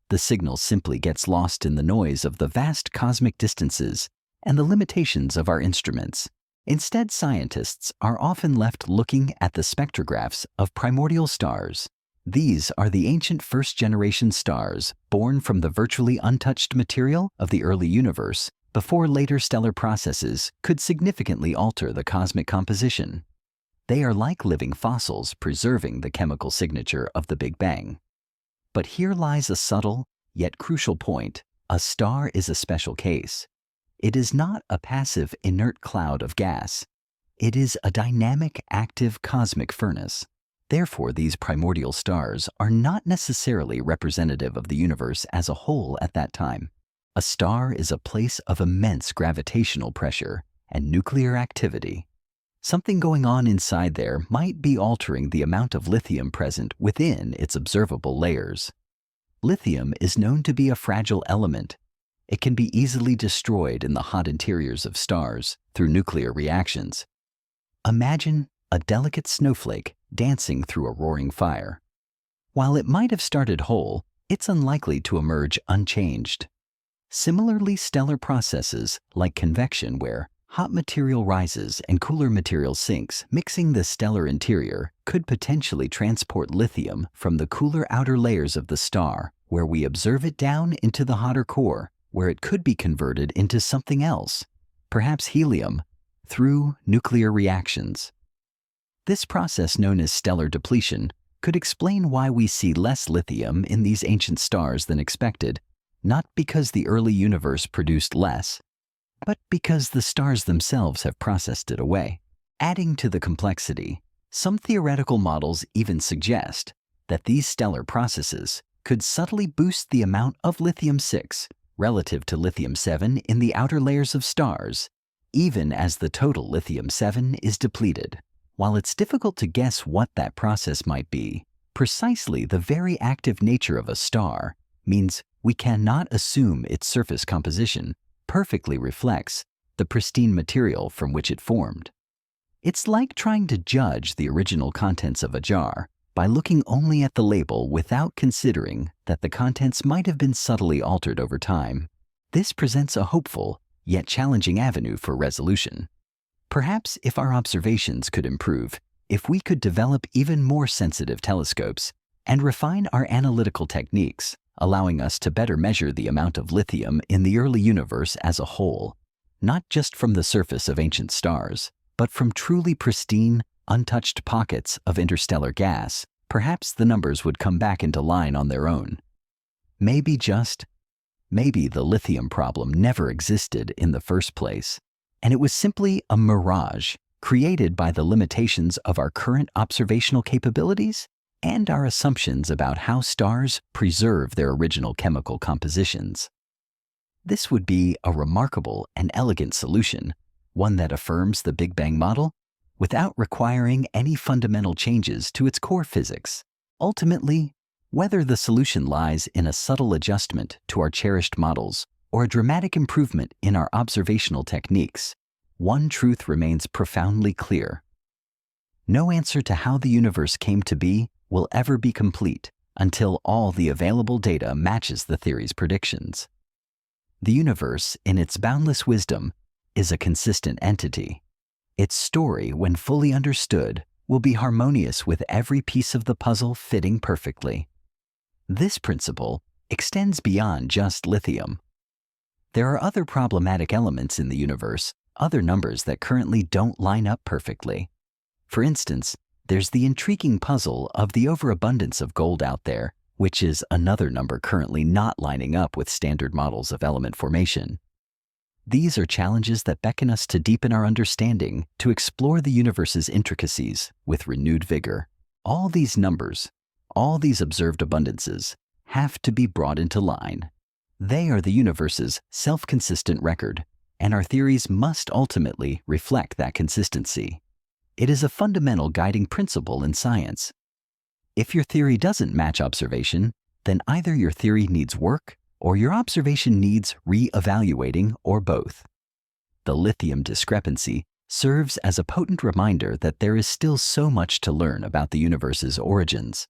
The signal simply gets lost in the noise of the vast cosmic distances and the limitations of our instruments. Instead, scientists are often left looking at the spectrographs of primordial stars. These are the ancient first-generation stars born from the virtually untouched material of the early universe before later stellar processes could significantly alter the cosmic composition. They are like living fossils preserving the chemical signature of the Big Bang. But here lies a subtle, yet crucial point. A star is a special case. It is not a passive, inert cloud of gas. It is a dynamic, active cosmic furnace. Therefore, these primordial stars are not necessarily representative of the universe as a whole at that time. A star is a place of immense gravitational pressure and nuclear activity. Something going on inside there might be altering the amount of lithium present within its observable layers. Lithium is known to be a fragile element. It can be easily destroyed in the hot interiors of stars through nuclear reactions. Imagine a delicate snowflake dancing through a roaring fire. While it might have started whole, it's unlikely to emerge unchanged. Similarly, stellar processes like convection, where hot material rises and cooler material sinks, mixing the stellar interior, could potentially transport lithium from the cooler outer layers of the star, where we observe it, down into the hotter core, where it could be converted into something else, perhaps helium, through nuclear reactions. This process, known as stellar depletion, could explain why we see less lithium in these ancient stars than expected, not because the early universe produced less, but because the stars themselves have processed it away. Adding to the complexity, some theoretical models even suggest that these stellar processes could subtly boost the amount of lithium-6 relative to lithium-7 in the outer layers of stars, even as the total lithium-7 is depleted. While it's difficult to guess what that process might be, precisely the very active nature of a star means we cannot assume its surface composition perfectly reflects the pristine material from which it formed. It's like trying to judge the original contents of a jar by looking only at the label without considering that the contents might have been subtly altered over time. This presents a hopeful, yet challenging avenue for resolution. Perhaps if our observations could improve, if we could develop even more sensitive telescopes and refine our analytical techniques, allowing us to better measure the amount of lithium in the early universe as a whole, not just from the surface of ancient stars, but from truly pristine, untouched pockets of interstellar gas, perhaps the numbers would come back into line on their own. Maybe the lithium problem never existed in the first place, and it was simply a mirage created by the limitations of our current observational capabilities and our assumptions about how stars preserve their original chemical compositions. This would be a remarkable and elegant solution, one that affirms the Big Bang model without requiring any fundamental changes to its core physics. Ultimately, whether the solution lies in a subtle adjustment to our cherished models or a dramatic improvement in our observational techniques, one truth remains profoundly clear. No answer to how the universe came to be will ever be complete until all the available data matches the theory's predictions. The universe, in its boundless wisdom, is a consistent entity. Its story, when fully understood, will be harmonious with every piece of the puzzle fitting perfectly. This principle extends beyond just lithium. There are other problematic elements in the universe, other numbers that currently don't line up perfectly. For instance, there's the intriguing puzzle of the overabundance of gold out there, which is another number currently not lining up with standard models of element formation. These are challenges that beckon us to deepen our understanding, to explore the universe's intricacies with renewed vigor. All these numbers, all these observed abundances, have to be brought into line. They are the universe's self-consistent record, and our theories must ultimately reflect that consistency. It is a fundamental guiding principle in science. If your theory doesn't match observation, then either your theory needs work or your observation needs re-evaluating, or both. The lithium discrepancy serves as a potent reminder that there is still so much to learn about the universe's origins.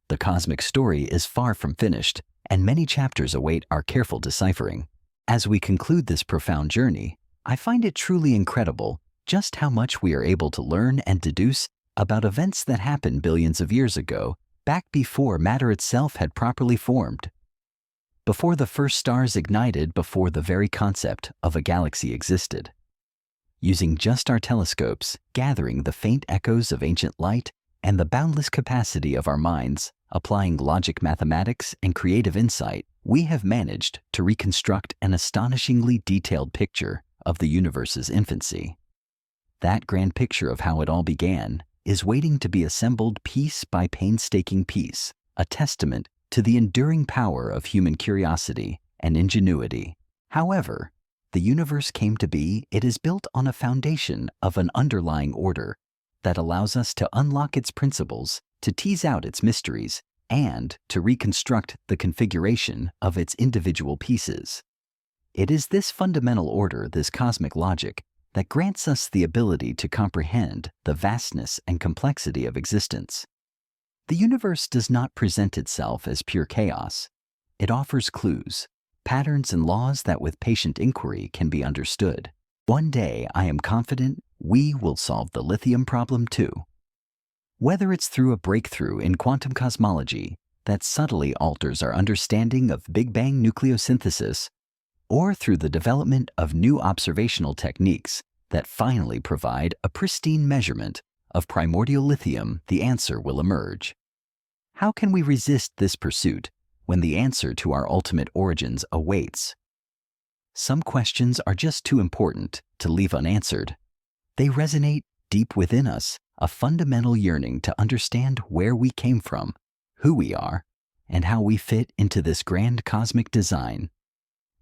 The cosmic story is far from finished, and many chapters await our careful deciphering. As we conclude this profound journey, I find it truly incredible just how much we are able to learn and deduce about events that happened billions of years ago, back before matter itself had properly formed. Before the first stars ignited, before the very concept of a galaxy existed. using just our telescopes, gathering the faint echoes of ancient light, and the boundless capacity of our minds, applying logic, mathematics, and creative insight, we have managed to reconstruct an astonishingly detailed picture of the universe's infancy. That grand picture of how it all began is waiting to be assembled piece by painstaking piece, a testament to the enduring power of human curiosity and ingenuity. However, the universe came to be, it is built on a foundation of an underlying order that allows us to unlock its principles, to tease out its mysteries, and to reconstruct the configuration of its individual pieces. It is this fundamental order, this cosmic logic, that grants us the ability to comprehend the vastness and complexity of existence. The universe does not present itself as pure chaos. It offers clues, patterns, and laws that with patient inquiry can be understood. One day, I am confident we will solve the lithium problem too. Whether it's through a breakthrough in quantum cosmology that subtly alters our understanding of Big Bang nucleosynthesis, or through the development of new observational techniques that finally provide a pristine measurement of primordial lithium, the answer will emerge. How can we resist this pursuit when the answer to our ultimate origins awaits? Some questions are just too important to leave unanswered. They resonate deep within us, a fundamental yearning to understand where we came from, who we are, and how we fit into this grand cosmic design.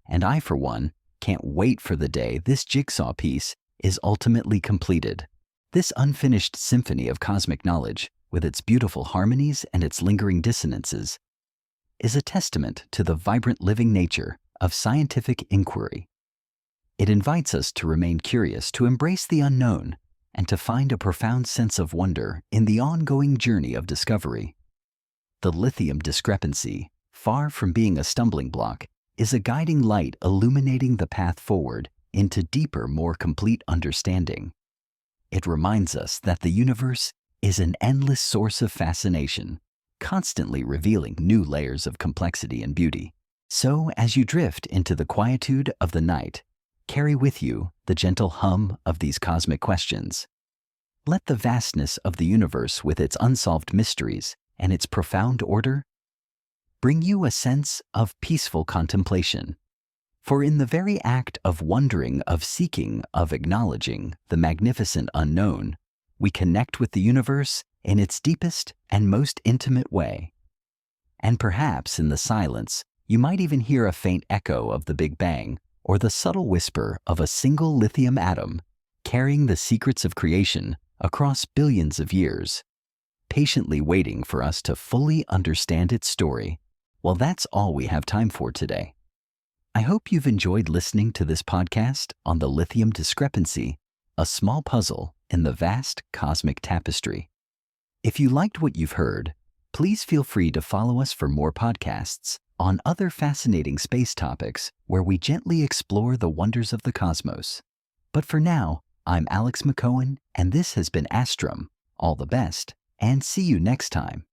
And I, for one, can't wait for the day this jigsaw piece is ultimately completed. This unfinished symphony of cosmic knowledge, with its beautiful harmonies and its lingering dissonances, is a testament to the vibrant living nature of scientific inquiry. It invites us to remain curious, to embrace the unknown, and to find a profound sense of wonder in the ongoing journey of discovery. The lithium discrepancy, far from being a stumbling block, is a guiding light illuminating the path forward into deeper, more complete understanding. It reminds us that the universe is an endless source of fascination, constantly revealing new layers of complexity and beauty. So, as you drift into the quietude of the night, carry with you the gentle hum of these cosmic questions. Let the vastness of the universe with its unsolved mysteries and its profound order bring you a sense of peaceful contemplation. For in the very act of wondering, of seeking, of acknowledging the magnificent unknown, we connect with the universe in its deepest and most intimate way. And perhaps in the silence, you might even hear a faint echo of the Big Bang, or the subtle whisper of a single lithium atom carrying the secrets of creation across billions of years, patiently waiting for us to fully understand its story. Well, that's all we have time for today. I hope you've enjoyed listening to this podcast on the lithium discrepancy, a small puzzle in the vast cosmic tapestry. If you liked what you've heard, please feel free to follow us for more podcasts on other fascinating space topics where we gently explore the wonders of the cosmos. But for now, I'm Alex McCohen, and this has been Astrum. All the best, and see you next time.